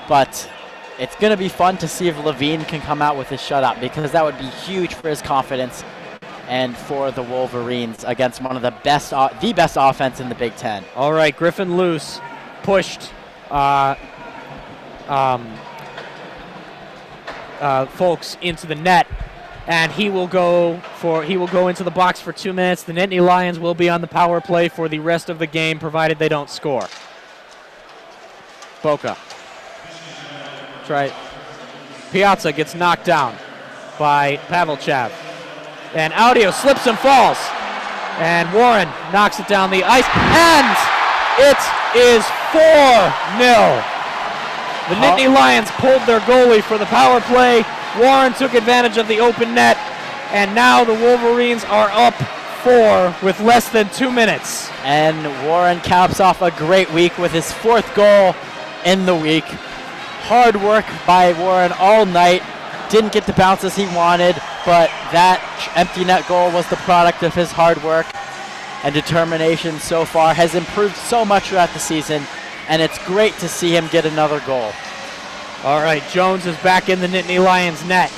But it's going to be fun to see if Levine can come out with his shutout, because that would be huge for his confidence and for the Wolverines against one of the best offense in the Big Ten. All right, Griffin Luce pushed Folks into the net, and he will go into the box for 2 minutes. The Nittany Lions will be on the power play for the rest of the game, provided they don't score. Boca. Piazza gets knocked down by Pavelchev. And Audio slips and falls. And Warren knocks it down the ice. And it is 4-0. The Nittany Lions pulled their goalie for the power play. Warren took advantage of the open net. And now the Wolverines are up 4 with less than 2 minutes. And Warren caps off a great week with his 4th goal in the week. Hard work by Warren all night. Didn't get the bounces he wanted, but that empty net goal was the product of his hard work and determination so far. Has improved so much throughout the season, and it's great to see him get another goal. All right, Jones is back in the Nittany Lions net.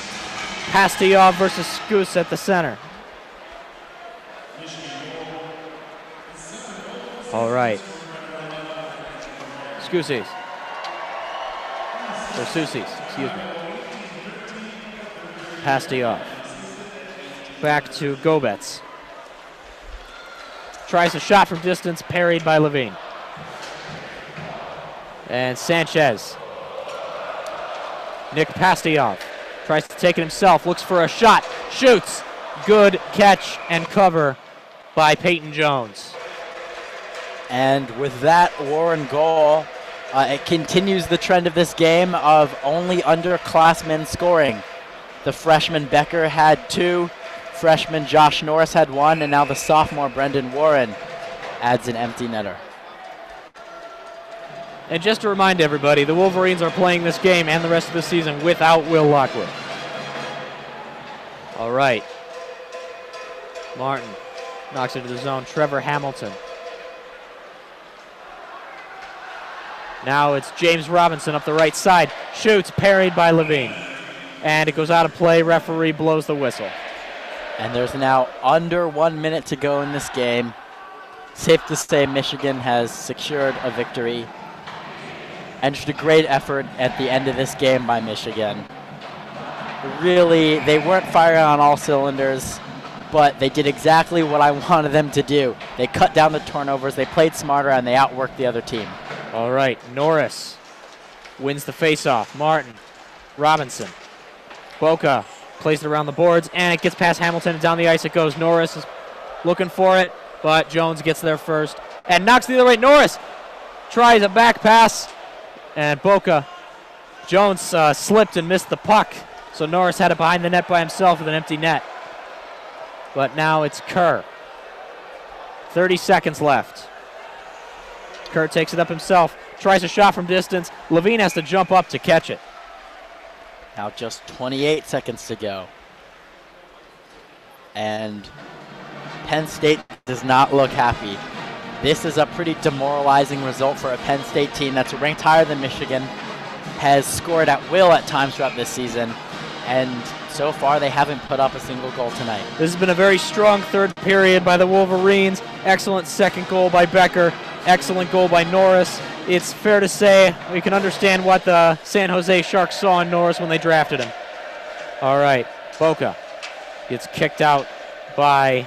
Pastillov versus Scoos at the center. All right. Scoosis. Or Susies, excuse me. Pastillov. Back to Gobetz. Tries a shot from distance, parried by Levine. And Sanchez. Nick Pastillov tries to take it himself, looks for a shot, shoots. Good catch and cover by Peyton Jones. And with that Warren goal, it continues the trend of this game of only underclassmen scoring. The freshman Becker had 2, freshman Josh Norris had 1, and now the sophomore Brendan Warren adds an empty netter. And just to remind everybody, the Wolverines are playing this game and the rest of the season without Will Lockwood. All right. Martin knocks it to the zone. Trevor Hamilton. Now it's James Robinson up the right side. Shoots, parried by Levine. And it goes out of play. Referee blows the whistle. And there's now under 1 minute to go in this game. Safe to say Michigan has secured a victory. And just a great effort at the end of this game by Michigan. Really, they weren't firing on all cylinders, but they did exactly what I wanted them to do. They cut down the turnovers, they played smarter, and they outworked the other team. All right, Norris wins the faceoff. Martin, Robinson, Boca plays it around the boards, and it gets past Hamilton, and down the ice it goes. Norris is looking for it, but Jones gets there first and knocks the other way. Norris tries a back pass, and Jones slipped and missed the puck, so Norris had it behind the net by himself with an empty net. But now it's Kerr. 30 seconds left. Kerr takes it up himself, tries a shot from distance. Levine has to jump up to catch it. Now just 28 seconds to go. And Penn State does not look happy. This is a pretty demoralizing result for a Penn State team that's ranked higher than Michigan, has scored at will at times throughout this season, and so far they haven't put up a single goal tonight. This has been a very strong third period by the Wolverines. Excellent second goal by Becker. Excellent goal by Norris. It's fair to say we can understand what the San Jose Sharks saw in Norris when they drafted him. All right, Boca gets kicked out by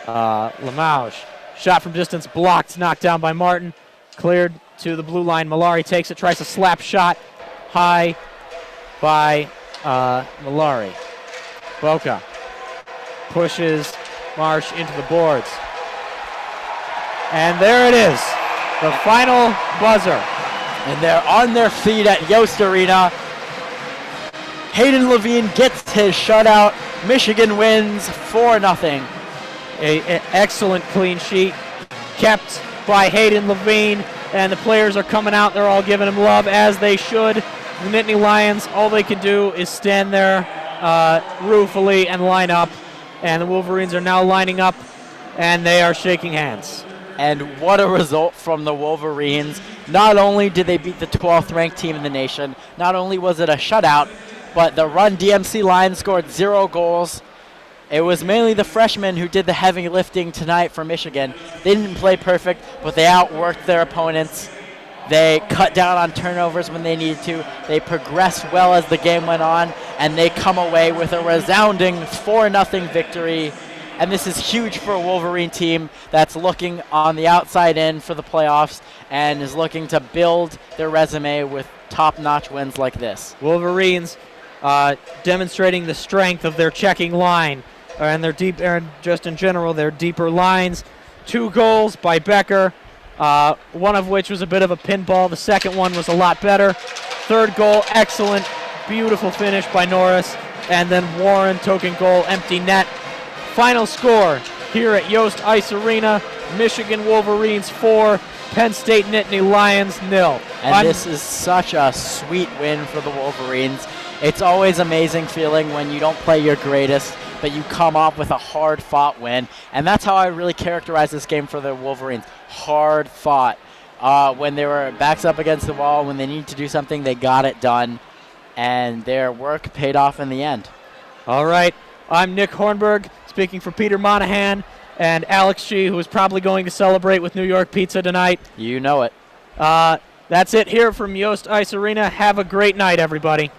Lamouche. Shot from distance, blocked, knocked down by Martin. Cleared to the blue line. Malari takes it, tries a slap shot. High by Malari. Boca pushes Marsh into the boards. And there it is, the final buzzer. And they're on their feet at Yost Arena. Hayden Levine gets his shutout. Michigan wins 4-0. An excellent clean sheet kept by Hayden Levine, and the players are coming out. They're all giving him love, as they should. The Nittany Lions, all they can do is stand there ruefully and line up, and the Wolverines are now lining up, and they are shaking hands. And what a result from the Wolverines. Not only did they beat the 12th ranked team in the nation, not only was it a shutout, but the Run DMC Lions scored 0 goals. It was mainly the freshmen who did the heavy lifting tonight for Michigan. They didn't play perfect, but they outworked their opponents. They cut down on turnovers when they needed to. They progressed well as the game went on, and they come away with a resounding 4-0 victory. And this is huge for a Wolverine team that's looking on the outside in for the playoffs and is looking to build their resume with top-notch wins like this. Wolverines demonstrating the strength of their checking line and their deep, and just in general, their deeper lines. 2 goals by Becker, one of which was a bit of a pinball. The second one was a lot better. Third goal, excellent, beautiful finish by Norris. And then Warren, token goal, empty net. Final score here at Yost Arena, Michigan Wolverines 4, Penn State Nittany Lions 0. And this is such a sweet win for the Wolverines. It's always amazing feeling when you don't play your greatest, but you come up with a hard-fought win. And that's how I really characterize this game for the Wolverines. Hard-fought. When they were backs up against the wall, when they needed to do something, they got it done. And their work paid off in the end. All right. I'm Nick Hornberg, speaking for Peter Monahan and Alex G., who is probably going to celebrate with New York Pizza tonight. You know it. That's it here from Yost Arena. Have a great night, everybody.